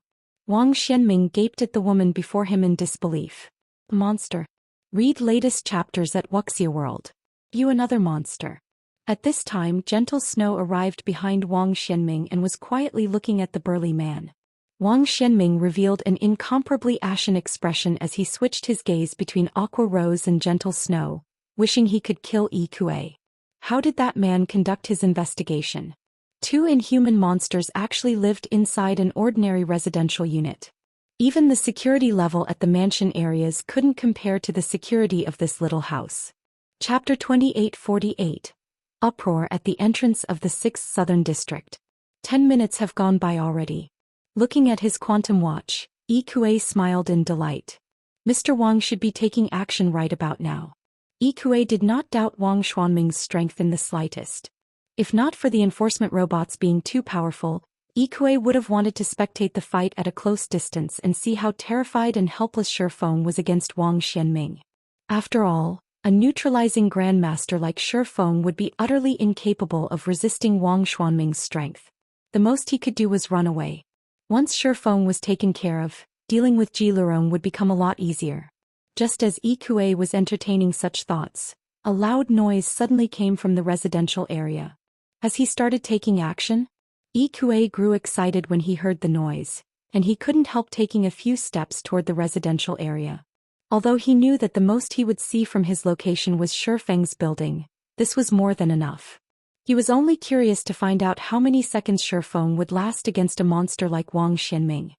Wang Xianming gaped at the woman before him in disbelief. Monster. Read latest chapters at Wuxia World. You another monster. At this time, Gentle Snow arrived behind Wang Xianming and was quietly looking at the burly man. Wang Xianming revealed an incomparably ashen expression as he switched his gaze between Aqua Rose and Gentle Snow, wishing he could kill Yi. How did that man conduct his investigation? 2 inhuman monsters actually lived inside an ordinary residential unit. Even the security level at the mansion areas couldn't compare to the security of this little house. Chapter 2848. Uproar at the entrance of the 6th Southern District. 10 minutes have gone by already. Looking at his quantum watch, Yi smiled in delight. Mr. Wang should be taking action right about now. Yi did not doubt Wang Xianming's strength in the slightest. If not for the enforcement robots being too powerful, Yi would have wanted to spectate the fight at a close distance and see how terrified and helpless Shifeng was against Wang Xianming. After all, a neutralizing grandmaster like Shifeng would be utterly incapable of resisting Wang Xianming's strength. The most he could do was run away. Once Shifeng was taken care of, dealing with Ji Lurong would become a lot easier. Just as Yi Kuei was entertaining such thoughts, a loud noise suddenly came from the residential area. As he started taking action, Yi Kuei grew excited when he heard the noise, and he couldn't help taking a few steps toward the residential area. Although he knew that the most he would see from his location was Shifeng's building, this was more than enough. He was only curious to find out how many seconds Shifeng would last against a monster like Wang Xianming.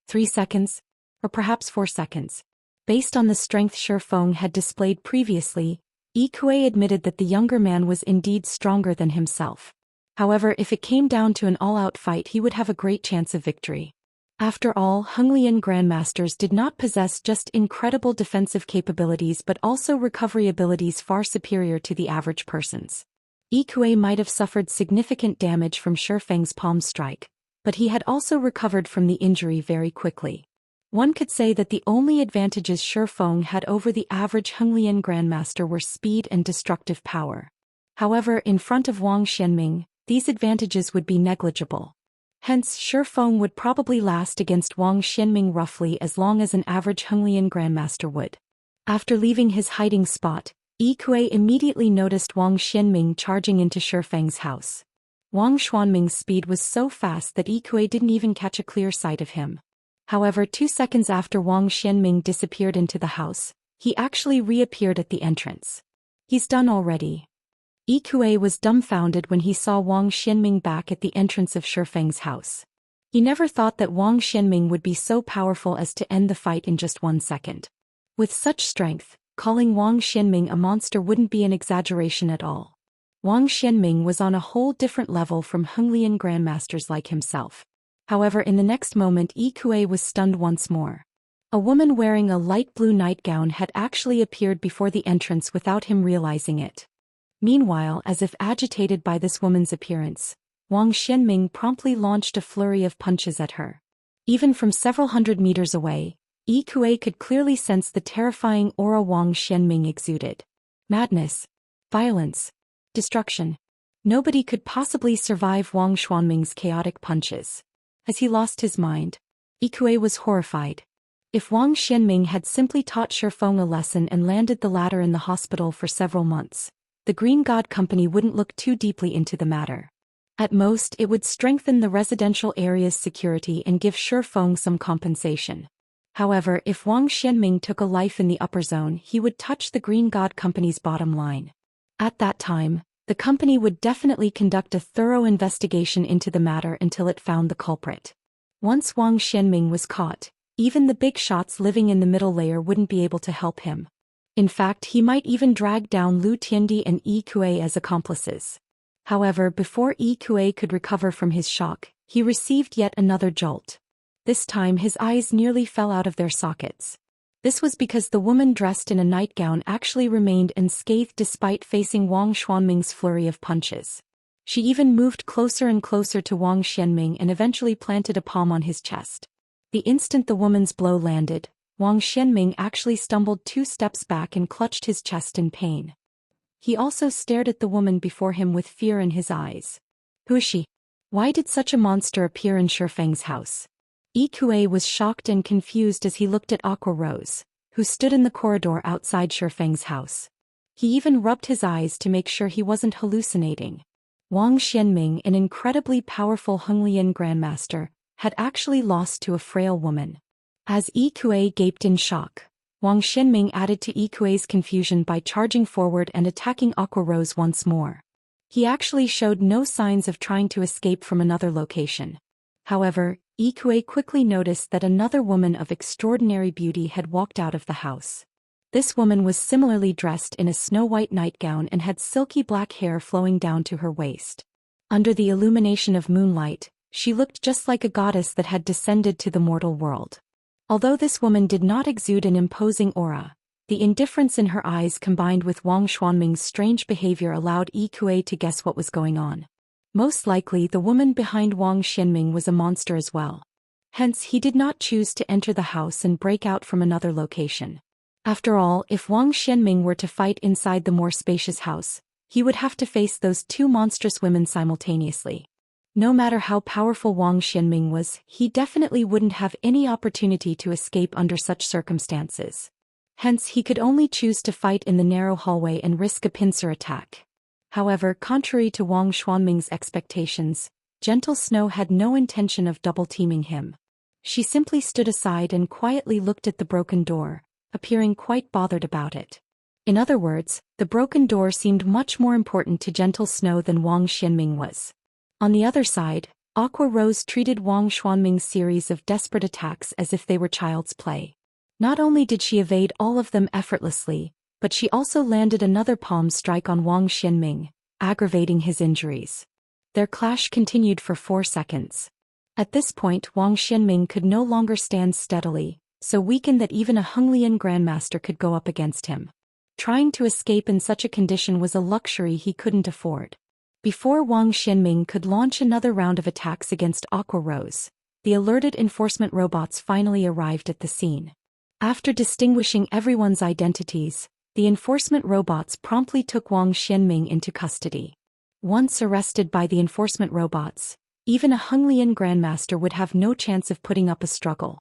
3 seconds? Or perhaps 4 seconds. Based on the strength Shifeng had displayed previously, Yi Kuei admitted that the younger man was indeed stronger than himself. However, if it came down to an all-out fight, he would have a great chance of victory. After all, Honglian Grandmasters did not possess just incredible defensive capabilities but also recovery abilities far superior to the average person's. Yi Kuei might have suffered significant damage from Shifeng's palm strike, but he had also recovered from the injury very quickly. One could say that the only advantages Shifeng had over the average Honglian Grandmaster were speed and destructive power. However, in front of Wang Xianming, these advantages would be negligible. Hence, Shifeng would probably last against Wang Xianming roughly as long as an average Honglian Grandmaster would. After leaving his hiding spot, Yi Kuei immediately noticed Wang Xianming charging into Shifeng's house. Wang Xuanming's speed was so fast that Yi Kuei didn't even catch a clear sight of him. However, 2 seconds after Wang Xianming disappeared into the house, he actually reappeared at the entrance. He's done already. Yi Kuei was dumbfounded when he saw Wang Xianming back at the entrance of Shifeng's house. He never thought that Wang Xianming would be so powerful as to end the fight in just 1 second. With such strength, calling Wang Xianming a monster wouldn't be an exaggeration at all. Wang Xianming was on a whole different level from Honglian Grandmasters like himself. However, in the next moment Yi Kuei was stunned once more. A woman wearing a light blue nightgown had actually appeared before the entrance without him realizing it. Meanwhile, as if agitated by this woman's appearance, Wang Xianming promptly launched a flurry of punches at her. Even from several hundred meters away, Yi Kuei could clearly sense the terrifying aura Wang Xianming exuded. Madness. Violence. Destruction. Nobody could possibly survive Wang Xuanming's chaotic punches. As he lost his mind, Yi Kuei was horrified. If Wang Xianming had simply taught Shifeng a lesson and landed the latter in the hospital for several months, the Green God Company wouldn't look too deeply into the matter. At most, it would strengthen the residential area's security and give Shifeng some compensation. However, if Wang Xianming took a life in the upper zone, he would touch the Green God Company's bottom line. At that time, the company would definitely conduct a thorough investigation into the matter until it found the culprit. Once Wang Xianming was caught, even the big shots living in the middle layer wouldn't be able to help him. In fact, he might even drag down Lu Tiandi and Yi Kuei as accomplices. However, before Yi Kuei could recover from his shock, he received yet another jolt. This time his eyes nearly fell out of their sockets. This was because the woman dressed in a nightgown actually remained unscathed despite facing Wang Xuanming's flurry of punches. She even moved closer and closer to Wang Xianming and eventually planted a palm on his chest. The instant the woman's blow landed, Wang Xianming actually stumbled 2 steps back and clutched his chest in pain. He also stared at the woman before him with fear in his eyes. Who is she? Why did such a monster appear in Shifeng's house? Yi Kuei was shocked and confused as he looked at Aqua Rose, who stood in the corridor outside Shifeng's house. He even rubbed his eyes to make sure he wasn't hallucinating. Wang Xianming, an incredibly powerful Honglian Grandmaster, had actually lost to a frail woman. As Yi Kuei gaped in shock, Wang Xianming added to Yi Kuei's confusion by charging forward and attacking Aqua Rose once more. He actually showed no signs of trying to escape from another location. However, Yi Kuei quickly noticed that another woman of extraordinary beauty had walked out of the house. This woman was similarly dressed in a snow-white nightgown and had silky black hair flowing down to her waist. Under the illumination of moonlight, she looked just like a goddess that had descended to the mortal world. Although this woman did not exude an imposing aura, the indifference in her eyes combined with Wang Xuanming's strange behavior allowed Yi Kuei to guess what was going on. Most likely the woman behind Wang Xianming was a monster as well. Hence he did not choose to enter the house and break out from another location. After all, if Wang Xianming were to fight inside the more spacious house, he would have to face those 2 monstrous women simultaneously. No matter how powerful Wang Xianming was, he definitely wouldn't have any opportunity to escape under such circumstances. Hence he could only choose to fight in the narrow hallway and risk a pincer attack. However, contrary to Wang Xuanming's expectations, Gentle Snow had no intention of double-teaming him. She simply stood aside and quietly looked at the broken door, appearing quite bothered about it. In other words, the broken door seemed much more important to Gentle Snow than Wang Xianming was. On the other side, Aqua Rose treated Wang Xuanming's series of desperate attacks as if they were child's play. Not only did she evade all of them effortlessly, but she also landed another palm strike on Wang Xianming, aggravating his injuries. Their clash continued for 4 seconds. At this point Wang Xianming could no longer stand steadily, so weakened that even a Henglian grandmaster could go up against him. Trying to escape in such a condition was a luxury he couldn't afford. Before Wang Xianming could launch another round of attacks against Aqua Rose, the alerted enforcement robots finally arrived at the scene. After distinguishing everyone's identities, the enforcement robots promptly took Wang Xianming into custody. Once arrested by the enforcement robots, even a Henglian grandmaster would have no chance of putting up a struggle.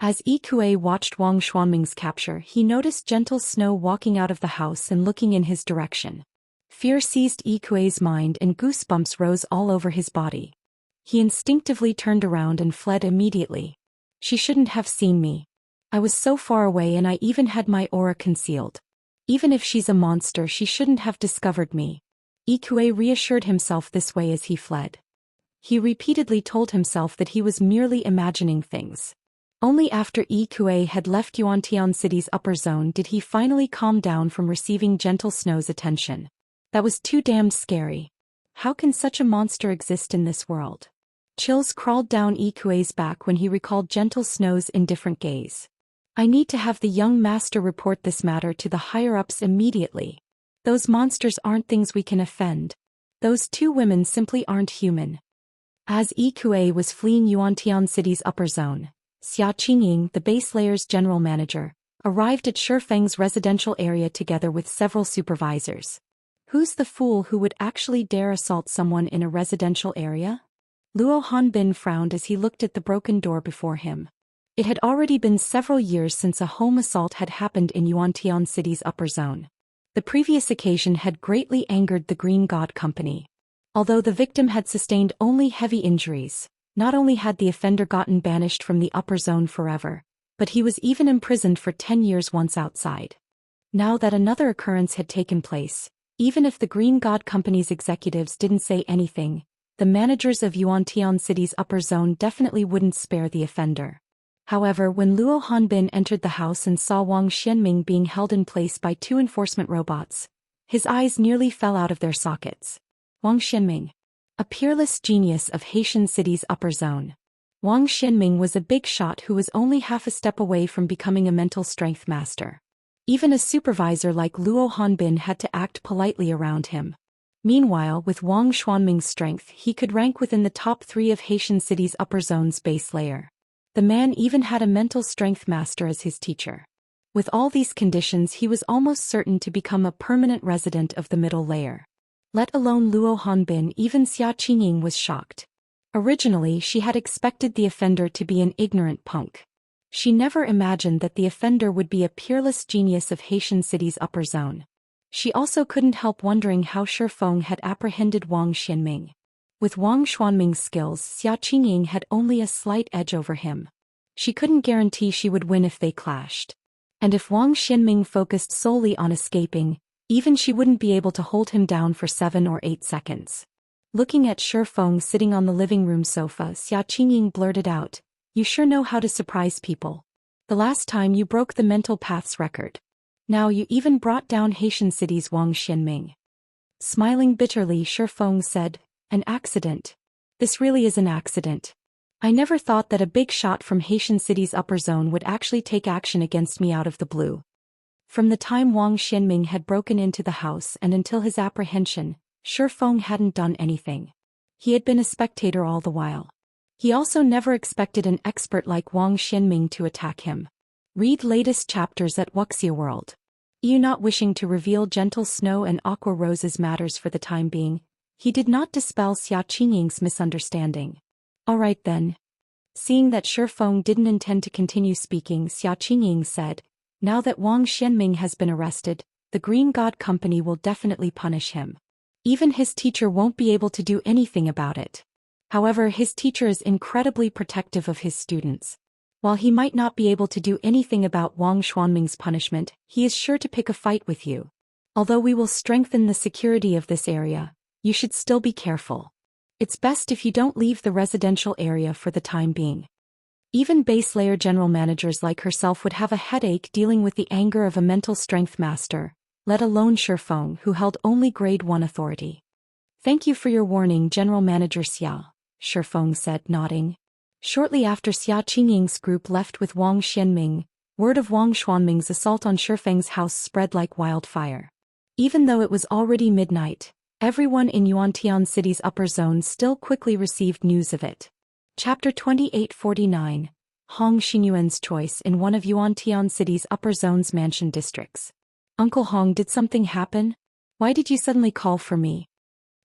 As Ikue watched Wang Xuanming's capture, he noticed Gentle Snow walking out of the house and looking in his direction. Fear seized Ikue's mind and goosebumps rose all over his body. He instinctively turned around and fled immediately. She shouldn't have seen me. I was so far away and I even had my aura concealed. Even if she's a monster, she shouldn't have discovered me. Ikue reassured himself this way as he fled. He repeatedly told himself that he was merely imagining things. Only after Ikue had left Yuantian City's upper zone did he finally calm down from receiving Gentle Snow's attention. That was too damned scary. How can such a monster exist in this world? Chills crawled down Ikue's back when he recalled Gentle Snow's indifferent gaze. I need to have the young master report this matter to the higher-ups immediately. Those monsters aren't things we can offend. Those 2 women simply aren't human. As Ikue was fleeing Yuantian City's upper zone, Xia Qingying, the base layer's general manager, arrived at Shifeng's residential area together with several supervisors. Who's the fool who would actually dare assault someone in a residential area? Luo Hanbin frowned as he looked at the broken door before him. It had already been several years since a home assault had happened in Yuantian City's upper zone. The previous occasion had greatly angered the Green God Company. Although the victim had sustained only heavy injuries, not only had the offender gotten banished from the upper zone forever, but he was even imprisoned for 10 years once outside. Now that another occurrence had taken place, even if the Green God Company's executives didn't say anything, the managers of Yuantian City's upper zone definitely wouldn't spare the offender. However, when Luo Hanbin entered the house and saw Wang Xianming being held in place by 2 enforcement robots, his eyes nearly fell out of their sockets. Wang Xianming, a peerless genius of Haitian City's upper zone. Wang Xianming was a big shot who was only half a step away from becoming a mental strength master. Even a supervisor like Luo Hanbin had to act politely around him. Meanwhile, with Wang Xuanming's strength, he could rank within the top 3 of Haitian City's upper zone's base layer. The man even had a mental strength master as his teacher. With all these conditions, he was almost certain to become a permanent resident of the middle layer. Let alone Luo Hanbin, even Xia Qingying was shocked. Originally, she had expected the offender to be an ignorant punk. She never imagined that the offender would be a peerless genius of Haitian City's upper zone. She also couldn't help wondering how Shifeng had apprehended Wang Xianming. With Wang Xuanming's skills, Xia Qingying had only a slight edge over him. She couldn't guarantee she would win if they clashed. And if Wang Xianming focused solely on escaping, even she wouldn't be able to hold him down for 7 or 8 seconds. Looking at Shifeng sitting on the living room sofa, Xia Qingying blurted out, "You sure know how to surprise people. The last time you broke the mental paths record. Now you even brought down Haitian City's Wang Xianming." Smiling bitterly, Shifeng said, "An accident. This really is an accident. I never thought that a big shot from Haitian City's upper zone would actually take action against me out of the blue." From the time Wang Xianming had broken into the house and until his apprehension, Shifeng hadn't done anything. He had been a spectator all the while. He also never expected an expert like Wang Xianming to attack him. Read latest chapters at Wuxia World. You not wishing to reveal Gentle Snow and Aqua Rose's matters for the time being, He did not dispel Xinyuan's misunderstanding. All right then. Seeing that Shifeng didn't intend to continue speaking, Xinyuan said, now that Wang Xianming has been arrested, the Green God Company will definitely punish him. Even his teacher won't be able to do anything about it. However, his teacher is incredibly protective of his students. While he might not be able to do anything about Wang Xuanming's punishment, he is sure to pick a fight with you. Although we will strengthen the security of this area, you should still be careful. It's best if you don't leave the residential area for the time being. Even base layer general managers like herself would have a headache dealing with the anger of a mental strength master, let alone Shifeng, who held only grade 1 authority. Thank you for your warning, General Manager Xia, Shifeng said, nodding. Shortly after Xinyuan's group left with Wang Xianming, word of Wang Xuanming's assault on Shifeng's house spread like wildfire. Even though it was already midnight, everyone in Yuantian City's upper zone still quickly received news of it. Chapter 2849, Hong Xinyuan's choice in one of Yuantian City's upper zone's mansion districts. Uncle Hong, did something happen? Why did you suddenly call for me?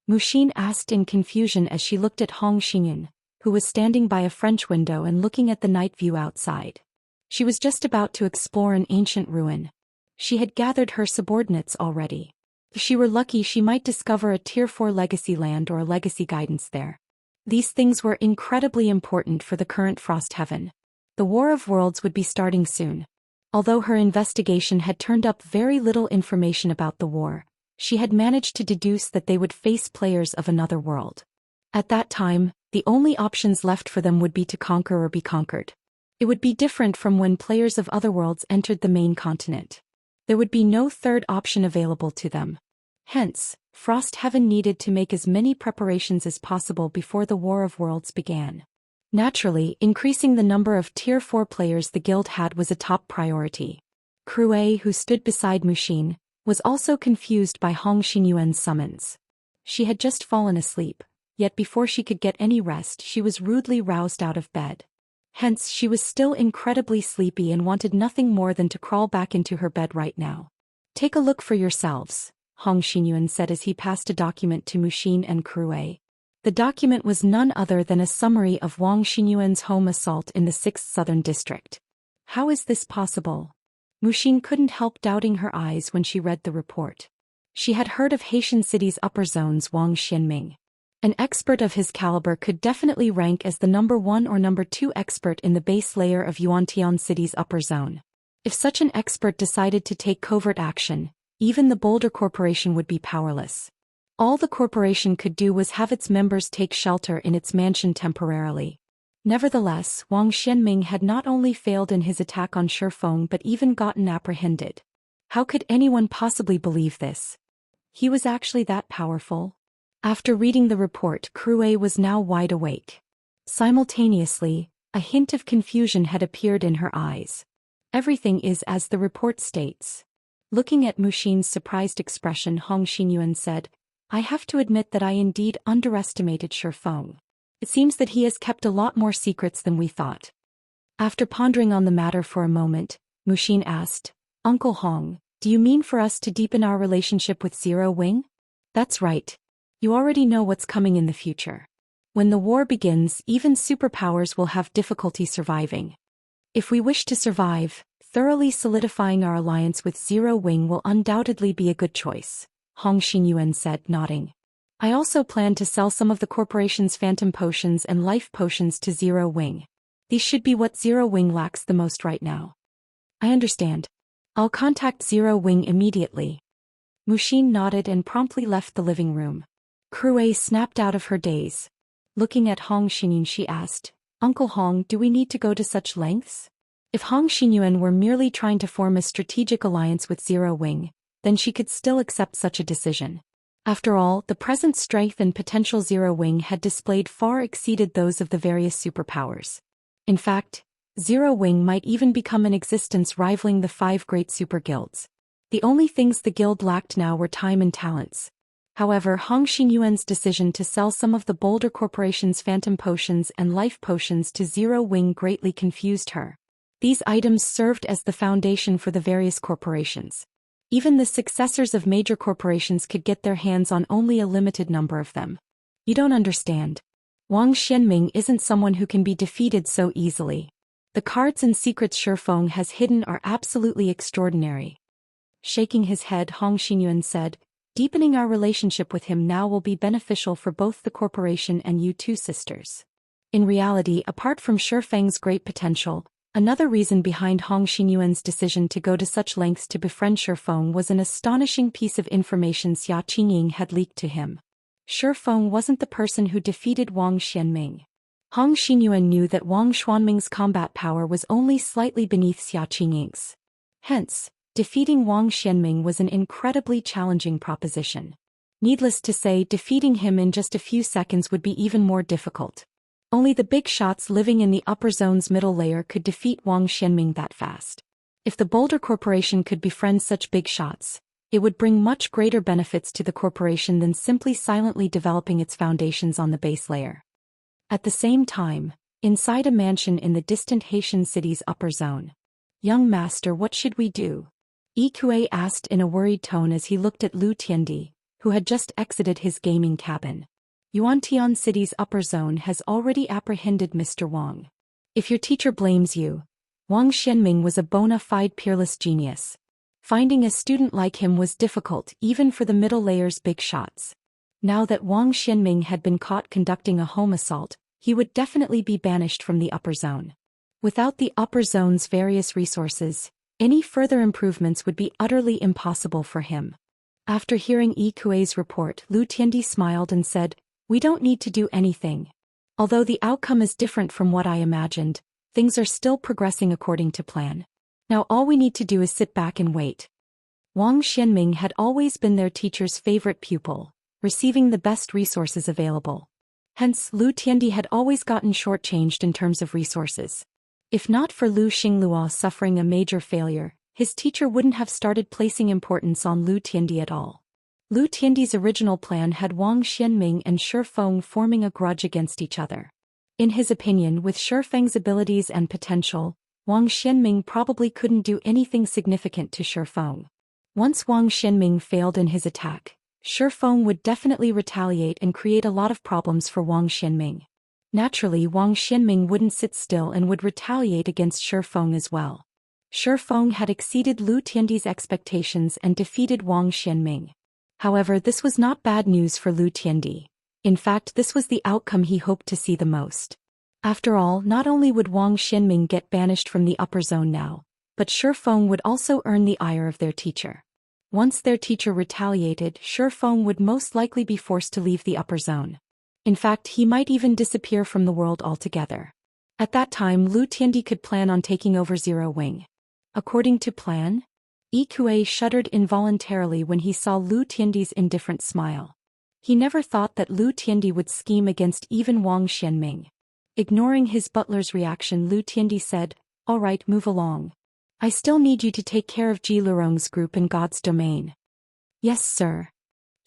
Muxin asked in confusion as she looked at Hong Xinyuan, who was standing by a French window and looking at the night view outside. She was just about to explore an ancient ruin. She had gathered her subordinates already. If she were lucky, she might discover a Tier 4 legacy land or a legacy guidance there. These things were incredibly important for the current Frost Heaven. The War of Worlds would be starting soon. Although her investigation had turned up very little information about the war, she had managed to deduce that they would face players of another world. At that time, the only options left for them would be to conquer or be conquered. It would be different from when players of other worlds entered the main continent. There would be no third option available to them. Hence, Frost Heaven needed to make as many preparations as possible before the War of Worlds began. Naturally, increasing the number of Tier 4 players the guild had was a top priority. Crue, who stood beside Muxin, was also confused by Hong Xinyuan's summons. She had just fallen asleep, yet before she could get any rest she was rudely roused out of bed. Hence, she was still incredibly sleepy and wanted nothing more than to crawl back into her bed right now. Take a look for yourselves, Hong Xinyuan said as he passed a document to Muxin and Crue. The document was none other than a summary of Wang Xinyuan's home assault in the 6th Southern District. How is this possible? Muxin couldn't help doubting her eyes when she read the report. She had heard of Haitian City's upper zone's Wang Xianming. An expert of his caliber could definitely rank as the number 1 or number 2 expert in the base layer of Yuantian City's upper zone. If such an expert decided to take covert action, even the Boulder Corporation would be powerless. All the corporation could do was have its members take shelter in its mansion temporarily. Nevertheless, Wang Xianming had not only failed in his attack on Shifeng but even gotten apprehended. How could anyone possibly believe this? He was actually that powerful? After reading the report, Crue was now wide awake. Simultaneously, a hint of confusion had appeared in her eyes. Everything is as the report states. Looking at Muxin's surprised expression, Hong Xinyuan said, I have to admit that I indeed underestimated Shifeng. It seems that he has kept a lot more secrets than we thought. After pondering on the matter for a moment, Muxin asked, Uncle Hong, do you mean for us to deepen our relationship with Zero Wing? That's right. You already know what's coming in the future. When the war begins, even superpowers will have difficulty surviving. If we wish to survive, thoroughly solidifying our alliance with Zero Wing will undoubtedly be a good choice, Hong Xinyuan said, nodding. I also plan to sell some of the corporation's phantom potions and life potions to Zero Wing. These should be what Zero Wing lacks the most right now. I understand. I'll contact Zero Wing immediately. Muxin nodded and promptly left the living room. Crue snapped out of her daze. Looking at Hong Xinyuan, she asked, Uncle Hong, do we need to go to such lengths? If Hong Xinyuan were merely trying to form a strategic alliance with Zero Wing, then she could still accept such a decision. After all, the present strength and potential Zero Wing had displayed far exceeded those of the various superpowers. In fact, Zero Wing might even become an existence rivaling the 5 great super guilds. The only things the guild lacked now were time and talents. However, Hong Xinyuan's decision to sell some of the Boulder Corporation's phantom potions and life potions to Zero Wing greatly confused her. These items served as the foundation for the various corporations. Even the successors of major corporations could get their hands on only a limited number of them. You don't understand. Wang Xianming isn't someone who can be defeated so easily. The cards and secrets Shifeng has hidden are absolutely extraordinary. Shaking his head, Xinyuan said, deepening our relationship with him now will be beneficial for both the corporation and you two sisters. In reality, apart from Shifeng's great potential, another reason behind Xinyuan's decision to go to such lengths to befriend Shifeng was an astonishing piece of information Xia Qingying had leaked to him. Shifeng wasn't the person who defeated Wang Xianming. Xinyuan knew that Wang Xuanming's combat power was only slightly beneath Xia Qingying's. Hence, defeating Wang Xianming was an incredibly challenging proposition. Needless to say, defeating him in just a few seconds would be even more difficult. Only the big shots living in the upper zone's middle layer could defeat Wang Xianming that fast. If the Boulder Corporation could befriend such big shots, it would bring much greater benefits to the corporation than simply silently developing its foundations on the base layer. At the same time, inside a mansion in the distant Haitian city's upper zone. Young master, what should we do? Yikue asked in a worried tone as he looked at Lu Tiandi, who had just exited his gaming cabin. Yuantian City's upper zone has already apprehended Mr. Wang. If your teacher blames you, Wang Xianming was a bona fide peerless genius. Finding a student like him was difficult even for the middle layer's big shots. Now that Wang Xianming had been caught conducting a home assault, he would definitely be banished from the upper zone. Without the upper zone's various resources, any further improvements would be utterly impossible for him. After hearing Yikue's report, Lu Tiandi smiled and said, we don't need to do anything. Although the outcome is different from what I imagined, things are still progressing according to plan. Now all we need to do is sit back and wait. Wang Xianming had always been their teacher's favorite pupil, receiving the best resources available. Hence, Lu Tiandi had always gotten shortchanged in terms of resources. If not for Lu Xinglua suffering a major failure, his teacher wouldn't have started placing importance on Lu Tiandi at all. Lu Tiandi's original plan had Wang Xianming and Shifeng forming a grudge against each other. In his opinion, with Shifeng's abilities and potential, Wang Xianming probably couldn't do anything significant to Shifeng. Once Wang Xianming failed in his attack, Shifeng would definitely retaliate and create a lot of problems for Wang Xianming. Naturally, Wang Xianming wouldn't sit still and would retaliate against Shifeng as well. Shifeng had exceeded Lu Tiandi's expectations and defeated Wang Xianming. However, this was not bad news for Lu Tiandi. In fact, this was the outcome he hoped to see the most. After all, not only would Wang Xianming get banished from the upper zone now, but Shifeng would also earn the ire of their teacher. Once their teacher retaliated, Shifeng would most likely be forced to leave the upper zone. In fact, he might even disappear from the world altogether. At that time, Lu Tiandi could plan on taking over Zero Wing. According to plan? Yikue shuddered involuntarily when he saw Lu Tiandi's indifferent smile. He never thought that Lu Tiandi would scheme against even Wang Xianming. Ignoring his butler's reaction, Lu Tiandi said, all right, move along. I still need you to take care of Ji Lurong's group in God's domain. Yes, sir.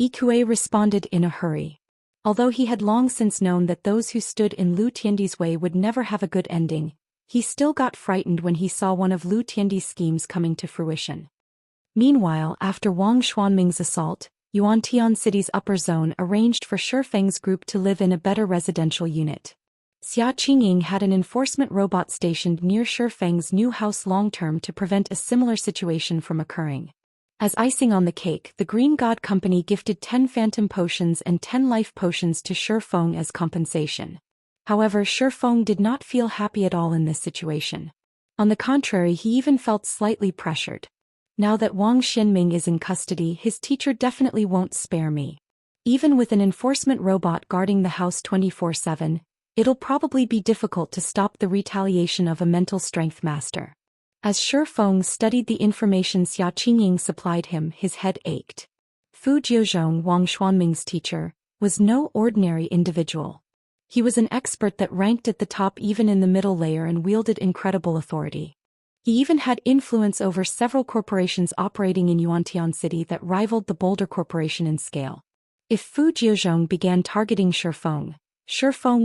Yikue responded in a hurry. Although he had long since known that those who stood in Lu Tiandi's way would never have a good ending, he still got frightened when he saw one of Lu Tiandi's schemes coming to fruition. Meanwhile, after Wang Xuanming's assault, Yuantian City's upper zone arranged for Shifeng's group to live in a better residential unit. Xia Qingying had an enforcement robot stationed near Shifeng's new house long-term to prevent a similar situation from occurring. As icing on the cake, the Green God Company gifted 10 phantom potions and 10 life potions to Shifeng as compensation. However, Shifeng did not feel happy at all in this situation. On the contrary, he even felt slightly pressured. Now that Wang Xianming is in custody, his teacher definitely won't spare me. Even with an enforcement robot guarding the house 24/7, it'll probably be difficult to stop the retaliation of a mental strength master. As Shifeng studied the information Xia Qingying supplied him, his head ached. Fu Jiuzhong, Wang Xuanming's teacher, was no ordinary individual. He was an expert that ranked at the top even in the middle layer and wielded incredible authority. He even had influence over several corporations operating in Yuantian City that rivaled the Boulder Corporation in scale. If Fu Jiuzhong began targeting Shifeng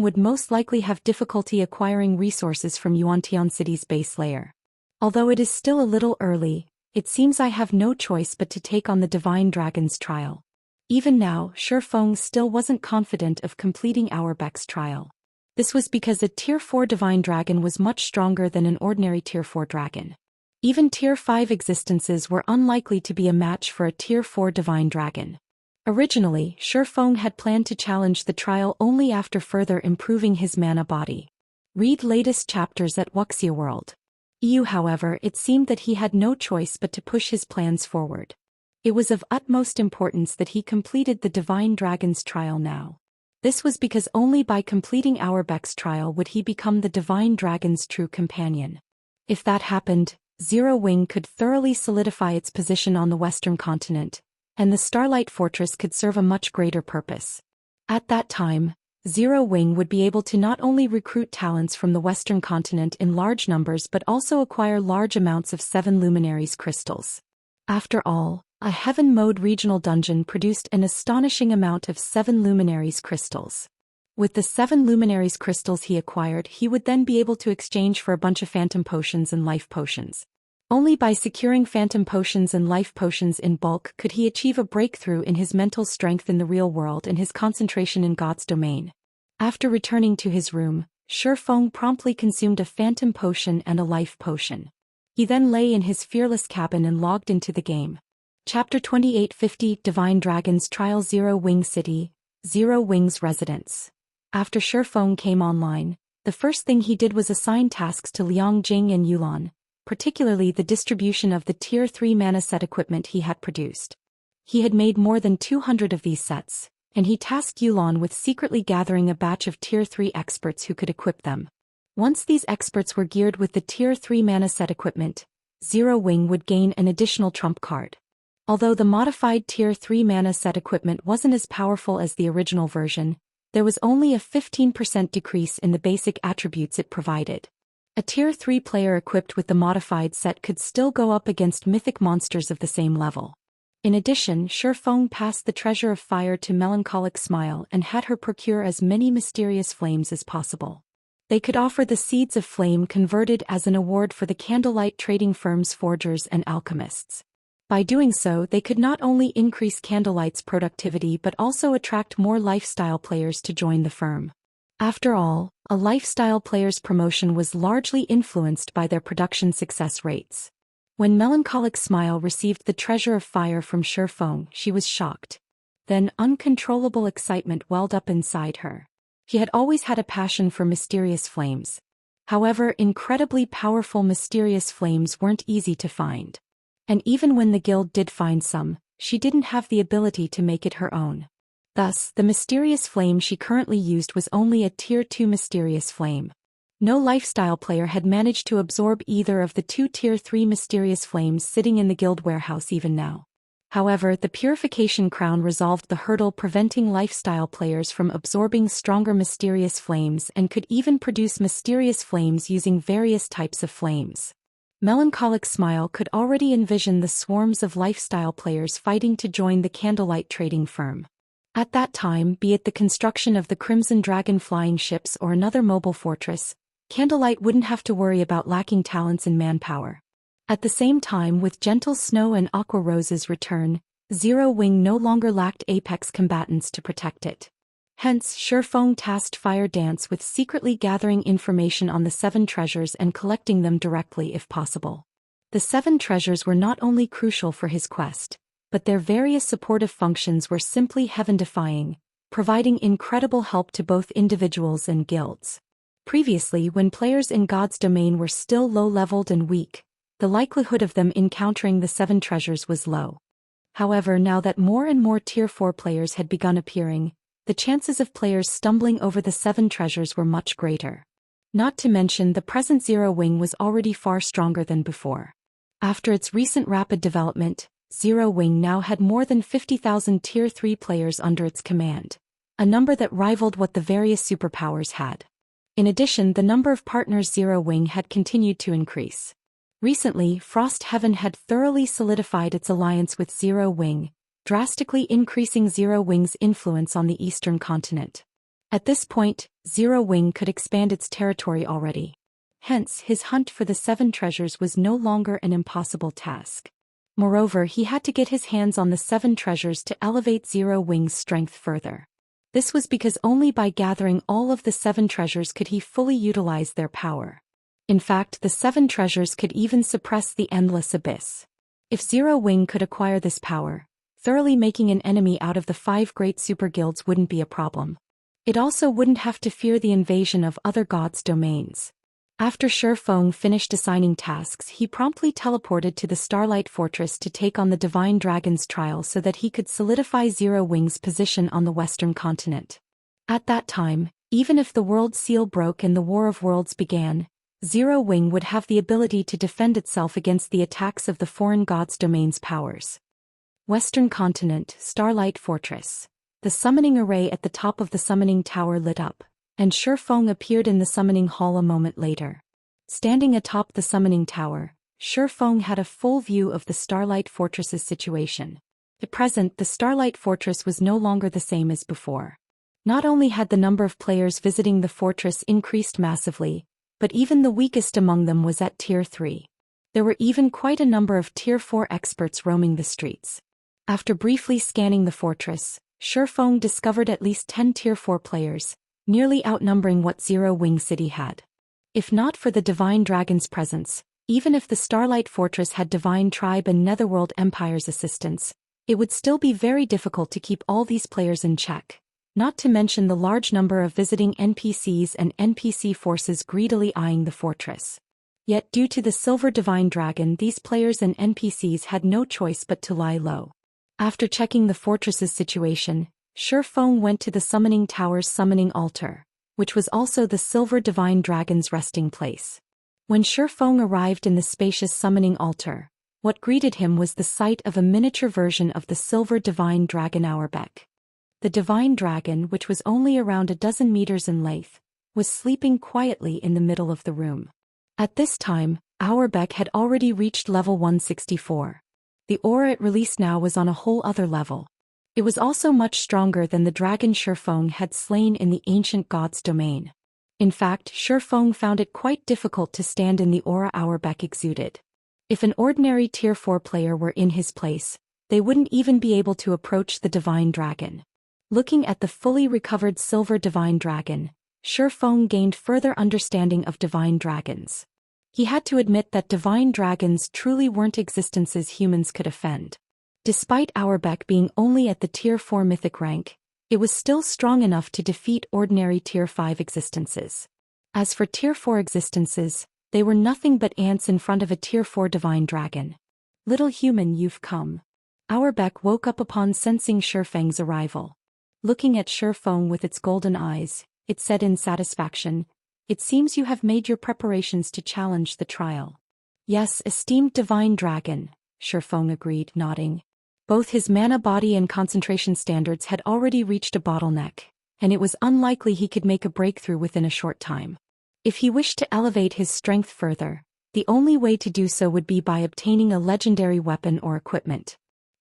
would most likely have difficulty acquiring resources from Yuantian City's base layer. Although it is still a little early, It seems I have no choice but to take on the Divine Dragon's trial. Even now, Shi Feng still wasn't confident of completing Auerbach's trial. This was because a Tier 4 Divine Dragon was much stronger than an ordinary Tier 4 dragon. Even Tier 5 existences were unlikely to be a match for a Tier 4 Divine Dragon. Originally, Shi Feng had planned to challenge the trial only after further improving his mana body. Read latest chapters at Wuxia World. However, it seemed that he had no choice but to push his plans forward. It was of utmost importance that he completed the Divine Dragon's trial now. This was because only by completing Auerbach's trial would he become the Divine Dragon's true companion. If that happened, Zero Wing could thoroughly solidify its position on the Western continent, and the Starlight Fortress could serve a much greater purpose. At that time, Zero Wing would be able to not only recruit talents from the Western continent in large numbers but also acquire large amounts of 7 Luminaries crystals. After all, a Heaven Mode regional dungeon produced an astonishing amount of 7 Luminaries crystals. With the 7 Luminaries crystals he acquired, he would then be able to exchange for a bunch of Phantom Potions and Life Potions. Only by securing Phantom Potions and Life Potions in bulk could he achieve a breakthrough in his mental strength in the real world and his concentration in God's domain. After returning to his room, Shi Feng promptly consumed a Phantom Potion and a Life Potion. He then lay in his fearless cabin and logged into the game. Chapter 2850 Divine Dragon's Trial Zero Wing City, Zero Wing's Residence. After Shi Feng came online, the first thing he did was assign tasks to Liang Jing and Yulan, particularly the distribution of the Tier 3 mana set equipment he had produced. He had made more than 200 of these sets, and he tasked Yulan with secretly gathering a batch of Tier 3 experts who could equip them. Once these experts were geared with the Tier 3 mana set equipment, Zero Wing would gain an additional trump card. Although the modified Tier 3 mana set equipment wasn't as powerful as the original version, there was only a 15% decrease in the basic attributes it provided. A Tier 3 player equipped with the modified set could still go up against mythic monsters of the same level. In addition, Shi Feng passed the Treasure of Fire to Melancholic Smile and had her procure as many mysterious flames as possible. They could offer the Seeds of Flame converted as an award for the candlelight trading firm's forgers and alchemists. By doing so, they could not only increase Candlelight's productivity but also attract more lifestyle players to join the firm. After all, a lifestyle player's promotion was largely influenced by their production success rates. When Melancholic Smile received the Treasure of Fire from Shi Feng, she was shocked. Then uncontrollable excitement welled up inside her. She had always had a passion for mysterious flames. However, incredibly powerful mysterious flames weren't easy to find. And even when the guild did find some, she didn't have the ability to make it her own. Thus, the mysterious flame she currently used was only a Tier 2 mysterious flame. No lifestyle player had managed to absorb either of the 2 Tier 3 mysterious flames sitting in the guild warehouse even now. However, the Purification Crown resolved the hurdle preventing lifestyle players from absorbing stronger mysterious flames and could even produce mysterious flames using various types of flames. Melancholic Smile could already envision the swarms of lifestyle players fighting to join the Candlelight trading firm. At that time, be it the construction of the Crimson Dragon flying ships or another mobile fortress, Candlelight wouldn't have to worry about lacking talents and manpower. At the same time, with Gentle Snow and Aqua Rose's return, Zero Wing no longer lacked apex combatants to protect it. Hence, Shi Feng tasked Fire Dance with secretly gathering information on the 7 treasures and collecting them directly if possible. The 7 treasures were not only crucial for his quest, but their various supportive functions were simply heaven-defying, providing incredible help to both individuals and guilds. Previously, when players in God's domain were still low-leveled and weak, the likelihood of them encountering the 7 treasures was low. However, now that more and more Tier 4 players had begun appearing, the chances of players stumbling over the 7 treasures were much greater. Not to mention the present Zero Wing was already far stronger than before. After its recent rapid development, Zero Wing now had more than 50,000 Tier 3 players under its command, a number that rivaled what the various superpowers had. In addition, the number of partners Zero Wing had continued to increase. Recently, Frost Heaven had thoroughly solidified its alliance with Zero Wing, drastically increasing Zero Wing's influence on the eastern continent. At this point, Zero Wing could expand its territory already. Hence, his hunt for the 7 treasures was no longer an impossible task. Moreover, he had to get his hands on the 7 treasures to elevate Zero Wing's strength further. This was because only by gathering all of the 7 treasures could he fully utilize their power. In fact, the 7 treasures could even suppress the endless abyss. If Zero Wing could acquire this power, thoroughly making an enemy out of the 5 great super guilds wouldn't be a problem. It also wouldn't have to fear the invasion of other gods' domains. After Shi Feng finished assigning tasks, he promptly teleported to the Starlight Fortress to take on the Divine Dragon's trial so that he could solidify Zero Wing's position on the Western continent. At that time, even if the World Seal broke and the War of Worlds began, Zero Wing would have the ability to defend itself against the attacks of the foreign gods' domain's powers. Western Continent, Starlight Fortress. The summoning array at the top of the summoning tower lit up, and Shi Feng appeared in the summoning hall a moment later. Standing atop the summoning tower, Shi Feng had a full view of the Starlight Fortress's situation. At present, the Starlight Fortress was no longer the same as before. Not only had the number of players visiting the fortress increased massively, but even the weakest among them was at Tier 3. There were even quite a number of Tier 4 experts roaming the streets. After briefly scanning the fortress, Shi Feng discovered at least 10 Tier 4 players, nearly outnumbering what Zero Wing City had. If not for the Divine Dragon's presence, even if the Starlight Fortress had Divine Tribe and Netherworld Empire's assistance, it would still be very difficult to keep all these players in check, not to mention the large number of visiting NPCs and NPC forces greedily eyeing the fortress. Yet due to the Silver Divine Dragon, these players and NPCs had no choice but to lie low. After checking the fortress's situation, Shi Feng went to the Summoning Tower's summoning altar, which was also the Silver Divine Dragon's resting place. When Shi Feng arrived in the spacious summoning altar, what greeted him was the sight of a miniature version of the Silver Divine Dragon Auerbeck. The Divine Dragon, which was only around a dozen meters in length, was sleeping quietly in the middle of the room. At this time, Auerbeck had already reached level 164. The aura it released now was on a whole other level. It was also much stronger than the dragon Shi Feng had slain in the ancient god's domain. In fact, Shi Feng found it quite difficult to stand in the aura Auerbeck exuded. If an ordinary Tier 4 player were in his place, they wouldn't even be able to approach the Divine Dragon. Looking at the fully recovered Silver Divine Dragon, Shi Feng gained further understanding of Divine Dragons. He had to admit that Divine Dragons truly weren't existences humans could offend. Despite Auerbeck being only at the Tier 4 mythic rank, it was still strong enough to defeat ordinary Tier 5 existences. As for Tier 4 existences, they were nothing but ants in front of a Tier 4 Divine Dragon. "Little human, you've come." Auerbeck woke up upon sensing Shi Feng's arrival. Looking at Shi Feng with its golden eyes, it said in satisfaction, "It seems you have made your preparations to challenge the trial." "Yes, esteemed Divine Dragon," Shi Feng agreed, nodding. Both his mana body and concentration standards had already reached a bottleneck, and it was unlikely he could make a breakthrough within a short time. If he wished to elevate his strength further, the only way to do so would be by obtaining a legendary weapon or equipment.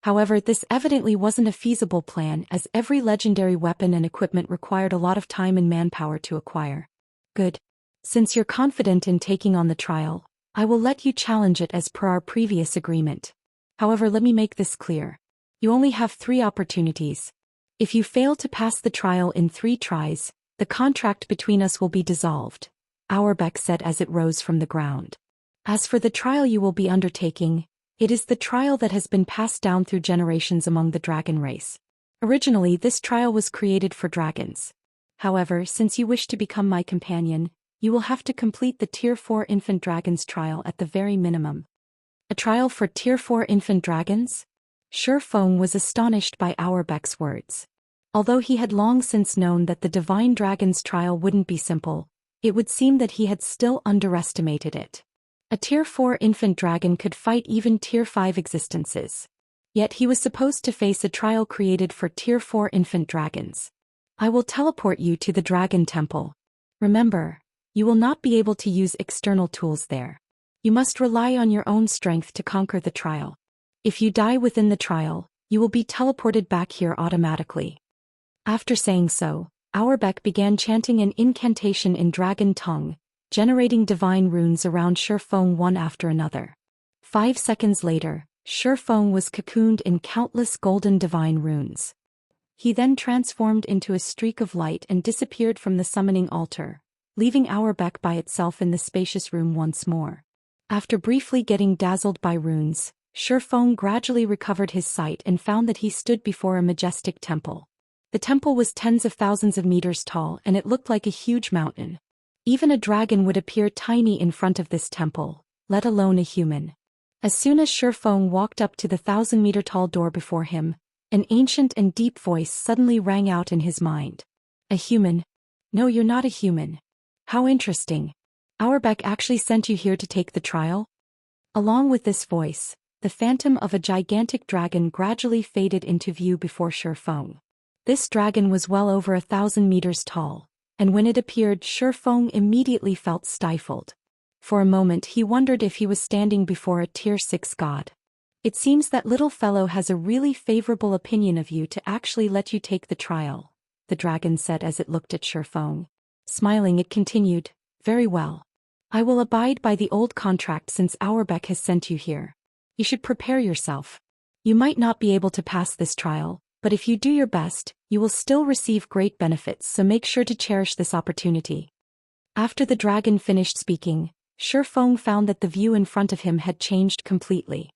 However, this evidently wasn't a feasible plan, as every legendary weapon and equipment required a lot of time and manpower to acquire. "Good. Since you're confident in taking on the trial, I will let you challenge it as per our previous agreement. However, let me make this clear. You only have 3 opportunities. If you fail to pass the trial in 3 tries, the contract between us will be dissolved," Auerbeck said as it rose from the ground. "As for the trial you will be undertaking, it is the trial that has been passed down through generations among the dragon race. Originally, this trial was created for dragons. However, since you wish to become my companion, you will have to complete the Tier 4 infant dragons trial at the very minimum." "A trial for Tier 4 infant dragons?" Shi Feng was astonished by Auerbeck's words. Although he had long since known that the Divine Dragon's trial wouldn't be simple, it would seem that he had still underestimated it. A Tier 4 infant dragon could fight even Tier 5 existences. Yet he was supposed to face a trial created for Tier 4 infant dragons. "I will teleport you to the Dragon Temple. Remember, you will not be able to use external tools there. You must rely on your own strength to conquer the trial. If you die within the trial, you will be teleported back here automatically." After saying so, Auerbeck began chanting an incantation in dragon tongue, generating divine runes around Shi Feng one after another. 5 seconds later, Shifeng was cocooned in countless golden divine runes. He then transformed into a streak of light and disappeared from the summoning altar, leaving Auerbach by itself in the spacious room once more. After briefly getting dazzled by runes, Shifeng gradually recovered his sight and found that he stood before a majestic temple. The temple was tens of thousands of meters tall and it looked like a huge mountain. Even a dragon would appear tiny in front of this temple, let alone a human. As soon as Shifeng walked up to the 1,000-meter-tall door before him, an ancient and deep voice suddenly rang out in his mind. A human? No, you're not a human. How interesting. Auerbach actually sent you here to take the trial? Along with this voice, the phantom of a gigantic dragon gradually faded into view before Shifeng. This dragon was well over 1,000 meters tall, and when it appeared, Shifeng immediately felt stifled. For a moment he wondered if he was standing before a Tier 6 god. It seems that little fellow has a really favorable opinion of you to actually let you take the trial, the dragon said as it looked at Shifeng. Smiling, it continued, very well. I will abide by the old contract since Auerbach has sent you here. You should prepare yourself. You might not be able to pass this trial, but if you do your best, you will still receive great benefits, so make sure to cherish this opportunity. After the dragon finished speaking, Shifeng found that the view in front of him had changed completely.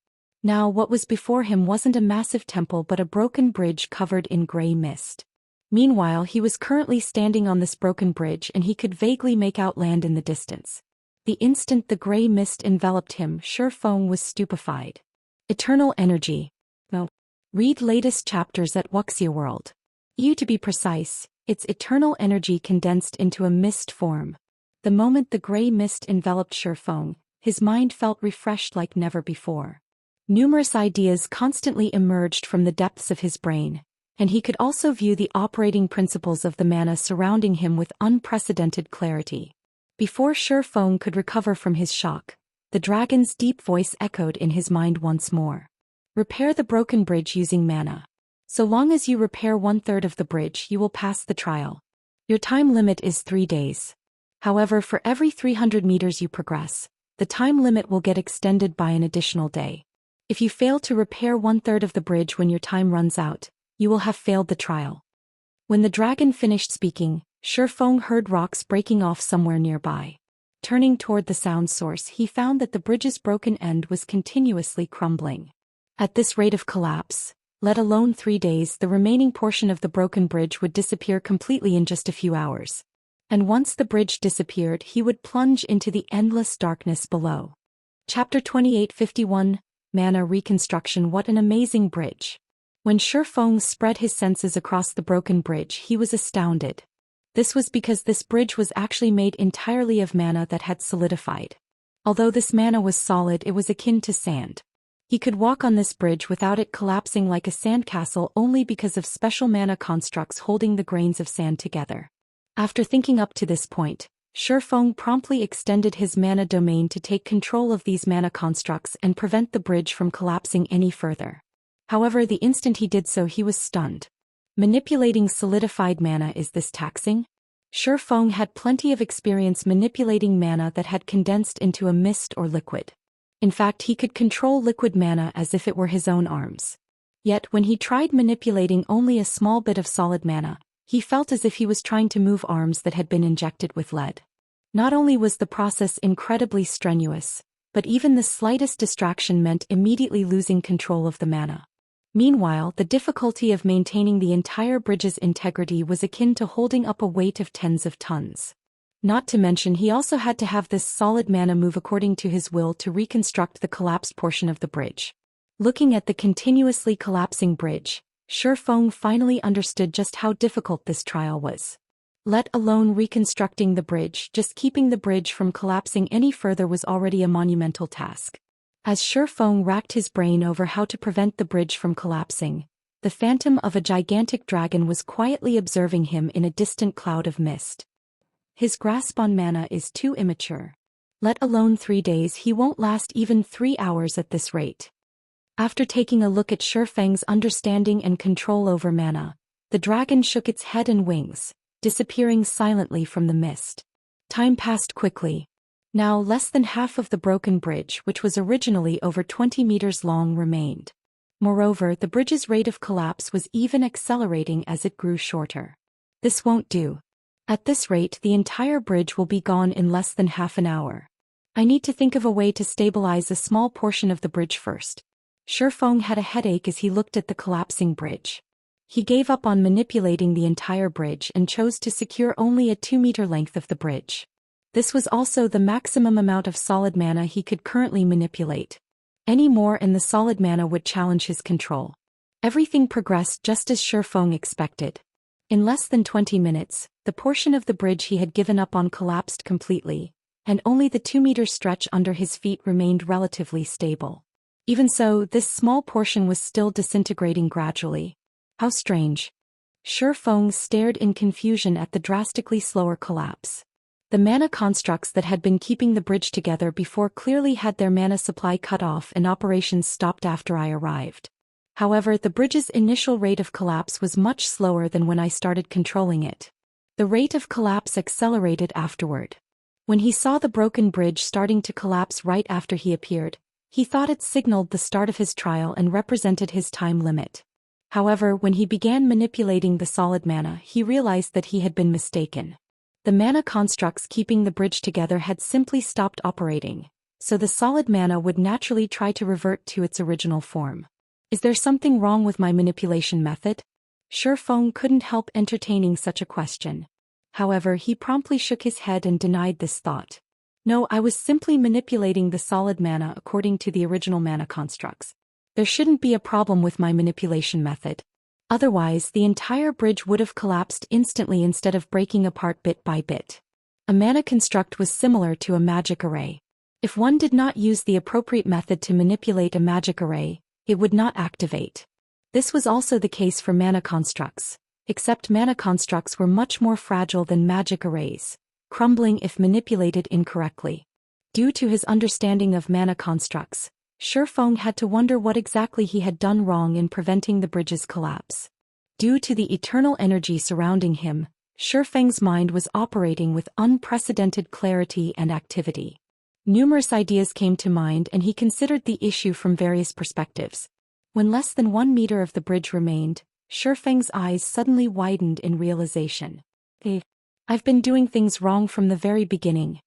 Now what was before him wasn't a massive temple but a broken bridge covered in gray mist. Meanwhile, he was currently standing on this broken bridge and he could vaguely make out land in the distance. The instant the gray mist enveloped him, Shifeng was stupefied. Eternal energy. No. Read latest chapters at Wuxia World. To be precise, it's eternal energy condensed into a mist form. The moment the gray mist enveloped Shifeng, his mind felt refreshed like never before. Numerous ideas constantly emerged from the depths of his brain, and he could also view the operating principles of the mana surrounding him with unprecedented clarity. Before Shifeng could recover from his shock, the dragon's deep voice echoed in his mind once more. Repair the broken bridge using mana. So long as you repair 1/3 of the bridge, you will pass the trial. Your time limit is 3 days. However, for every 300 meters you progress, the time limit will get extended by an additional day. If you fail to repair 1/3 of the bridge when your time runs out, you will have failed the trial. When the dragon finished speaking, Shifeng heard rocks breaking off somewhere nearby. Turning toward the sound source, he found that the bridge's broken end was continuously crumbling. At this rate of collapse, let alone 3 days, the remaining portion of the broken bridge would disappear completely in just a few hours. And once the bridge disappeared, he would plunge into the endless darkness below. Chapter 2851, Mana Reconstruction. What an amazing bridge. When Shifeng spread his senses across the broken bridge, he was astounded. This was because this bridge was actually made entirely of mana that had solidified. Although this mana was solid, it was akin to sand. He could walk on this bridge without it collapsing like a sandcastle only because of special mana constructs holding the grains of sand together. After thinking up to this point, Shifeng promptly extended his mana domain to take control of these mana constructs and prevent the bridge from collapsing any further. However, the instant he did so, he was stunned. Manipulating solidified mana, is this taxing? Shifeng had plenty of experience manipulating mana that had condensed into a mist or liquid. In fact, he could control liquid mana as if it were his own arms. Yet, when he tried manipulating only a small bit of solid mana, he felt as if he was trying to move arms that had been injected with lead. Not only was the process incredibly strenuous, but even the slightest distraction meant immediately losing control of the mana. Meanwhile, the difficulty of maintaining the entire bridge's integrity was akin to holding up a weight of tens of tons. Not to mention, he also had to have this solid mana move according to his will to reconstruct the collapsed portion of the bridge. Looking at the continuously collapsing bridge, Shifeng finally understood just how difficult this trial was. Let alone reconstructing the bridge, just keeping the bridge from collapsing any further was already a monumental task. As Shifeng racked his brain over how to prevent the bridge from collapsing, the phantom of a gigantic dragon was quietly observing him in a distant cloud of mist. His grasp on mana is too immature. Let alone 3 days, he won't last even 3 hours at this rate. After taking a look at Shifeng's understanding and control over mana, the dragon shook its head and wings, disappearing silently from the mist. Time passed quickly. Now less than half of the broken bridge, which was originally over 20 meters long, remained. Moreover, the bridge's rate of collapse was even accelerating as it grew shorter. This won't do. At this rate, the entire bridge will be gone in less than half an hour. I need to think of a way to stabilize a small portion of the bridge first. Shifeng had a headache as he looked at the collapsing bridge. He gave up on manipulating the entire bridge and chose to secure only a 2-meter length of the bridge. This was also the maximum amount of solid mana he could currently manipulate. Any more and the solid mana would challenge his control. Everything progressed just as Shifeng expected. In less than 20 minutes, the portion of the bridge he had given up on collapsed completely, and only the 2-meter stretch under his feet remained relatively stable. Even so, this small portion was still disintegrating gradually. How strange. Shifeng stared in confusion at the drastically slower collapse. The mana constructs that had been keeping the bridge together before clearly had their mana supply cut off and operations stopped after I arrived. However, the bridge's initial rate of collapse was much slower than when I started controlling it. The rate of collapse accelerated afterward. When he saw the broken bridge starting to collapse right after he appeared, he thought it signaled the start of his trial and represented his time limit. However, when he began manipulating the solid mana, he realized that he had been mistaken. The mana constructs keeping the bridge together had simply stopped operating, so the solid mana would naturally try to revert to its original form. Is there something wrong with my manipulation method? Shifeng couldn't help entertaining such a question. However, he promptly shook his head and denied this thought. No, I was simply manipulating the solid mana according to the original mana constructs. There shouldn't be a problem with my manipulation method. Otherwise, the entire bridge would have collapsed instantly instead of breaking apart bit by bit. A mana construct was similar to a magic array. If one did not use the appropriate method to manipulate a magic array, it would not activate. This was also the case for mana constructs, except mana constructs were much more fragile than magic arrays, crumbling if manipulated incorrectly. Due to his understanding of mana constructs, Shifeng had to wonder what exactly he had done wrong in preventing the bridge's collapse. Due to the eternal energy surrounding him, Shifeng's mind was operating with unprecedented clarity and activity. Numerous ideas came to mind and he considered the issue from various perspectives. When less than 1 meter of the bridge remained, Shifeng's eyes suddenly widened in realization. I've been doing things wrong from the very beginning.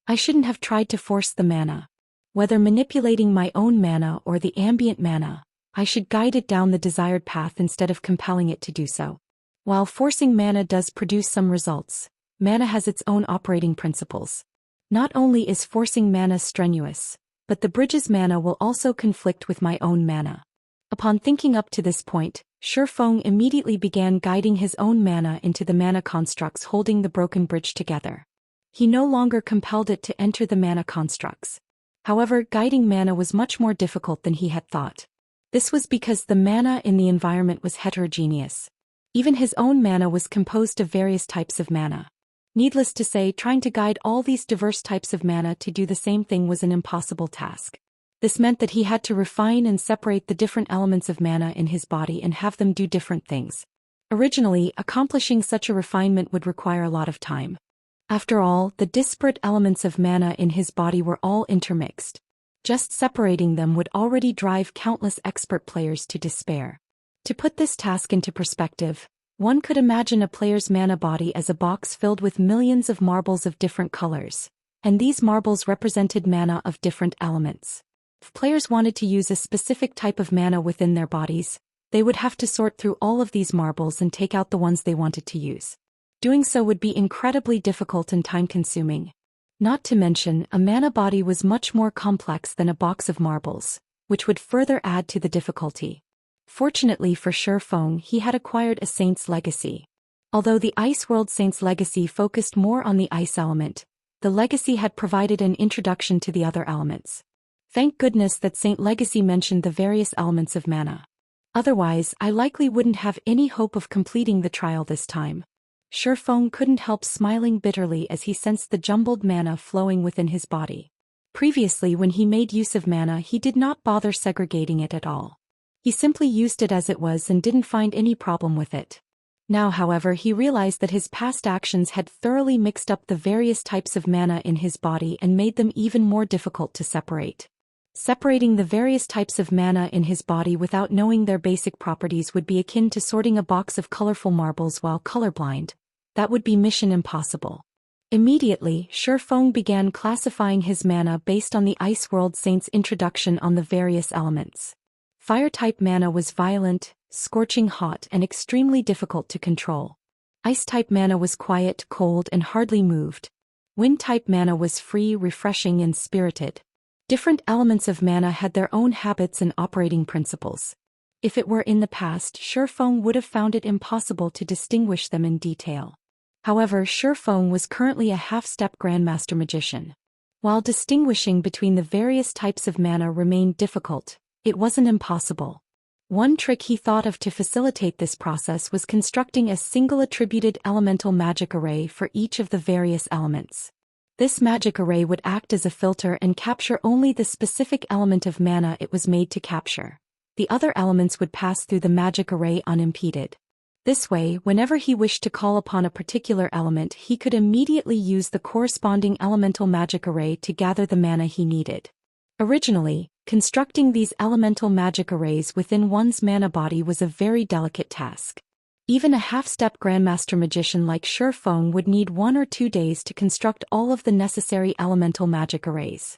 I shouldn't have tried to force the mana. Whether manipulating my own mana or the ambient mana, I should guide it down the desired path instead of compelling it to do so. While forcing mana does produce some results, mana has its own operating principles. Not only is forcing mana strenuous, but the bridge's mana will also conflict with my own mana. Upon thinking up to this point, Shifeng immediately began guiding his own mana into the mana constructs holding the broken bridge together. He no longer compelled it to enter the mana constructs. However, guiding mana was much more difficult than he had thought. This was because the mana in the environment was heterogeneous. Even his own mana was composed of various types of mana. Needless to say, trying to guide all these diverse types of mana to do the same thing was an impossible task. This meant that he had to refine and separate the different elements of mana in his body and have them do different things. Originally, accomplishing such a refinement would require a lot of time. After all, the disparate elements of mana in his body were all intermixed. Just separating them would already drive countless expert players to despair. To put this task into perspective, one could imagine a player's mana body as a box filled with millions of marbles of different colors, and these marbles represented mana of different elements. If players wanted to use a specific type of mana within their bodies, they would have to sort through all of these marbles and take out the ones they wanted to use. Doing so would be incredibly difficult and time-consuming. Not to mention, a mana body was much more complex than a box of marbles, which would further add to the difficulty. Fortunately for Shifeng, he had acquired a Saint's Legacy. Although the Ice World Saint's Legacy focused more on the ice element, the legacy had provided an introduction to the other elements. Thank goodness that Saint Legacy mentioned the various elements of mana. Otherwise, I likely wouldn't have any hope of completing the trial this time. Shifeng couldn't help smiling bitterly as he sensed the jumbled mana flowing within his body. Previously, when he made use of mana, he did not bother segregating it at all. He simply used it as it was and didn't find any problem with it. Now, however, he realized that his past actions had thoroughly mixed up the various types of mana in his body and made them even more difficult to separate. Separating the various types of mana in his body without knowing their basic properties would be akin to sorting a box of colorful marbles while colorblind. That would be mission impossible. Immediately, Shifeng began classifying his mana based on the Ice World Saint's introduction on the various elements. Fire-type mana was violent, scorching hot, and extremely difficult to control. Ice-type mana was quiet, cold, and hardly moved. Wind-type mana was free, refreshing, and spirited. Different elements of mana had their own habits and operating principles. If it were in the past, Shifeng would have found it impossible to distinguish them in detail. However, Shifeng was currently a half-step Grandmaster Magician. While distinguishing between the various types of mana remained difficult, it wasn't impossible. One trick he thought of to facilitate this process was constructing a single attributed elemental magic array for each of the various elements. This magic array would act as a filter and capture only the specific element of mana it was made to capture. The other elements would pass through the magic array unimpeded. This way, whenever he wished to call upon a particular element, he could immediately use the corresponding elemental magic array to gather the mana he needed. Originally, constructing these elemental magic arrays within one's mana body was a very delicate task. Even a half-step Grandmaster Magician like Shifeng would need 1 or 2 days to construct all of the necessary elemental magic arrays.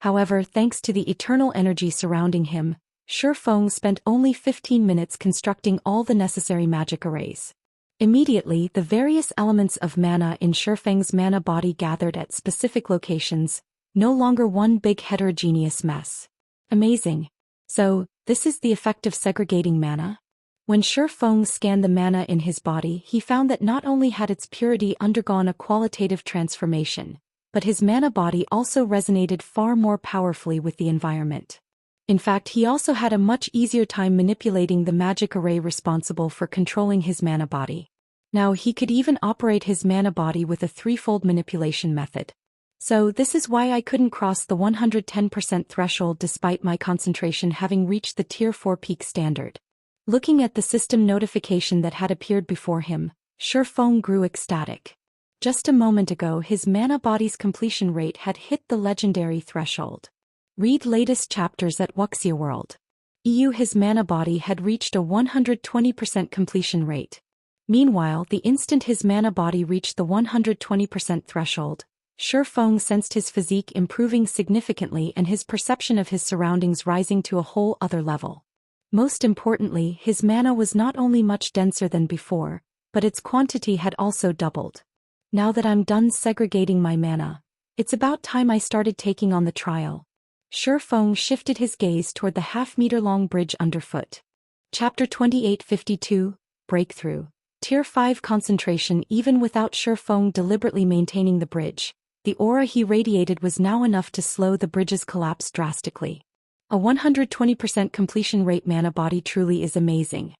However, thanks to the eternal energy surrounding him, Shifeng spent only 15 minutes constructing all the necessary magic arrays. Immediately, the various elements of mana in Shifeng's mana body gathered at specific locations, no longer one big heterogeneous mess. Amazing. So, this is the effect of segregating mana? When Shifeng scanned the mana in his body, he found that not only had its purity undergone a qualitative transformation, but his mana body also resonated far more powerfully with the environment. In fact, he also had a much easier time manipulating the magic array responsible for controlling his mana body. Now he could even operate his mana body with a threefold manipulation method. So this is why I couldn't cross the 110% threshold despite my concentration having reached the Tier 4 peak standard. Looking at the system notification that had appeared before him, Shifeng grew ecstatic. Just a moment ago his mana body's completion rate had hit the legendary threshold. Read latest chapters at Wuxia World. His mana body had reached a 120% completion rate. Meanwhile, the instant his mana body reached the 120% threshold, Shifeng sensed his physique improving significantly and his perception of his surroundings rising to a whole other level. Most importantly, his mana was not only much denser than before, but its quantity had also doubled. Now that I'm done segregating my mana, it's about time I started taking on the trial. Shifeng shifted his gaze toward the half-meter-long bridge underfoot. Chapter 2852, Breakthrough. Tier 5 concentration. Even without Shifeng deliberately maintaining the bridge, the aura he radiated was now enough to slow the bridge's collapse drastically. A 120% completion rate mana body truly is amazing.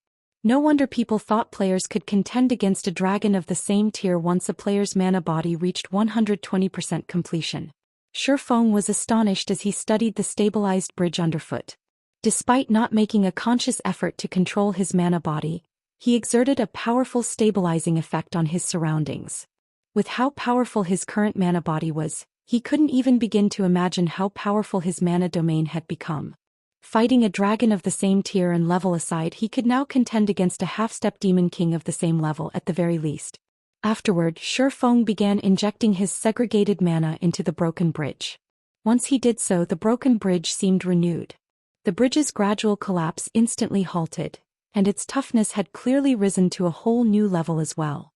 No wonder people thought players could contend against a dragon of the same tier once a player's mana body reached 120% completion. Shifeng was astonished as he studied the stabilized bridge underfoot. Despite not making a conscious effort to control his mana body, he exerted a powerful stabilizing effect on his surroundings. With how powerful his current mana body was, he couldn't even begin to imagine how powerful his mana domain had become. Fighting a dragon of the same tier and level aside, he could now contend against a half-step demon king of the same level at the very least. Afterward, Shifeng began injecting his segregated mana into the broken bridge. Once he did so, the broken bridge seemed renewed. The bridge's gradual collapse instantly halted, and its toughness had clearly risen to a whole new level as well.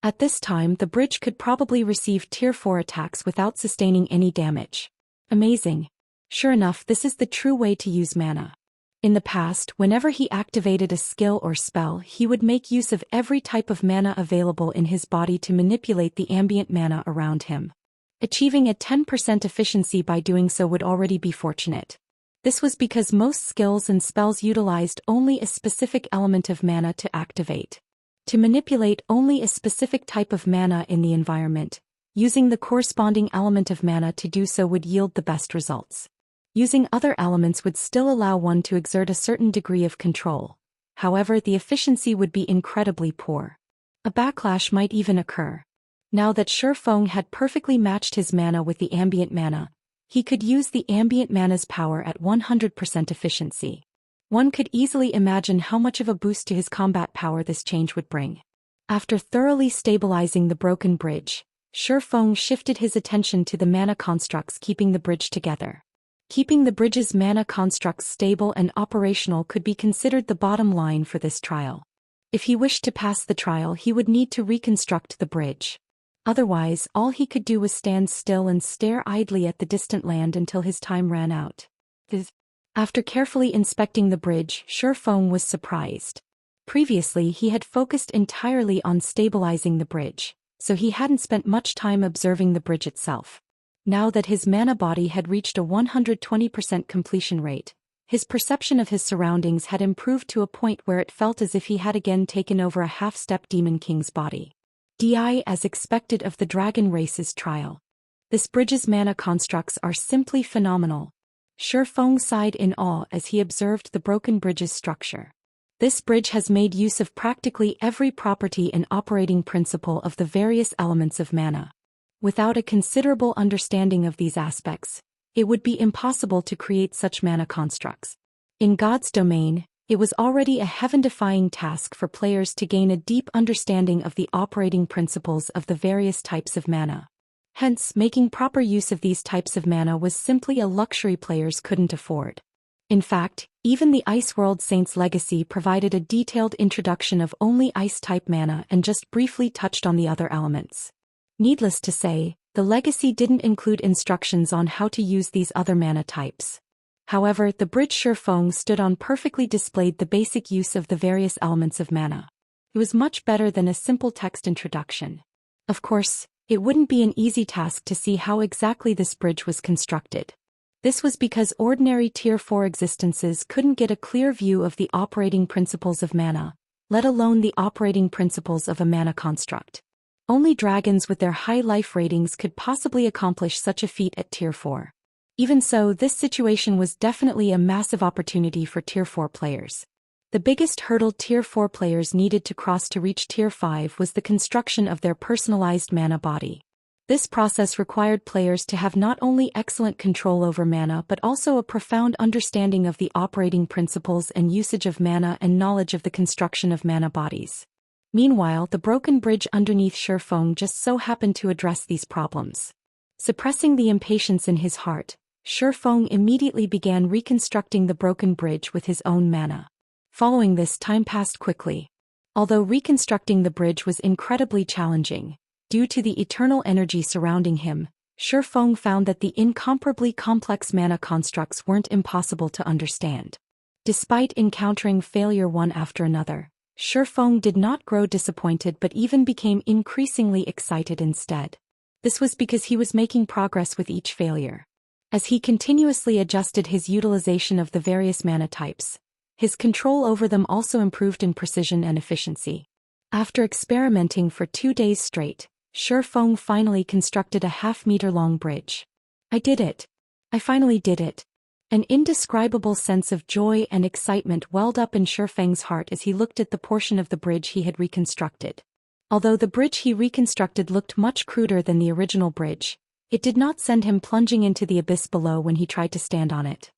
At this time, the bridge could probably receive Tier 4 attacks without sustaining any damage. Amazing. Sure enough, this is the true way to use mana. In the past, whenever he activated a skill or spell, he would make use of every type of mana available in his body to manipulate the ambient mana around him. Achieving a 10% efficiency by doing so would already be fortunate. This was because most skills and spells utilized only a specific element of mana to activate. To manipulate only a specific type of mana in the environment, using the corresponding element of mana to do so would yield the best results. Using other elements would still allow one to exert a certain degree of control. However, the efficiency would be incredibly poor. A backlash might even occur. Now that Shifeng had perfectly matched his mana with the ambient mana, he could use the ambient mana's power at 100% efficiency. One could easily imagine how much of a boost to his combat power this change would bring. After thoroughly stabilizing the broken bridge, Shifeng shifted his attention to the mana constructs keeping the bridge together. Keeping the bridge's mana constructs stable and operational could be considered the bottom line for this trial. If he wished to pass the trial, he would need to reconstruct the bridge. Otherwise, all he could do was stand still and stare idly at the distant land until his time ran out. After carefully inspecting the bridge, Shifeng was surprised. Previously, he had focused entirely on stabilizing the bridge, so he hadn't spent much time observing the bridge itself. Now that his mana body had reached a 120% completion rate, his perception of his surroundings had improved to a point where it felt as if he had again taken over a half-step Demon King's body. As expected of the Dragon Race's trial. This bridge's mana constructs are simply phenomenal. Shifeng sighed in awe as he observed the broken bridge's structure. This bridge has made use of practically every property and operating principle of the various elements of mana. Without a considerable understanding of these aspects, it would be impossible to create such mana constructs. In God's domain, it was already a heaven-defying task for players to gain a deep understanding of the operating principles of the various types of mana. Hence, making proper use of these types of mana was simply a luxury players couldn't afford. In fact, even the Ice World Saints Legacy provided a detailed introduction of only Ice-type mana and just briefly touched on the other elements. Needless to say, the Legacy didn't include instructions on how to use these other mana types. However, the bridge Shifeng stood on perfectly displayed the basic use of the various elements of mana. It was much better than a simple text introduction. Of course, it wouldn't be an easy task to see how exactly this bridge was constructed. This was because ordinary Tier 4 existences couldn't get a clear view of the operating principles of mana, let alone the operating principles of a mana construct. Only dragons with their high life ratings could possibly accomplish such a feat at Tier 4. Even so, this situation was definitely a massive opportunity for Tier 4 players. The biggest hurdle Tier 4 players needed to cross to reach Tier 5 was the construction of their personalized mana body. This process required players to have not only excellent control over mana but also a profound understanding of the operating principles and usage of mana and knowledge of the construction of mana bodies. Meanwhile, the broken bridge underneath Shifeng just so happened to address these problems. Suppressing the impatience in his heart, Shifeng immediately began reconstructing the broken bridge with his own mana. Following this, time passed quickly. Although reconstructing the bridge was incredibly challenging, due to the eternal energy surrounding him, Shifeng found that the incomparably complex mana constructs weren't impossible to understand. Despite encountering failure one after another, Shifeng did not grow disappointed but even became increasingly excited instead. This was because he was making progress with each failure. As he continuously adjusted his utilization of the various mana types, his control over them also improved in precision and efficiency. After experimenting for 2 days straight, Shifeng finally constructed a half-meter-long bridge. I did it! I finally did it! An indescribable sense of joy and excitement welled up in Shifeng's heart as he looked at the portion of the bridge he had reconstructed. Although the bridge he reconstructed looked much cruder than the original bridge, it did not send him plunging into the abyss below when he tried to stand on it.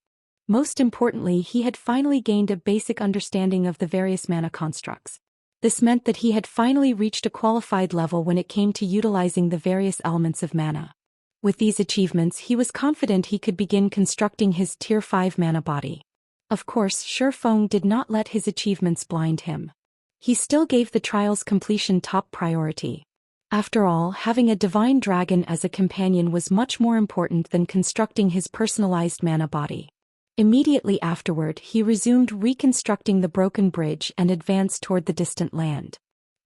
Most importantly, he had finally gained a basic understanding of the various mana constructs. This meant that he had finally reached a qualified level when it came to utilizing the various elements of mana. With these achievements, he was confident he could begin constructing his Tier 5 mana body. Of course, Shifeng did not let his achievements blind him. He still gave the trial's completion top priority. After all, having a divine dragon as a companion was much more important than constructing his personalized mana body. Immediately afterward, he resumed reconstructing the broken bridge and advanced toward the distant land.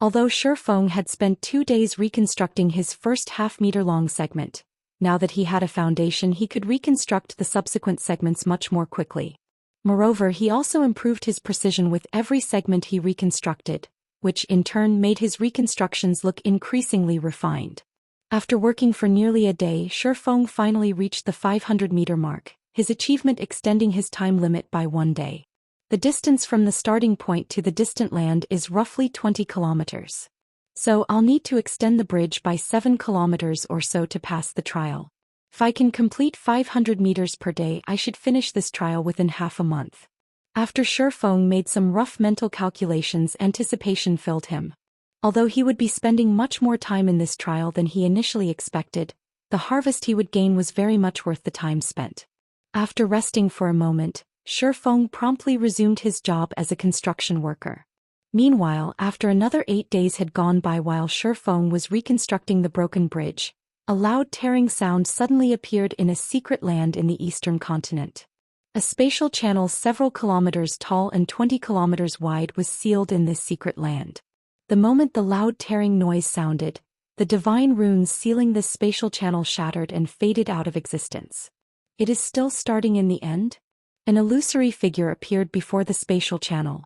Although Shifeng had spent 2 days reconstructing his first half-meter-long segment, now that he had a foundation, he could reconstruct the subsequent segments much more quickly. Moreover, he also improved his precision with every segment he reconstructed, which in turn made his reconstructions look increasingly refined. After working for nearly a day, Shifeng finally reached the 500-meter mark, his achievement extending his time limit by 1 day. The distance from the starting point to the distant land is roughly 20 kilometers. So I'll need to extend the bridge by 7 kilometers or so to pass the trial. If I can complete 500 meters per day, I should finish this trial within half a month. After Shifeng made some rough mental calculations, anticipation filled him. Although he would be spending much more time in this trial than he initially expected, the harvest he would gain was very much worth the time spent. After resting for a moment, Shifeng promptly resumed his job as a construction worker. Meanwhile, after another 8 days had gone by while Shifeng was reconstructing the broken bridge, a loud tearing sound suddenly appeared in a secret land in the eastern continent. A spatial channel several kilometers tall and 20 kilometers wide was sealed in this secret land. The moment the loud tearing noise sounded, the divine runes sealing this spatial channel shattered and faded out of existence. It is still starting in the end? An illusory figure appeared before the spatial channel.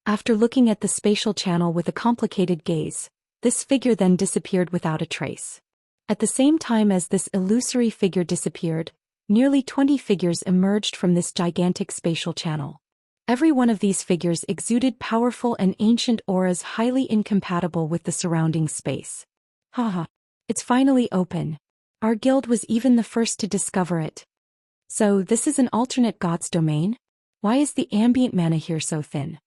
After looking at the spatial channel with a complicated gaze, this figure then disappeared without a trace. At the same time as this illusory figure disappeared, nearly 20 figures emerged from this gigantic spatial channel. Every one of these figures exuded powerful and ancient auras highly incompatible with the surrounding space. Haha, it's finally open. Our guild was even the first to discover it. So this is an alternate god's domain? Why is the ambient mana here so thin?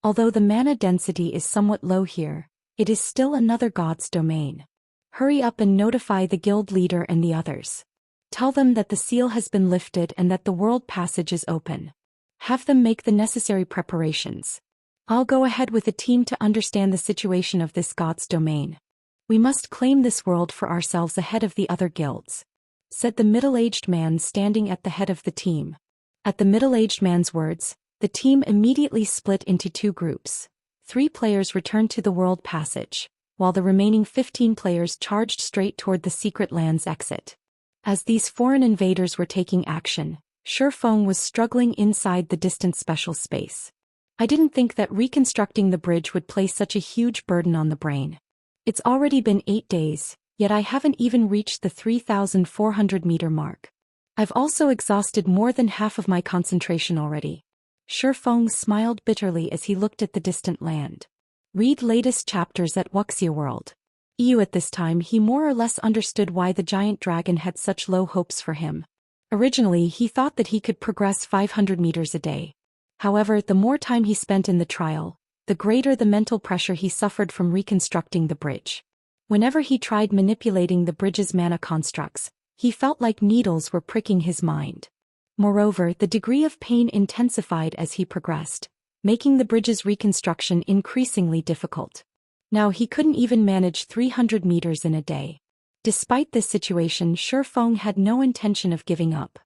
Although the mana density is somewhat low here, it is still another god's domain. Hurry up and notify the guild leader and the others. Tell them that the seal has been lifted and that the world passage is open. Have them make the necessary preparations. I'll go ahead with a team to understand the situation of this god's domain. We must claim this world for ourselves ahead of the other guilds, said the middle-aged man standing at the head of the team. At the middle-aged man's words, the team immediately split into 2 groups. 3 players returned to the world passage, while the remaining 15 players charged straight toward the secret land's exit. As these foreign invaders were taking action, Shifeng was struggling inside the distant special space. I didn't think that reconstructing the bridge would place such a huge burden on the brain. It's already been 8 days, yet I haven't even reached the 3,400-meter mark. I've also exhausted more than half of my concentration already. Shifeng smiled bitterly as he looked at the distant land. Read latest chapters at Wuxia World. At this time he more or less understood why the giant dragon had such low hopes for him. Originally he thought that he could progress 500 meters a day. However, the more time he spent in the trial, the greater the mental pressure he suffered from reconstructing the bridge. Whenever he tried manipulating the bridge's mana constructs, he felt like needles were pricking his mind. Moreover, the degree of pain intensified as he progressed, making the bridge's reconstruction increasingly difficult. Now he couldn't even manage 300 meters in a day. Despite this situation, Shifeng had no intention of giving up.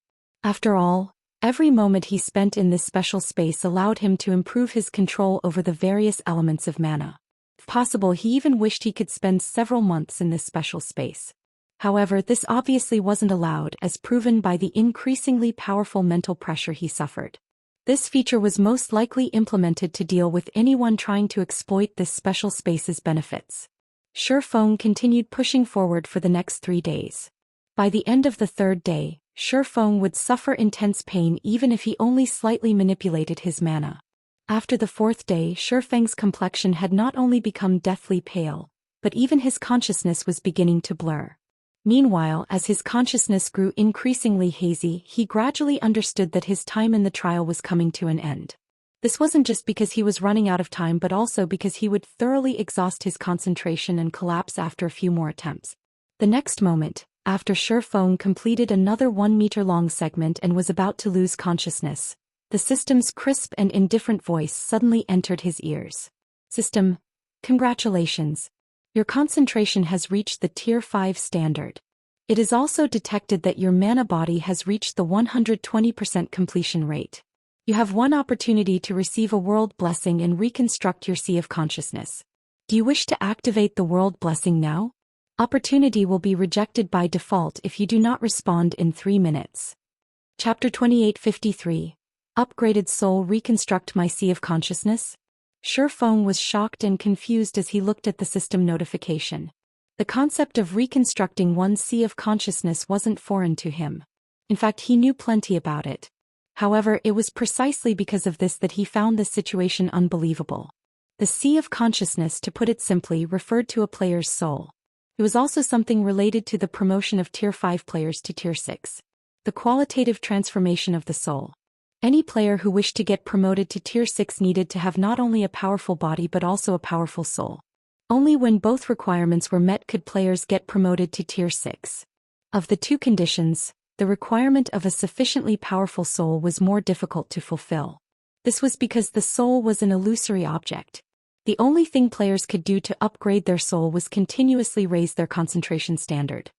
After all, every moment he spent in this special space allowed him to improve his control over the various elements of mana. If possible, he even wished he could spend several months in this special space. However, this obviously wasn't allowed, as proven by the increasingly powerful mental pressure he suffered. This feature was most likely implemented to deal with anyone trying to exploit this special space's benefits. Shifeng continued pushing forward for the next 3 days. By the end of the 3rd day, Shifeng would suffer intense pain even if he only slightly manipulated his mana. After the 4th day, Shifeng's complexion had not only become deathly pale, but even his consciousness was beginning to blur. Meanwhile, as his consciousness grew increasingly hazy, he gradually understood that his time in the trial was coming to an end. This wasn't just because he was running out of time but also because he would thoroughly exhaust his concentration and collapse after a few more attempts. The next moment, after Shifeng completed another 1-meter-long segment and was about to lose consciousness, the system's crisp and indifferent voice suddenly entered his ears. System, congratulations. Your concentration has reached the Tier 5 standard. It is also detected that your mana body has reached the 120% completion rate. You have one opportunity to receive a world blessing and reconstruct your sea of consciousness. Do you wish to activate the world blessing now? Opportunity will be rejected by default if you do not respond in 3 minutes. Chapter 2853. Upgraded Soul Reconstruct My Sea of Consciousness? Shifeng was shocked and confused as he looked at the system notification. The concept of reconstructing one's sea of consciousness wasn't foreign to him. In fact, he knew plenty about it. However, it was precisely because of this that he found this situation unbelievable. The Sea of Consciousness, to put it simply, referred to a player's soul. It was also something related to the promotion of Tier 5 players to Tier 6. The qualitative transformation of the soul. Any player who wished to get promoted to Tier 6 needed to have not only a powerful body but also a powerful soul. Only when both requirements were met could players get promoted to Tier 6. Of the two conditions, the requirement of a sufficiently powerful soul was more difficult to fulfill. This was because the soul was an illusory object. The only thing players could do to upgrade their soul was continuously raise their concentration standard.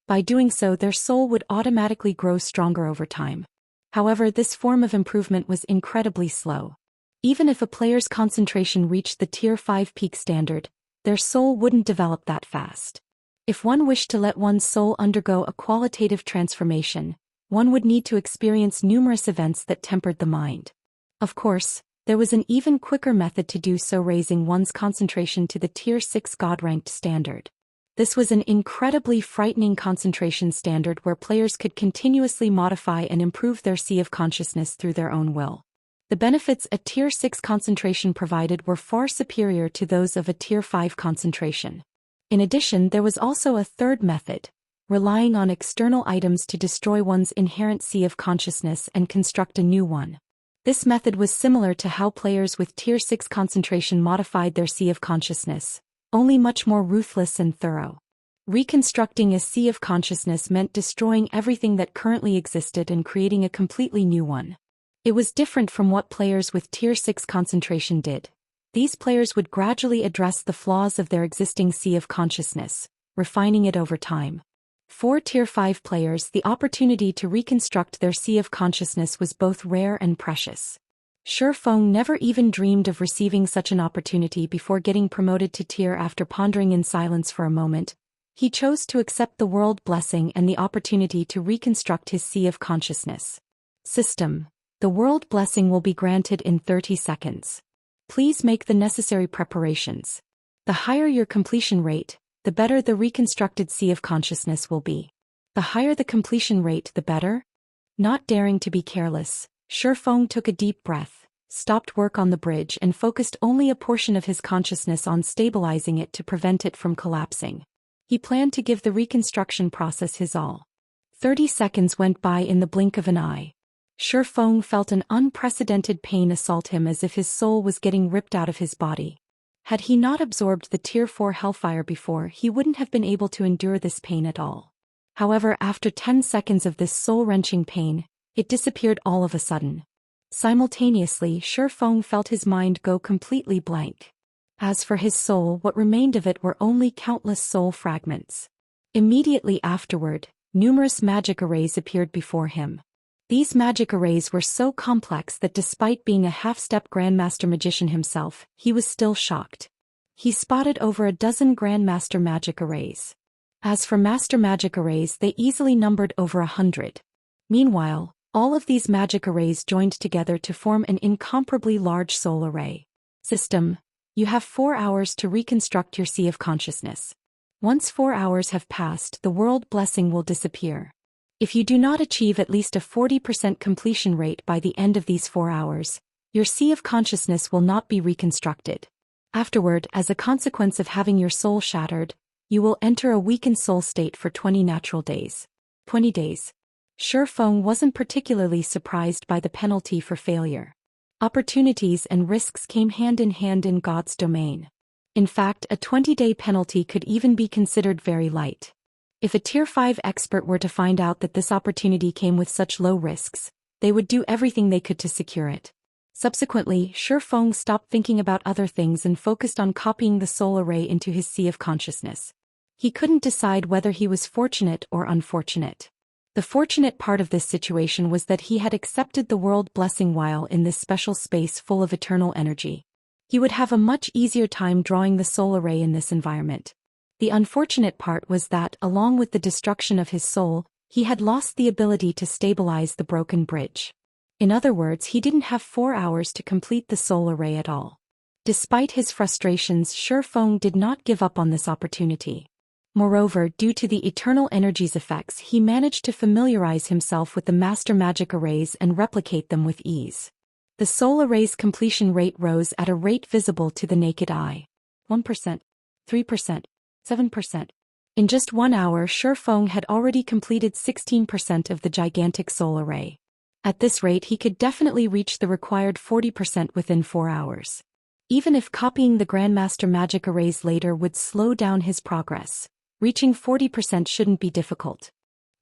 By doing so, their soul would automatically grow stronger over time. However, this form of improvement was incredibly slow. Even if a player's concentration reached the Tier 5 peak standard, their soul wouldn't develop that fast. If one wished to let one's soul undergo a qualitative transformation, one would need to experience numerous events that tempered the mind. Of course, there was an even quicker method to do so, raising one's concentration to the Tier 6 God-ranked standard. This was an incredibly frightening concentration standard where players could continuously modify and improve their Sea of Consciousness through their own will. The benefits a Tier 6 concentration provided were far superior to those of a Tier 5 concentration. In addition, there was also a third method, relying on external items to destroy one's inherent Sea of Consciousness and construct a new one. This method was similar to how players with Tier 6 concentration modified their Sea of Consciousness, only much more ruthless and thorough. Reconstructing a Sea of Consciousness meant destroying everything that currently existed and creating a completely new one. It was different from what players with Tier 6 concentration did. These players would gradually address the flaws of their existing Sea of Consciousness, refining it over time. For Tier 5 players, the opportunity to reconstruct their Sea of Consciousness was both rare and precious. Shi Feng never even dreamed of receiving such an opportunity before getting promoted to Tier. After pondering in silence for a moment, he chose to accept the world blessing and the opportunity to reconstruct his Sea of Consciousness. System: the world blessing will be granted in 30 seconds. Please make the necessary preparations. The higher your completion rate, the better the reconstructed Sea of Consciousness will be. The higher the completion rate, the better. Not daring to be careless, Shi Feng took a deep breath, stopped work on the bridge and focused only a portion of his consciousness on stabilizing it to prevent it from collapsing. He planned to give the reconstruction process his all. 30 seconds went by in the blink of an eye. Shi Feng felt an unprecedented pain assault him as if his soul was getting ripped out of his body. Had he not absorbed the Tier 4 hellfire before, he wouldn't have been able to endure this pain at all. However, after 10 seconds of this soul-wrenching pain, it disappeared all of a sudden. Simultaneously, Shi Feng felt his mind go completely blank. As for his soul, what remained of it were only countless soul fragments. Immediately afterward, numerous magic arrays appeared before him. These magic arrays were so complex that despite being a half-step Grandmaster Magician himself, he was still shocked. He spotted over a dozen Grandmaster magic arrays. As for Master magic arrays, they easily numbered over 100. Meanwhile, all of these magic arrays joined together to form an incomparably large soul array. System: you have 4 hours to reconstruct your Sea of Consciousness. Once 4 hours have passed, the world blessing will disappear. If you do not achieve at least a 40% completion rate by the end of these 4 hours, your Sea of Consciousness will not be reconstructed. Afterward, as a consequence of having your soul shattered, you will enter a weakened soul state for 20 natural days. 20 days. Shi Feng wasn't particularly surprised by the penalty for failure. Opportunities and risks came hand in hand in God's domain. In fact, a 20-day penalty could even be considered very light. If a Tier 5 expert were to find out that this opportunity came with such low risks, they would do everything they could to secure it. Subsequently, Shi Feng stopped thinking about other things and focused on copying the soul array into his Sea of Consciousness. He couldn't decide whether he was fortunate or unfortunate. The fortunate part of this situation was that he had accepted the world blessing while in this special space full of eternal energy. He would have a much easier time drawing the soul array in this environment. The unfortunate part was that, along with the destruction of his soul, he had lost the ability to stabilize the broken bridge. In other words, he didn't have 4 hours to complete the soul array at all. Despite his frustrations, Shi Feng did not give up on this opportunity. Moreover, due to the eternal energies effects, he managed to familiarize himself with the master magic arrays and replicate them with ease. The soul array's completion rate rose at a rate visible to the naked eye. 1%, 3%, 7%. In just 1 hour, Shifeng had already completed 16% of the gigantic soul array. At this rate, he could definitely reach the required 40% within 4 hours. Even if copying the Grandmaster magic arrays later would slow down his progress, reaching 40% shouldn't be difficult.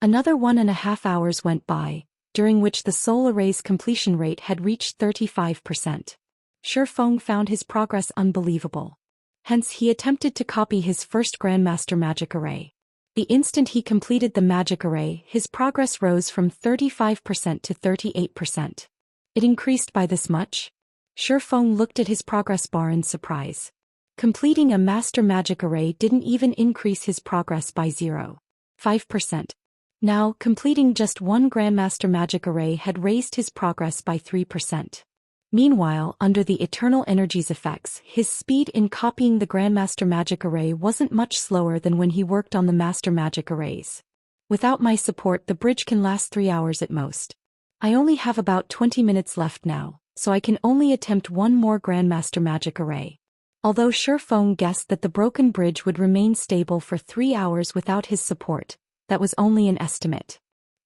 Another 1.5 hours went by, during which the soul array's completion rate had reached 35%. Shifeng found his progress unbelievable. Hence he attempted to copy his first Grandmaster magic array. The instant he completed the magic array, his progress rose from 35% to 38%. It increased by this much? Shifeng looked at his progress bar in surprise. Completing a master magic array didn't even increase his progress by 0.5%. Now, completing just one Grandmaster magic array had raised his progress by 3%. Meanwhile, under the Eternal Energy's effects, his speed in copying the Grandmaster magic array wasn't much slower than when he worked on the master magic arrays. Without my support, the bridge can last 3 hours at most. I only have about 20 minutes left now, so I can only attempt one more Grandmaster magic array. Although Shifeng guessed that the broken bridge would remain stable for 3 hours without his support, that was only an estimate.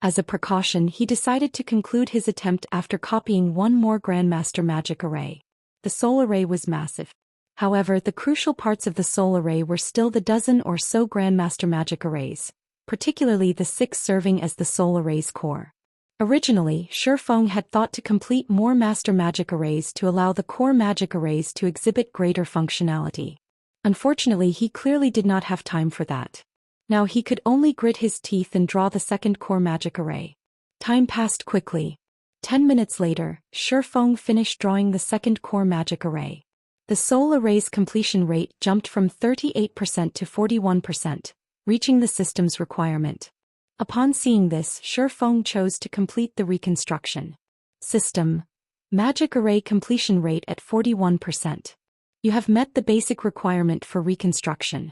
As a precaution, he decided to conclude his attempt after copying one more Grandmaster magic array. The soul array was massive. However, the crucial parts of the soul array were still the dozen or so Grandmaster magic arrays, particularly the 6 serving as the soul array's core. Originally, Shifeng had thought to complete more master magic arrays to allow the core magic arrays to exhibit greater functionality. Unfortunately, he clearly did not have time for that. Now he could only grit his teeth and draw the second core magic array. Time passed quickly. 10 minutes later, Shifeng finished drawing the second core magic array. The soul array's completion rate jumped from 38% to 41%, reaching the system's requirement. Upon seeing this, Shifeng chose to complete the reconstruction. System. Magic array completion rate at 41%. You have met the basic requirement for reconstruction.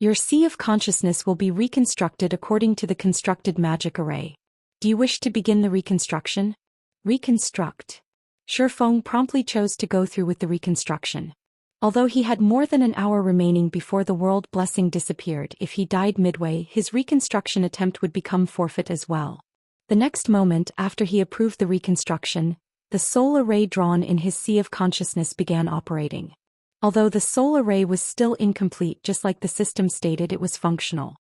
Your sea of consciousness will be reconstructed according to the constructed magic array. Do you wish to begin the reconstruction? Reconstruct. Shifeng promptly chose to go through with the reconstruction. Although he had more than an hour remaining before the world blessing disappeared, if he died midway, his reconstruction attempt would become forfeit as well. The next moment after he approved the reconstruction, the soul array drawn in his sea of consciousness began operating. Although the soul array was still incomplete, just like the system stated, it was functional.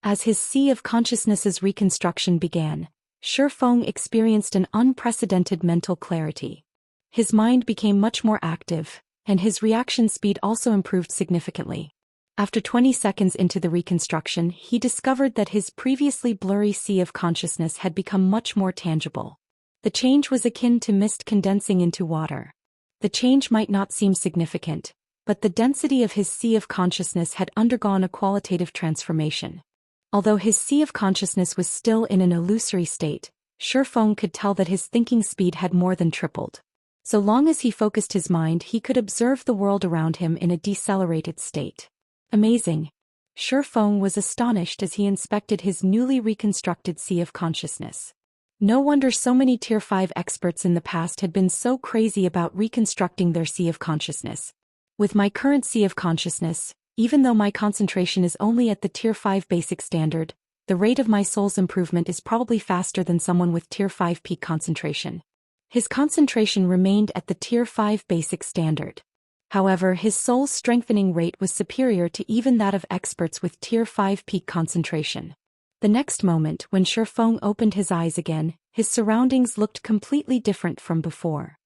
As his sea of consciousness's reconstruction began, Shifeng experienced an unprecedented mental clarity. His mind became much more active, and his reaction speed also improved significantly. After 20 seconds into the reconstruction, he discovered that his previously blurry sea of consciousness had become much more tangible. The change was akin to mist condensing into water. The change might not seem significant, but the density of his sea of consciousness had undergone a qualitative transformation. Although his sea of consciousness was still in an illusory state, Shifeng could tell that his thinking speed had more than tripled. So long as he focused his mind, he could observe the world around him in a decelerated state. Amazing. Shifeng was astonished as he inspected his newly reconstructed sea of consciousness. No wonder so many Tier 5 experts in the past had been so crazy about reconstructing their sea of consciousness. With my current sea of consciousness, even though my concentration is only at the Tier 5 basic standard, the rate of my soul's improvement is probably faster than someone with Tier 5 peak concentration. His concentration remained at the Tier 5 basic standard. However, his soul's strengthening rate was superior to even that of experts with Tier 5 peak concentration. The next moment, when Shifeng opened his eyes again, his surroundings looked completely different from before.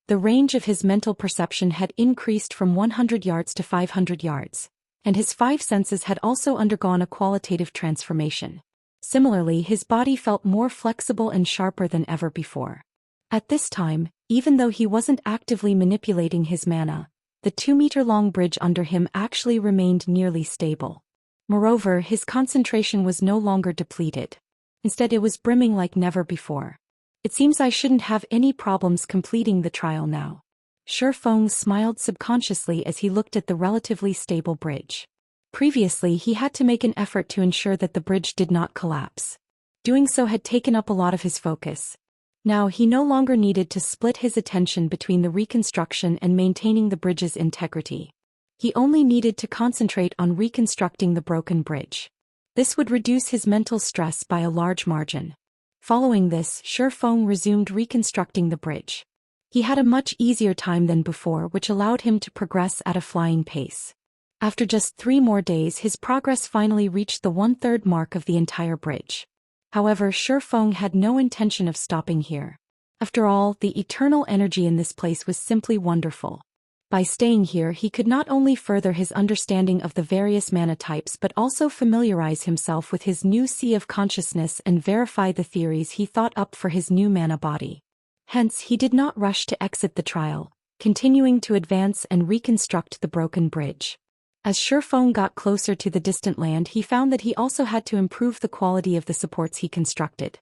The range of his mental perception had increased from 100 yards to 500 yards, and his 5 senses had also undergone a qualitative transformation. Similarly, his body felt more flexible and sharper than ever before. At this time, even though he wasn't actively manipulating his mana, the 2-meter-long bridge under him actually remained nearly stable. Moreover, his concentration was no longer depleted. Instead, it was brimming like never before. It seems I shouldn't have any problems completing the trial now. Shifeng smiled subconsciously as he looked at the relatively stable bridge. Previously, he had to make an effort to ensure that the bridge did not collapse. Doing so had taken up a lot of his focus. Now he no longer needed to split his attention between the reconstruction and maintaining the bridge's integrity. He only needed to concentrate on reconstructing the broken bridge. This would reduce his mental stress by a large margin. Following this, Shifeng resumed reconstructing the bridge. He had a much easier time than before, which allowed him to progress at a flying pace. After just 3 more days, his progress finally reached the 1/3 mark of the entire bridge. However, Shifeng had no intention of stopping here. After all, the eternal energy in this place was simply wonderful. By staying here, he could not only further his understanding of the various mana types but also familiarize himself with his new sea of consciousness and verify the theories he thought up for his new mana body. Hence, he did not rush to exit the trial, continuing to advance and reconstruct the broken bridge. As Shifeng got closer to the distant land, he found that he also had to improve the quality of the supports he constructed.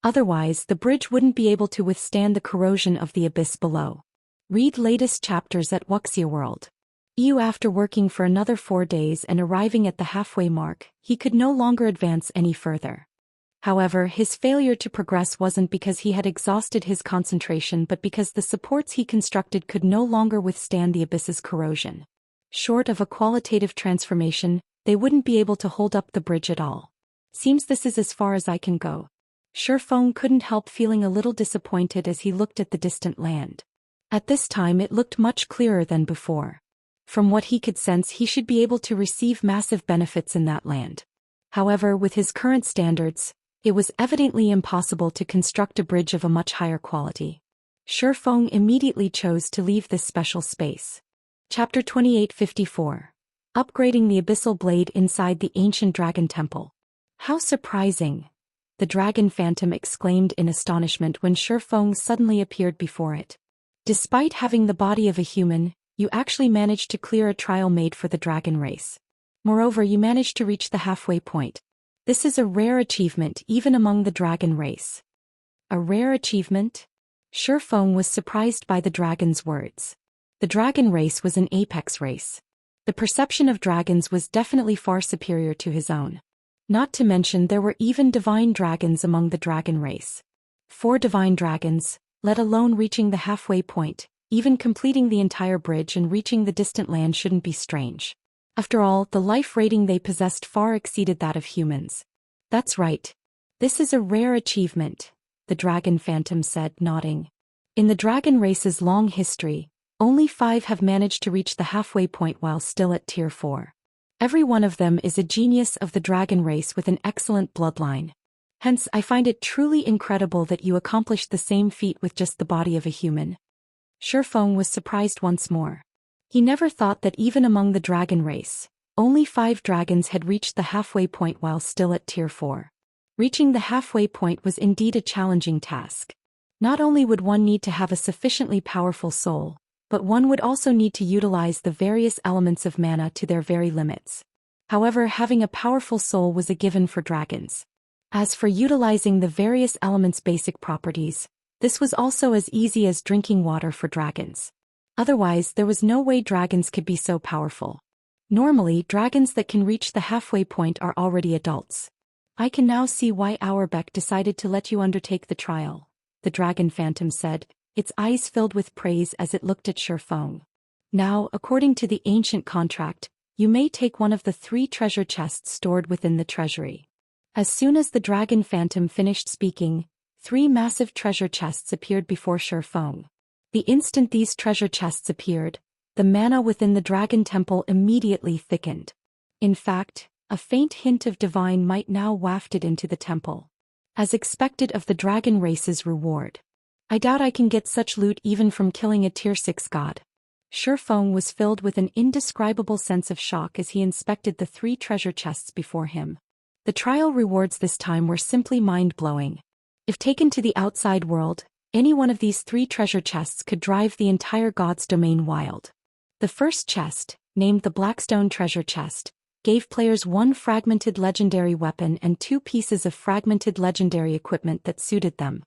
Otherwise, the bridge wouldn't be able to withstand the corrosion of the abyss below. Read latest chapters at Wuxia World. After working for another 4 days and arriving at the halfway mark, he could no longer advance any further. However, his failure to progress wasn't because he had exhausted his concentration but because the supports he constructed could no longer withstand the abyss's corrosion. Short of a qualitative transformation, they wouldn't be able to hold up the bridge at all. Seems this is as far as I can go. Shifeng couldn't help feeling a little disappointed as he looked at the distant land. At this time it looked much clearer than before. From what he could sense, he should be able to receive massive benefits in that land. However, with his current standards, it was evidently impossible to construct a bridge of a much higher quality. Shifeng immediately chose to leave this special space. Chapter 2854. Upgrading the Abyssal Blade inside the ancient dragon temple. How surprising! The dragon phantom exclaimed in astonishment when Shifeng suddenly appeared before it. Despite having the body of a human, you actually managed to clear a trial made for the dragon race. Moreover, you managed to reach the halfway point. This is a rare achievement even among the dragon race. A rare achievement? Shifeng was surprised by the dragon's words. The dragon race was an apex race. The perception of dragons was definitely far superior to his own. Not to mention there were even divine dragons among the dragon race. 4 divine dragons, let alone reaching the halfway point, even completing the entire bridge and reaching the distant land shouldn't be strange. After all, the life rating they possessed far exceeded that of humans. That's right. This is a rare achievement, the dragon phantom said, nodding. In the dragon race's long history, only 5 have managed to reach the halfway point while still at Tier 4. Every one of them is a genius of the dragon race with an excellent bloodline. Hence, I find it truly incredible that you accomplished the same feat with just the body of a human. Shifeng was surprised once more. He never thought that even among the dragon race, only 5 dragons had reached the halfway point while still at Tier 4. Reaching the halfway point was indeed a challenging task. Not only would one need to have a sufficiently powerful soul, but one would also need to utilize the various elements of mana to their very limits. However, having a powerful soul was a given for dragons. As for utilizing the various elements' basic properties, this was also as easy as drinking water for dragons. Otherwise, there was no way dragons could be so powerful. Normally, dragons that can reach the halfway point are already adults. I can now see why Auerbeck decided to let you undertake the trial, the dragon phantom said, its eyes filled with praise as it looked at Shifeng. Now, according to the ancient contract, you may take one of the 3 treasure chests stored within the treasury. As soon as the dragon phantom finished speaking, 3 massive treasure chests appeared before Shifeng. The instant these treasure chests appeared, the mana within the dragon temple immediately thickened. In fact, a faint hint of divine might now wafted into the temple. As expected of the dragon race's reward. I doubt I can get such loot even from killing a Tier 6 god. Shifeng was filled with an indescribable sense of shock as he inspected the 3 treasure chests before him. The trial rewards this time were simply mind-blowing. If taken to the outside world, any one of these 3 treasure chests could drive the entire god's domain wild. The first chest, named the Blackstone Treasure Chest, gave players 1 fragmented legendary weapon and 2 pieces of fragmented legendary equipment that suited them.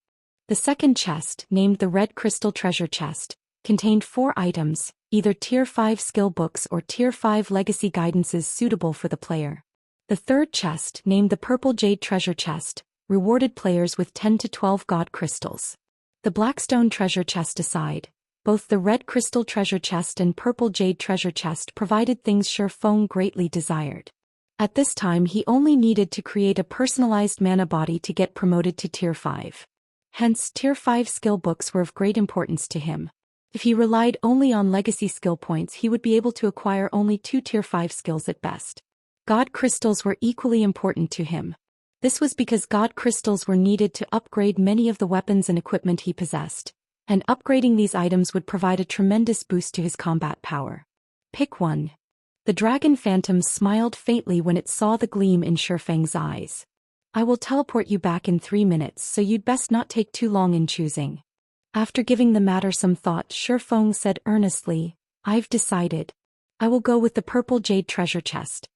The second chest, named the Red Crystal Treasure Chest, contained 4 items, either Tier 5 skill books or Tier 5 legacy guidances suitable for the player. The third chest, named the Purple Jade Treasure Chest, rewarded players with 10 to 12 god crystals. The Blackstone treasure chest aside, both the red crystal treasure chest and purple jade treasure chest provided things Shi Feng greatly desired. At this time he only needed to create a personalized mana body to get promoted to Tier 5. Hence, Tier 5 skill books were of great importance to him. If he relied only on legacy skill points, he would be able to acquire only 2 Tier 5 skills at best. God crystals were equally important to him. This was because God crystals were needed to upgrade many of the weapons and equipment he possessed, and upgrading these items would provide a tremendous boost to his combat power. Pick 1. The dragon phantom smiled faintly when it saw the gleam in Shi Feng's eyes. I will teleport you back in 3 minutes, so you'd best not take too long in choosing. After giving the matter some thought, Shi Feng said earnestly, I've decided. I will go with the purple jade treasure chest.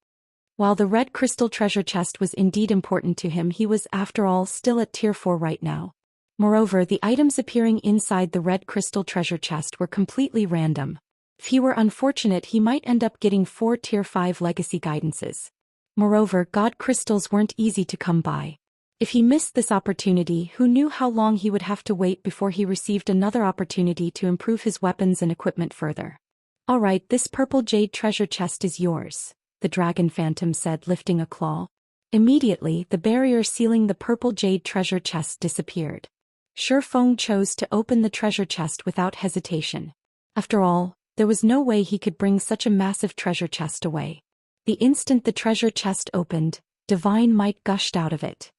While the red crystal treasure chest was indeed important to him, he was, after all, still at Tier 4 right now. Moreover, the items appearing inside the red crystal treasure chest were completely random. If he were unfortunate, he might end up getting 4 Tier 5 legacy guidances. Moreover, God crystals weren't easy to come by. If he missed this opportunity, who knew how long he would have to wait before he received another opportunity to improve his weapons and equipment further. Alright, this purple jade treasure chest is yours, the dragon phantom said, lifting a claw. Immediately, the barrier sealing the purple jade treasure chest disappeared. Shi Feng chose to open the treasure chest without hesitation. After all, there was no way he could bring such a massive treasure chest away. The instant the treasure chest opened, divine might gushed out of it.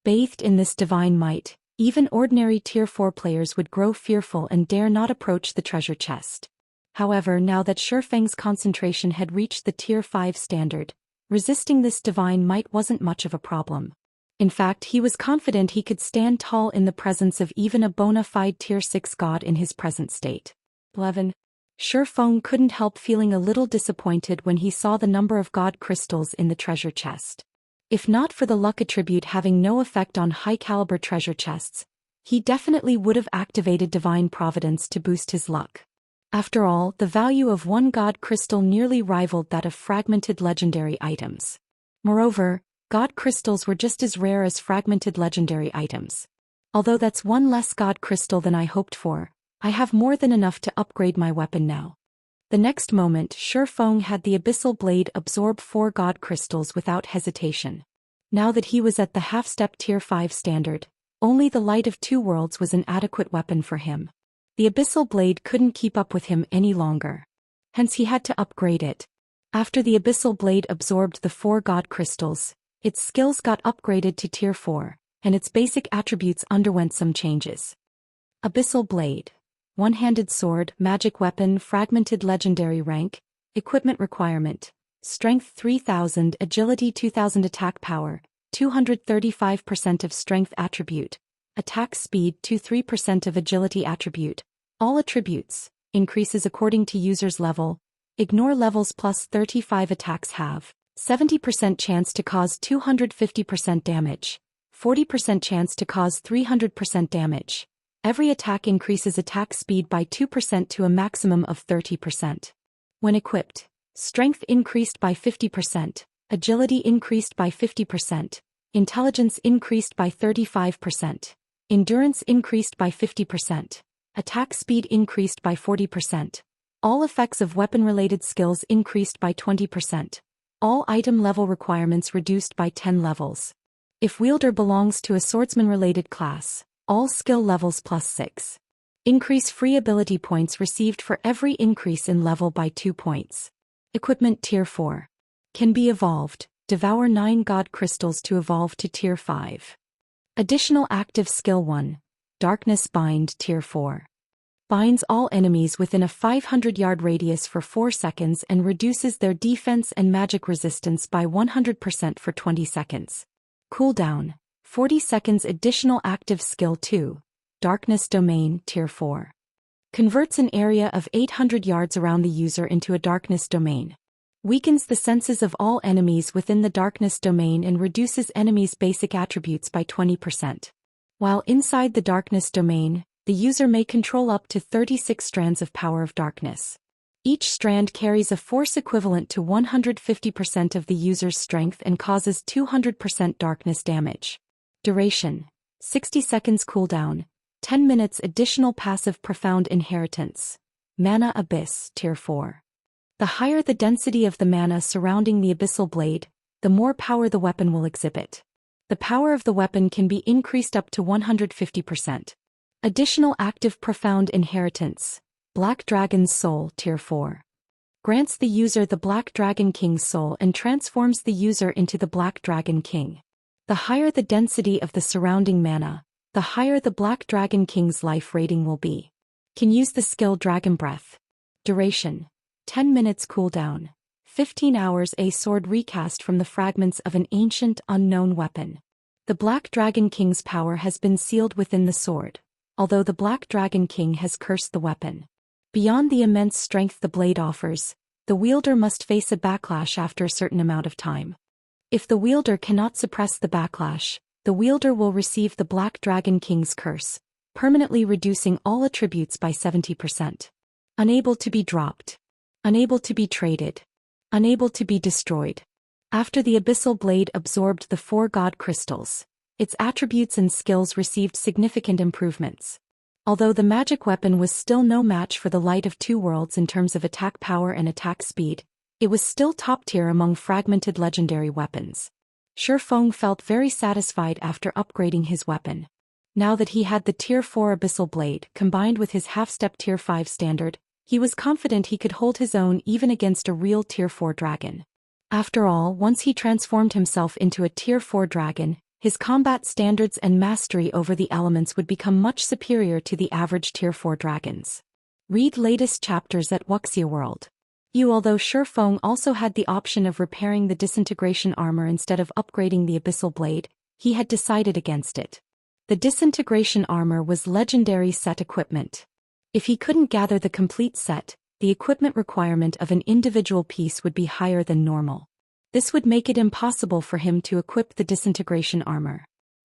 Bathed in this divine might, even ordinary Tier 4 players would grow fearful and dare not approach the treasure chest. However, now that Shi Feng's concentration had reached the Tier 5 standard, resisting this divine might wasn't much of a problem. In fact, he was confident he could stand tall in the presence of even a bona fide Tier 6 god in his present state. 11. Shi Feng couldn't help feeling a little disappointed when he saw the number of god crystals in the treasure chest. If not for the luck attribute having no effect on high-caliber treasure chests, he definitely would have activated Divine Providence to boost his luck. After all, the value of one god crystal nearly rivaled that of fragmented legendary items. Moreover, god crystals were just as rare as fragmented legendary items. Although that's one less god crystal than I hoped for, I have more than enough to upgrade my weapon now. The next moment, Shi Feng had the Abyssal Blade absorb 4 god crystals without hesitation. Now that he was at the half-step Tier 5 standard, only the Light of Two Worlds was an adequate weapon for him. The Abyssal Blade couldn't keep up with him any longer. Hence he had to upgrade it. After the Abyssal Blade absorbed the 4 god crystals, its skills got upgraded to Tier 4, and its basic attributes underwent some changes. Abyssal Blade. One-handed sword, magic weapon, fragmented legendary rank, equipment requirement, strength 3000, agility 2000, attack power, 235% of strength attribute, attack speed 23% of agility attribute, all attributes, increases according to user's level, ignore levels plus 35 attacks have, 70% chance to cause 250% damage, 40% chance to cause 300% damage. Every attack increases attack speed by 2% to a maximum of 30%. When equipped, strength increased by 50%, agility increased by 50%, intelligence increased by 35%, endurance increased by 50%, attack speed increased by 40%, all effects of weapon-related skills increased by 20%, all item level requirements reduced by 10 levels. If wielder belongs to a swordsman-related class, all skill levels plus 6. Increase free ability points received for every increase in level by 2 points. Equipment Tier 4. Can be evolved. Devour 9 god crystals to evolve to Tier 5. Additional active skill 1. Darkness Bind Tier 4. Binds all enemies within a 500-yard radius for 4 seconds and reduces their defense and magic resistance by 100% for 20 seconds. Cooldown. 40 seconds. Additional active skill 2. Darkness Domain Tier 4. Converts an area of 800 yards around the user into a darkness domain. Weakens the senses of all enemies within the darkness domain and reduces enemies' basic attributes by 20%. While inside the darkness domain, the user may control up to 36 strands of power of darkness. Each strand carries a force equivalent to 150% of the user's strength and causes 200% darkness damage. Duration. 60 seconds. Cooldown. 10 minutes additional passive profound inheritance. Mana Abyss, Tier 4. The higher the density of the mana surrounding the Abyssal Blade, the more power the weapon will exhibit. The power of the weapon can be increased up to 150%. Additional active profound inheritance. Black Dragon's Soul, Tier 4. Grants the user the Black Dragon King's soul and transforms the user into the Black Dragon King. The higher the density of the surrounding mana, the higher the Black Dragon King's life rating will be. Can use the skill Dragon Breath. Duration: 10 minutes cooldown. 15 hours. A sword recast from the fragments of an ancient, unknown weapon. The Black Dragon King's power has been sealed within the sword, although the Black Dragon King has cursed the weapon. Beyond the immense strength the blade offers, the wielder must face a backlash after a certain amount of time. If the wielder cannot suppress the backlash, the wielder will receive the Black Dragon King's curse, permanently reducing all attributes by 70%. Unable to be dropped. Unable to be traded. Unable to be destroyed. After the Abyssal Blade absorbed the 4 God Crystals, its attributes and skills received significant improvements. Although the magic weapon was still no match for the Light of Two Worlds in terms of attack power and attack speed, it was still top tier among fragmented legendary weapons. Shi Feng felt very satisfied after upgrading his weapon. Now that he had the Tier 4 Abyssal Blade combined with his half-step Tier 5 standard, he was confident he could hold his own even against a real Tier 4 dragon. After all, once he transformed himself into a Tier 4 dragon, his combat standards and mastery over the elements would become much superior to the average Tier 4 dragons. Read latest chapters at Wuxia World. Although Shi Feng also had the option of repairing the disintegration armor instead of upgrading the Abyssal Blade, he had decided against it. The disintegration armor was legendary set equipment. If he couldn't gather the complete set, the equipment requirement of an individual piece would be higher than normal. This would make it impossible for him to equip the disintegration armor.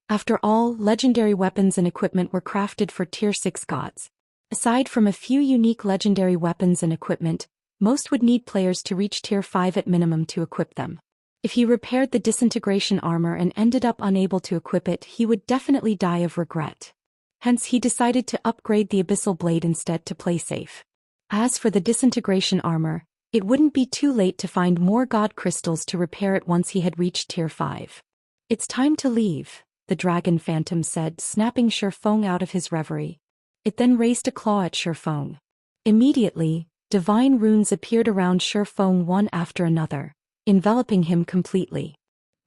After all, legendary weapons and equipment were crafted for Tier 6 gods. Aside from a few unique legendary weapons and equipment, most would need players to reach Tier 5 at minimum to equip them. If he repaired the disintegration armor and ended up unable to equip it, he would definitely die of regret. Hence he decided to upgrade the Abyssal Blade instead to play safe. As for the disintegration armor, it wouldn't be too late to find more God Crystals to repair it once he had reached Tier 5. It's time to leave, the Dragon Phantom said, snapping Shi Feng out of his reverie. It then raised a claw at Shi Feng. Immediately, divine runes appeared around Shi Feng one after another, enveloping him completely.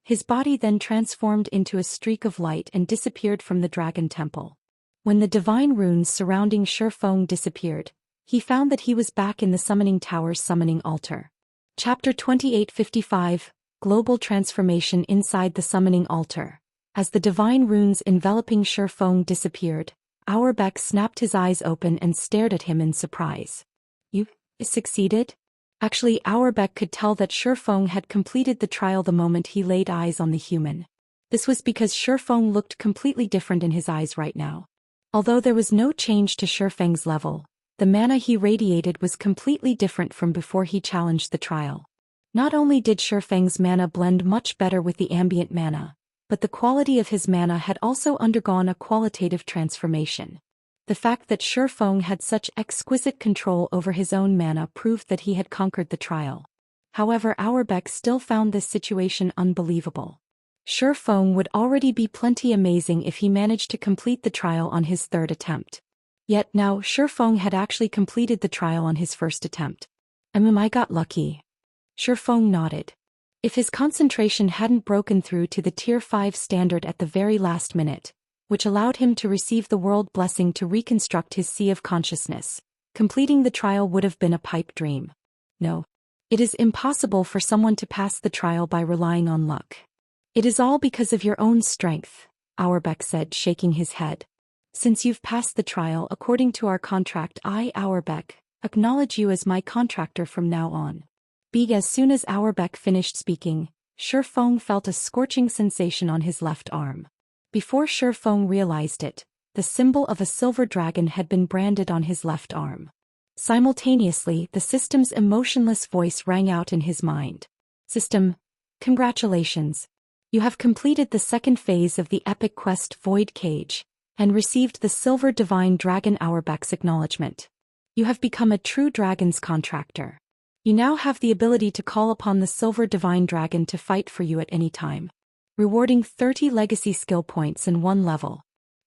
His body then transformed into a streak of light and disappeared from the Dragon Temple. When the divine runes surrounding Shi Feng disappeared, he found that he was back in the Summoning Tower's summoning altar. Chapter 2855, Global Transformation inside the Summoning Altar. As the divine runes enveloping Shi Feng disappeared, Auerbach snapped his eyes open and stared at him in surprise. You succeeded? Actually, Auerbach could tell that Shi Feng had completed the trial the moment he laid eyes on the human. This was because Shi Feng looked completely different in his eyes right now. Although there was no change to Shi Feng's level, the mana he radiated was completely different from before he challenged the trial. Not only did Shi Feng's mana blend much better with the ambient mana, but the quality of his mana had also undergone a qualitative transformation. The fact that Shi Feng had such exquisite control over his own mana proved that he had conquered the trial. However, Auerbach still found this situation unbelievable. Shi Feng would already be plenty amazing if he managed to complete the trial on his 3rd attempt. Yet now Shi Feng had actually completed the trial on his 1st attempt. I got lucky. Shi Feng nodded. If his concentration hadn't broken through to the Tier 5 standard at the very last minute, which allowed him to receive the world blessing to reconstruct his sea of consciousness, completing the trial would have been a pipe dream. No. It is impossible for someone to pass the trial by relying on luck. It is all because of your own strength, Auerbach said, shaking his head. Since you've passed the trial according to our contract, I, Auerbach, acknowledge you as my contractor from now on. As soon as Auerbach finished speaking, Shi Feng felt a scorching sensation on his left arm. Before Shi Feng realized it, the symbol of a silver dragon had been branded on his left arm. Simultaneously, the system's emotionless voice rang out in his mind. System, congratulations. You have completed the 2nd phase of the epic quest Void Cage, and received the Silver Divine Dragon Auerbach's acknowledgement. You have become a true dragon's contractor. You now have the ability to call upon the Silver Divine Dragon to fight for you at any time. Rewarding 30 legacy skill points in one level.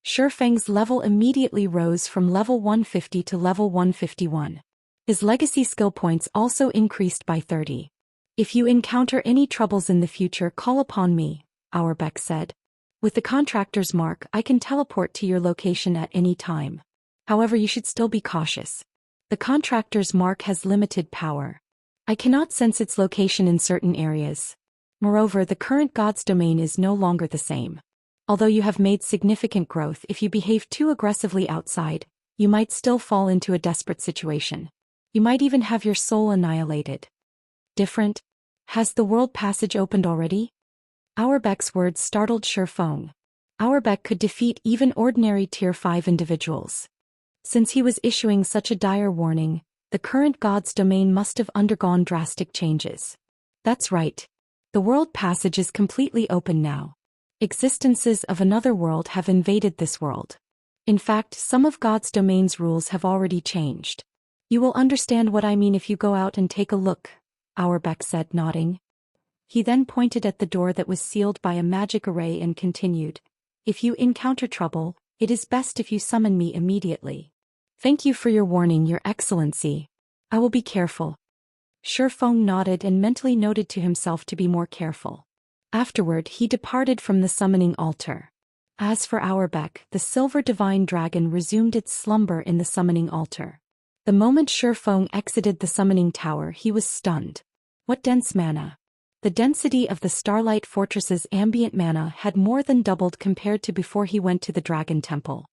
Shifeng's level immediately rose from level 150 to level 151. His legacy skill points also increased by 30. If you encounter any troubles in the future, call upon me, Auerbach said. With the contractor's mark, I can teleport to your location at any time. However, you should still be cautious. The contractor's mark has limited power. I cannot sense its location in certain areas. Moreover, the current god's domain is no longer the same. Although you have made significant growth, if you behave too aggressively outside, you might still fall into a desperate situation. You might even have your soul annihilated. Different? Has the world passage opened already? Auerbach's words startled Shifeng. Auerbach could defeat even ordinary Tier 5 individuals. Since he was issuing such a dire warning, the current god's domain must have undergone drastic changes. That's right. The world passage is completely open now. Existences of another world have invaded this world. In fact, some of God's domain's rules have already changed. You will understand what I mean if you go out and take a look, Auerbach said, nodding. He then pointed at the door that was sealed by a magic array and continued, If you encounter trouble, it is best if you summon me immediately. Thank you for your warning, Your Excellency. I will be careful. Shifeng nodded and mentally noted to himself to be more careful. Afterward, he departed from the summoning altar. As for Auerbach, the Silver Divine Dragon resumed its slumber in the summoning altar. The moment Shifeng exited the summoning tower, he was stunned. What dense mana! The density of the Starlight Fortress's ambient mana had more than doubled compared to before he went to the Dragon Temple.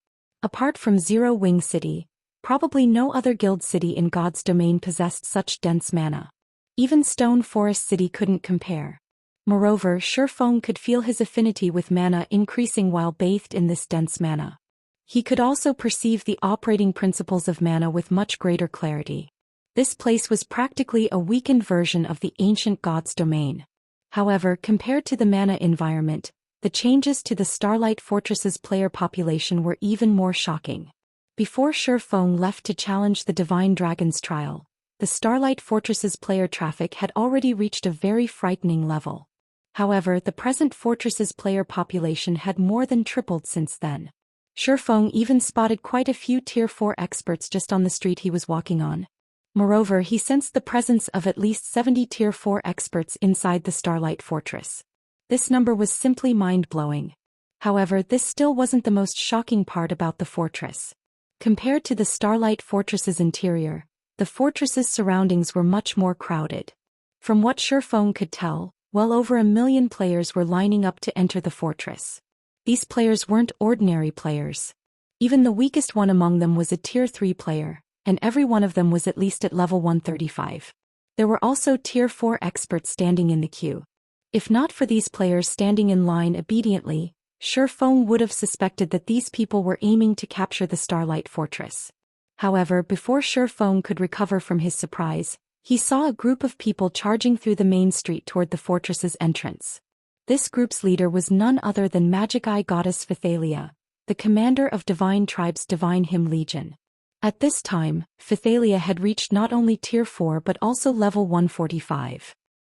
Apart from Zero Wing City, probably no other guild city in God's domain possessed such dense mana. Even Stone Forest City couldn't compare. Moreover, Shifeng could feel his affinity with mana increasing while bathed in this dense mana. He could also perceive the operating principles of mana with much greater clarity. This place was practically a weakened version of the ancient God's domain. However, compared to the mana environment, the changes to the Starlight Fortress's player population were even more shocking. Before Shifeng left to challenge the Divine Dragon's trial, the Starlight Fortress's player traffic had already reached a very frightening level. However, the present fortress's player population had more than tripled since then. Shifeng even spotted quite a few Tier 4 experts just on the street he was walking on. Moreover, he sensed the presence of at least 70 Tier 4 experts inside the Starlight Fortress. This number was simply mind-blowing. However, this still wasn't the most shocking part about the fortress. Compared to the Starlight Fortress's interior, the fortress's surroundings were much more crowded. From what Shifeng could tell, well over 1 million players were lining up to enter the fortress. These players weren't ordinary players. Even the weakest one among them was a Tier 3 player, and every one of them was at least at level 135. There were also Tier 4 experts standing in the queue. If not for these players standing in line obediently, Shifeng would have suspected that these people were aiming to capture the Starlight Fortress. However, before Shifeng could recover from his surprise, he saw a group of people charging through the main street toward the fortress's entrance. This group's leader was none other than Magic-Eye Goddess Phythalia, the commander of Divine Tribe's Divine Hymn Legion. At this time, Phythalia had reached not only Tier 4 but also level 145.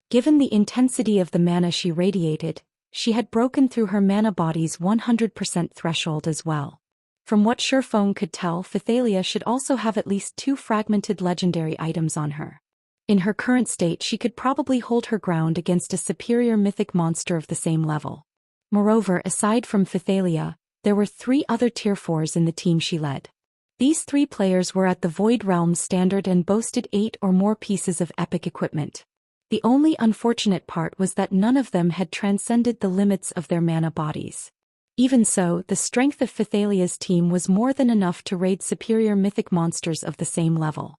Given the intensity of the mana she radiated, she had broken through her mana body's 100% threshold as well. From what Shifeng could tell, Phythalia should also have at least 2 fragmented legendary items on her. In her current state, she could probably hold her ground against a superior mythic monster of the same level. Moreover, aside from Phythalia, there were 3 other Tier 4s in the team she led. These 3 players were at the Void Realm standard and boasted 8 or more pieces of epic equipment. The only unfortunate part was that none of them had transcended the limits of their mana bodies. Even so, the strength of Phythalia's team was more than enough to raid superior mythic monsters of the same level.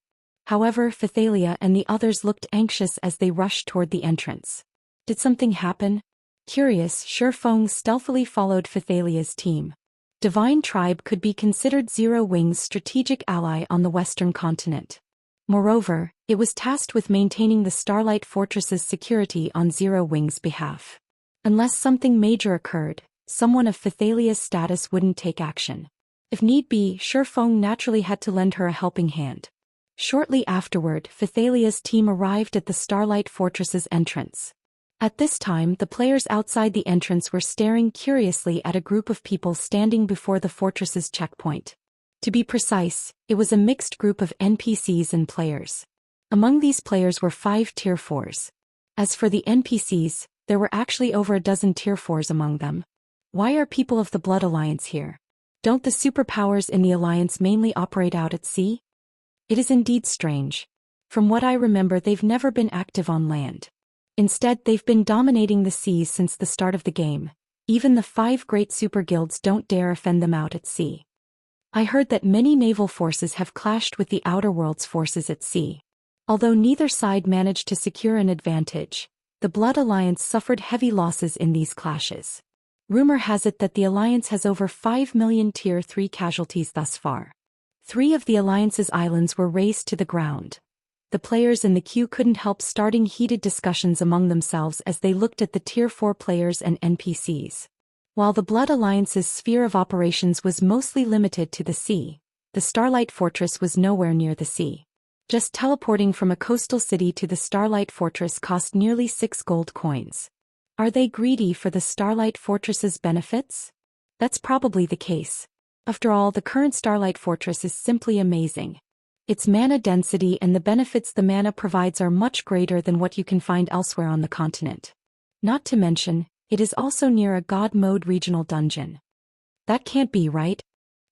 However, Phythalia and the others looked anxious as they rushed toward the entrance. Did something happen? Curious, Shifeng stealthily followed Phythalia's team. Divine Tribe could be considered Zero Wing's strategic ally on the Western continent. Moreover, it was tasked with maintaining the Starlight Fortress's security on Zero Wing's behalf. Unless something major occurred, someone of Phythalia's status wouldn't take action. If need be, Shifeng naturally had to lend her a helping hand. Shortly afterward, Phythalia's team arrived at the Starlight Fortress's entrance. At this time, the players outside the entrance were staring curiously at a group of people standing before the fortress's checkpoint. To be precise, it was a mixed group of NPCs and players. Among these players were 5 Tier 4s. As for the NPCs, there were actually over a dozen Tier 4s among them. Why are people of the Blood Alliance here? Don't the superpowers in the Alliance mainly operate out at sea? It is indeed strange. From what I remember, they've never been active on land. Instead, they've been dominating the seas since the start of the game. Even the 5 great super guilds don't dare offend them out at sea. I heard that many naval forces have clashed with the Outer World's forces at sea. Although neither side managed to secure an advantage, the Blood Alliance suffered heavy losses in these clashes. Rumor has it that the Alliance has over 5 million Tier 3 casualties thus far. 3 of the Alliance's islands were razed to the ground. The players in the queue couldn't help starting heated discussions among themselves as they looked at the Tier 4 players and NPCs. While the Blood Alliance's sphere of operations was mostly limited to the sea, the Starlight Fortress was nowhere near the sea. Just teleporting from a coastal city to the Starlight Fortress cost nearly 6 gold coins. Are they greedy for the Starlight Fortress's benefits? That's probably the case. After all, the current Starlight Fortress is simply amazing. Its mana density and the benefits the mana provides are much greater than what you can find elsewhere on the continent. Not to mention, it is also near a God Mode regional dungeon. That can't be right.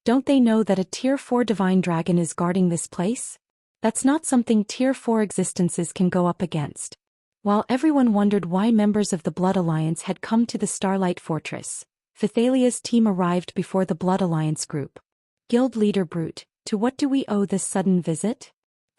Don't they know that a Tier 4 Divine Dragon is guarding this place? That's not something Tier 4 existences can go up against. While everyone wondered why members of the Blood Alliance had come to the Starlight Fortress, Phythalia's team arrived before the Blood Alliance group. Guild leader Brute, to what do we owe this sudden visit?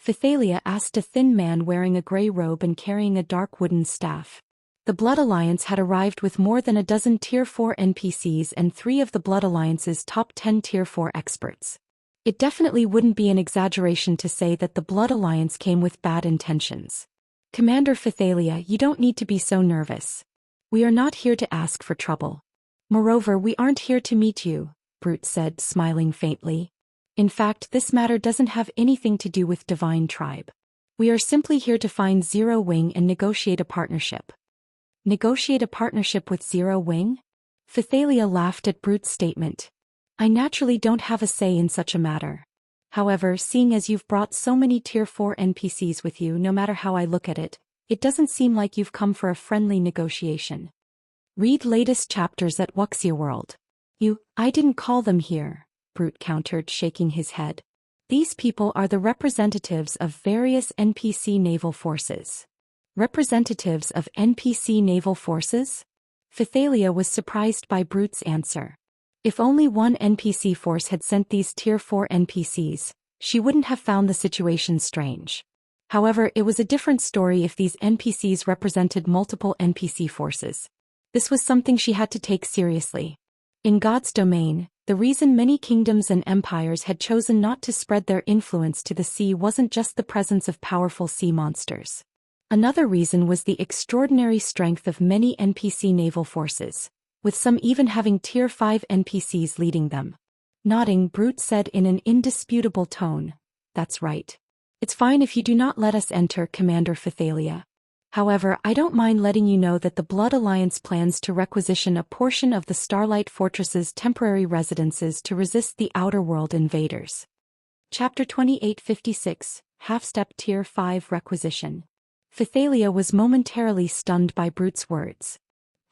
Phythalia asked a thin man wearing a grey robe and carrying a dark wooden staff. The Blood Alliance had arrived with more than a dozen Tier 4 NPCs and 3 of the Blood Alliance's top 10 Tier 4 experts. It definitely wouldn't be an exaggeration to say that the Blood Alliance came with bad intentions. Commander Phythalia, you don't need to be so nervous. We are not here to ask for trouble. Moreover, we aren't here to meet you, Brute said, smiling faintly. In fact, this matter doesn't have anything to do with Divine Tribe. We are simply here to find Zero Wing and negotiate a partnership. Negotiate a partnership with Zero Wing? Phythalia laughed at Brute's statement. I naturally don't have a say in such a matter. However, seeing as you've brought so many Tier 4 NPCs with you, no matter how I look at it, it doesn't seem like you've come for a friendly negotiation. Read latest chapters at Wuxia World. I didn't call them here, Brute countered, shaking his head. These people are the representatives of various NPC naval forces. Representatives of NPC naval forces? Phythalia was surprised by Brute's answer. If only one NPC force had sent these Tier 4 NPCs, she wouldn't have found the situation strange. However, it was a different story if these NPCs represented multiple NPC forces. This was something she had to take seriously. In God's domain, the reason many kingdoms and empires had chosen not to spread their influence to the sea wasn't just the presence of powerful sea monsters. Another reason was the extraordinary strength of many NPC naval forces, with some even having Tier 5 NPCs leading them. Nodding, Brute said in an indisputable tone, "That's right. It's fine if you do not let us enter, Commander Phythalia. However, I don't mind letting you know that the Blood Alliance plans to requisition a portion of the Starlight Fortress's temporary residences to resist the Outer World invaders." Chapter 2856, Half-Step Tier 5 Requisition. Phythalia was momentarily stunned by Brute's words.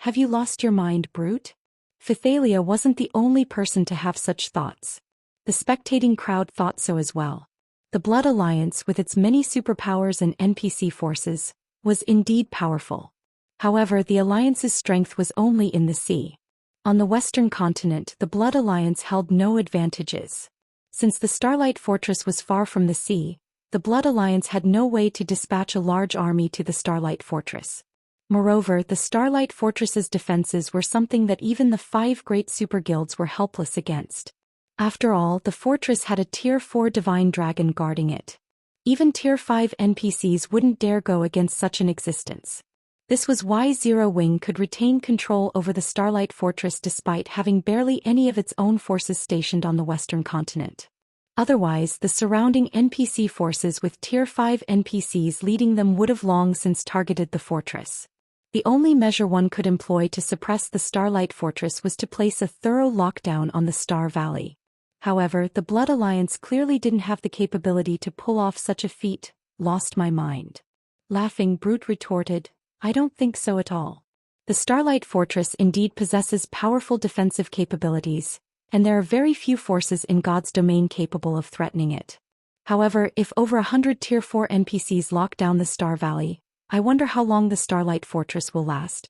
Have you lost your mind, Brute? Phythalia wasn't the only person to have such thoughts. The spectating crowd thought so as well. The Blood Alliance, with its many superpowers and NPC forces, was indeed powerful. However, the Alliance's strength was only in the sea. On the western continent, the Blood Alliance held no advantages. Since the Starlight Fortress was far from the sea, the Blood Alliance had no way to dispatch a large army to the Starlight Fortress. Moreover, the Starlight Fortress's defenses were something that even the 5 great super guilds were helpless against. After all, the fortress had a Tier 4 Divine Dragon guarding it. Even Tier 5 NPCs wouldn't dare go against such an existence. This was why Zero Wing could retain control over the Starlight Fortress despite having barely any of its own forces stationed on the western continent. Otherwise, the surrounding NPC forces with Tier 5 NPCs leading them would have long since targeted the fortress. The only measure one could employ to suppress the Starlight Fortress was to place a thorough lockdown on the Star Valley. However, the Blood Alliance clearly didn't have the capability to pull off such a feat. Lost my mind. Laughing, Brute retorted, I don't think so at all. The Starlight Fortress indeed possesses powerful defensive capabilities, and there are very few forces in God's domain capable of threatening it. However, if over 100 Tier 4 NPCs lock down the Star Valley, I wonder how long the Starlight Fortress will last.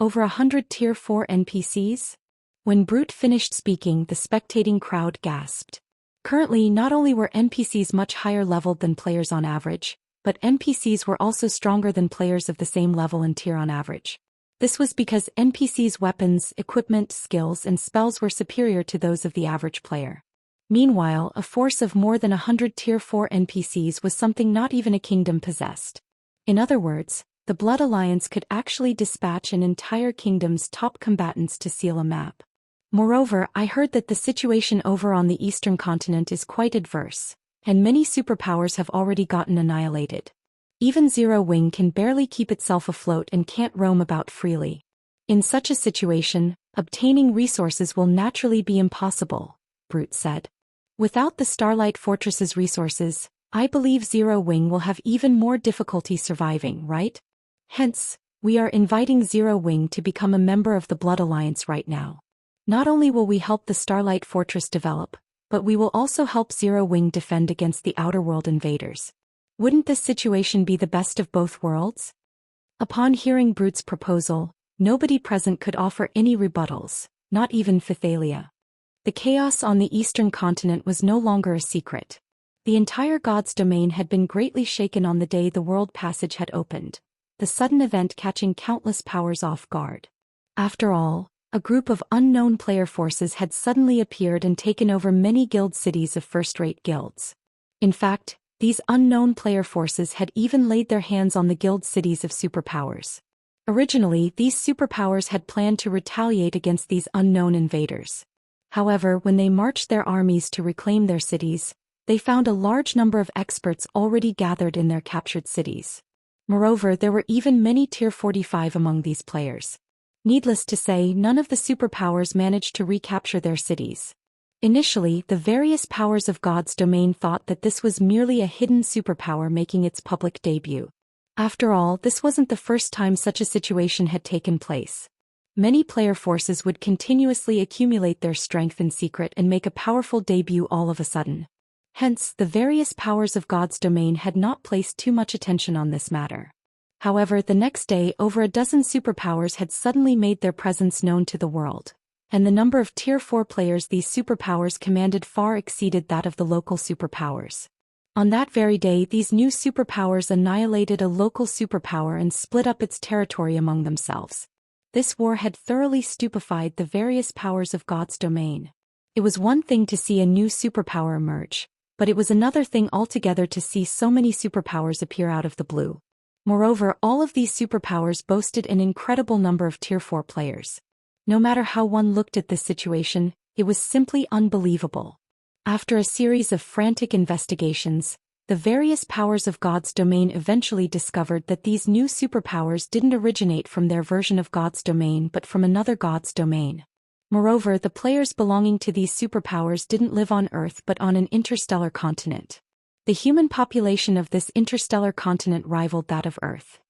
Over 100 Tier 4 NPCs? When Brute finished speaking, the spectating crowd gasped. Currently, not only were NPCs much higher leveled than players on average, but NPCs were also stronger than players of the same level and tier on average. This was because NPCs' weapons, equipment, skills, and spells were superior to those of the average player. Meanwhile, a force of more than 100 Tier 4 NPCs was something not even a kingdom possessed. In other words, the Blood Alliance could actually dispatch an entire kingdom's top combatants to seal a map. Moreover, I heard that the situation over on the eastern continent is quite adverse, and many superpowers have already gotten annihilated. Even Zero Wing can barely keep itself afloat and can't roam about freely. In such a situation, obtaining resources will naturally be impossible, Brute said. Without the Starlight Fortress's resources, I believe Zero Wing will have even more difficulty surviving, right? Hence, we are inviting Zero Wing to become a member of the Blood Alliance right now. Not only will we help the Starlight Fortress develop, but we will also help Zero Wing defend against the Outer World invaders. Wouldn't this situation be the best of both worlds? Upon hearing Brute's proposal, nobody present could offer any rebuttals, not even Phythalia. The chaos on the eastern continent was no longer a secret. The entire God's domain had been greatly shaken on the day the World Passage had opened, the sudden event catching countless powers off guard. After all, a group of unknown player forces had suddenly appeared and taken over many guild cities of first-rate guilds. In fact, these unknown player forces had even laid their hands on the guild cities of superpowers. Originally, these superpowers had planned to retaliate against these unknown invaders. However, when they marched their armies to reclaim their cities, they found a large number of experts already gathered in their captured cities. Moreover, there were even many Tier 45 among these players. Needless to say, none of the superpowers managed to recapture their cities. Initially, the various powers of God's domain thought that this was merely a hidden superpower making its public debut. After all, this wasn't the first time such a situation had taken place. Many player forces would continuously accumulate their strength in secret and make a powerful debut all of a sudden. Hence, the various powers of God's domain had not placed too much attention on this matter. However, the next day over a dozen superpowers had suddenly made their presence known to the world, and the number of Tier 4 players these superpowers commanded far exceeded that of the local superpowers. On that very day, these new superpowers annihilated a local superpower and split up its territory among themselves. This war had thoroughly stupefied the various powers of God's domain. It was one thing to see a new superpower emerge, but it was another thing altogether to see so many superpowers appear out of the blue. Moreover, all of these superpowers boasted an incredible number of Tier 4 players. No matter how one looked at this situation, it was simply unbelievable. After a series of frantic investigations, the various powers of God's domain eventually discovered that these new superpowers didn't originate from their version of God's domain but from another God's domain. Moreover, the players belonging to these superpowers didn't live on Earth but on an interstellar continent. The human population of this interstellar continent rivaled that of Earth.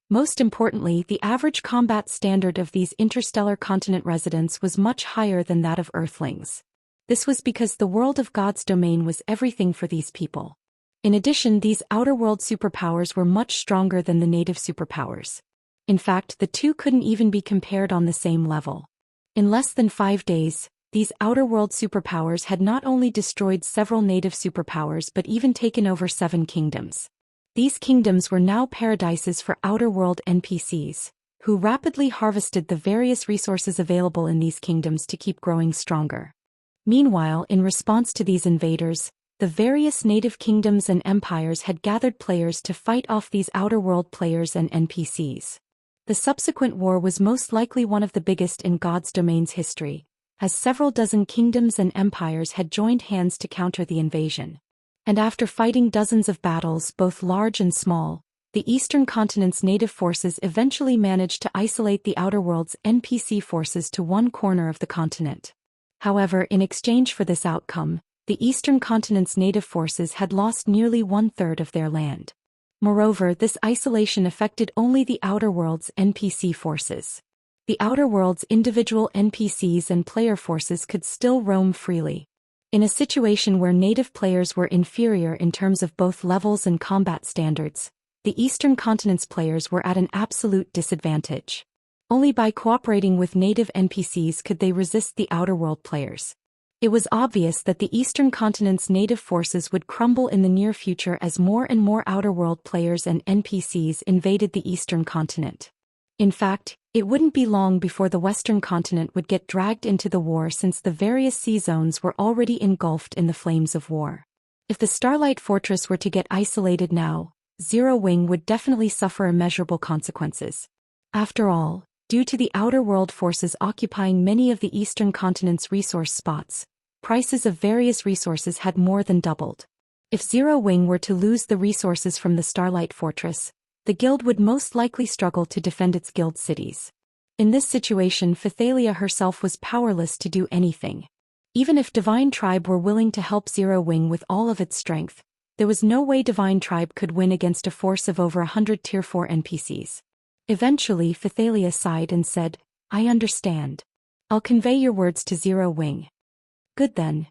Most importantly, the average combat standard of these interstellar continent residents was much higher than that of Earthlings. This was because the world of God's domain was everything for these people. In addition, these outer world superpowers were much stronger than the native superpowers. In fact, the two couldn't even be compared on the same level. In less than 5 days, these outer world superpowers had not only destroyed several native superpowers but even taken over 7 kingdoms. These kingdoms were now paradises for outer world NPCs, who rapidly harvested the various resources available in these kingdoms to keep growing stronger. Meanwhile, in response to these invaders, the various native kingdoms and empires had gathered players to fight off these outer world players and NPCs. The subsequent war was most likely one of the biggest in God's domain's history, as several dozen kingdoms and empires had joined hands to counter the invasion. And after fighting dozens of battles, both large and small, the Eastern Continent's native forces eventually managed to isolate the Outer World's NPC forces to one corner of the continent. However, in exchange for this outcome, the Eastern Continent's native forces had lost nearly one-third of their land. Moreover, this isolation affected only the Outer World's NPC forces. The Outer World's individual NPCs and player forces could still roam freely. In a situation where native players were inferior in terms of both levels and combat standards, the Eastern Continent's players were at an absolute disadvantage. Only by cooperating with native NPCs could they resist the Outer World players. It was obvious that the Eastern Continent's native forces would crumble in the near future as more and more Outer World players and NPCs invaded the Eastern Continent. In fact, it wouldn't be long before the Western Continent would get dragged into the war, since the various sea zones were already engulfed in the flames of war. If the Starlight Fortress were to get isolated now, Zero Wing would definitely suffer immeasurable consequences. After all, due to the Outer World forces occupying many of the Eastern Continent's resource spots, prices of various resources had more than doubled. If Zero Wing were to lose the resources from the Starlight Fortress, the guild would most likely struggle to defend its guild cities. In this situation, Phythalia herself was powerless to do anything. Even if Divine Tribe were willing to help Zero Wing with all of its strength, there was no way Divine Tribe could win against a force of over 100 Tier 4 NPCs. Eventually, Phythalia sighed and said, "I understand. I'll convey your words to Zero Wing." "Good then."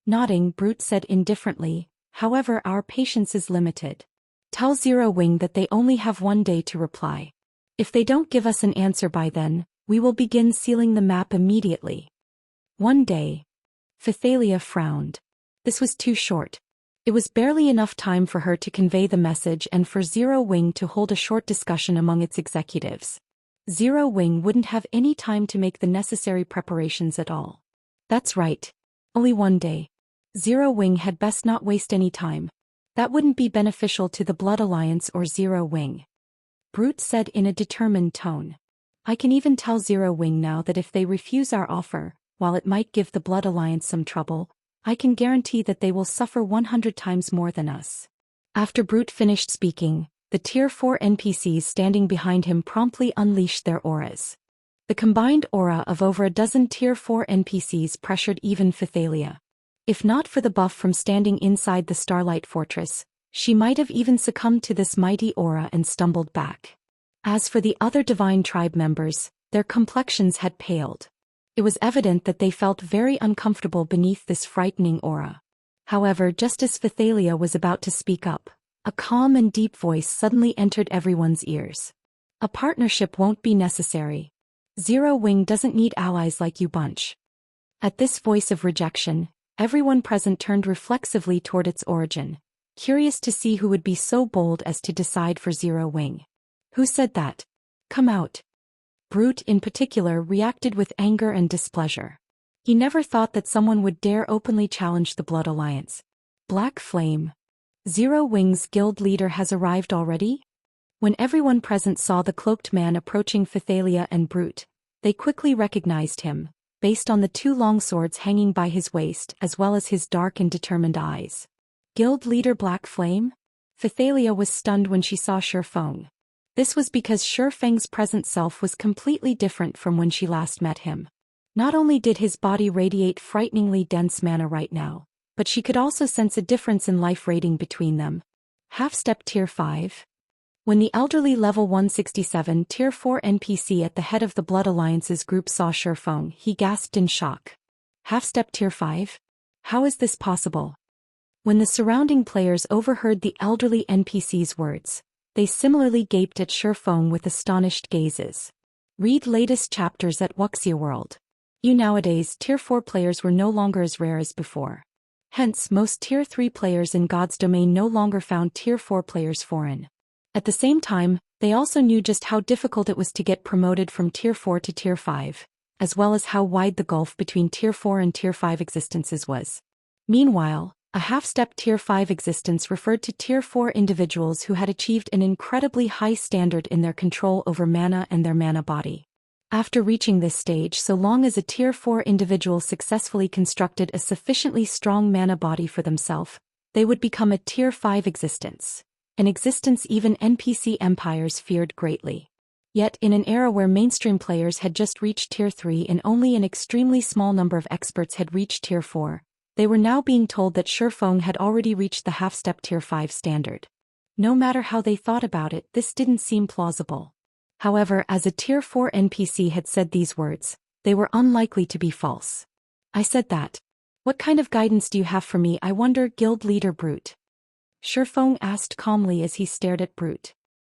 Nodding, Brute said indifferently, "However, our patience is limited. Tell Zero Wing that they only have 1 day to reply. If they don't give us an answer by then, we will begin sealing the map immediately." 1 day. Phythalia frowned. This was too short. It was barely enough time for her to convey the message and for Zero Wing to hold a short discussion among its executives. Zero Wing wouldn't have any time to make the necessary preparations at all. That's right. Only 1 day. Zero Wing had best not waste any time. That wouldn't be beneficial to the Blood Alliance or Zero Wing. Brute said in a determined tone. "I can even tell Zero Wing now that if they refuse our offer, while it might give the Blood Alliance some trouble, I can guarantee that they will suffer 100 times more than us." After Brute finished speaking, the Tier 4 NPCs standing behind him promptly unleashed their auras. The combined aura of over a dozen Tier 4 NPCs pressured even Phythalia. If not for the buff from standing inside the Starlight Fortress, she might have even succumbed to this mighty aura and stumbled back. As for the other Divine Tribe members, their complexions had paled. It was evident that they felt very uncomfortable beneath this frightening aura. However, just as Phythalia was about to speak up, a calm and deep voice suddenly entered everyone's ears. "A partnership won't be necessary. Zero Wing doesn't need allies like you bunch." At this voice of rejection, everyone present turned reflexively toward its origin, curious to see who would be so bold as to decide for Zero Wing. "Who said that? Come out." Brute in particular reacted with anger and displeasure. He never thought that someone would dare openly challenge the Blood Alliance. Black Flame. Zero Wing's guild leader has arrived already? When everyone present saw the cloaked man approaching Phythalia and Brute, they quickly recognized him, based on the 2 long swords hanging by his waist as well as his dark and determined eyes. Guild leader Black Flame? Phythalia was stunned when she saw Shifeng. This was because Shifeng's present self was completely different from when she last met him. Not only did his body radiate frighteningly dense mana right now, but she could also sense a difference in life rating between them. Half-step Tier 5? When the elderly level 167 Tier 4 NPC at the head of the Blood Alliance's group saw Shifeng, he gasped in shock. Half-step Tier 5? How is this possible? When the surrounding players overheard the elderly NPC's words, they similarly gaped at Shifeng with astonished gazes. Read latest chapters at Wuxia World. Nowadays, Tier 4 players were no longer as rare as before. Hence, most Tier 3 players in God's domain no longer found Tier 4 players foreign. At the same time, they also knew just how difficult it was to get promoted from Tier 4 to Tier 5, as well as how wide the gulf between Tier 4 and Tier 5 existences was. Meanwhile, A half-step Tier 5 existence referred to Tier 4 individuals who had achieved an incredibly high standard in their control over mana and their mana body. After reaching this stage, so long as a Tier 4 individual successfully constructed a sufficiently strong mana body for themselves, they would become a Tier 5 existence, an existence even NPC empires feared greatly. Yet, in an era where mainstream players had just reached Tier 3 and only an extremely small number of experts had reached Tier 4, they were now being told that Shifeng had already reached the half-step Tier 5 standard. No matter how they thought about it, this didn't seem plausible. However, as a Tier 4 NPC had said these words, they were unlikely to be false. I said that. What kind of guidance do you have for me, I wonder, Guild Leader Brute? Shifeng asked calmly as he stared at Brute.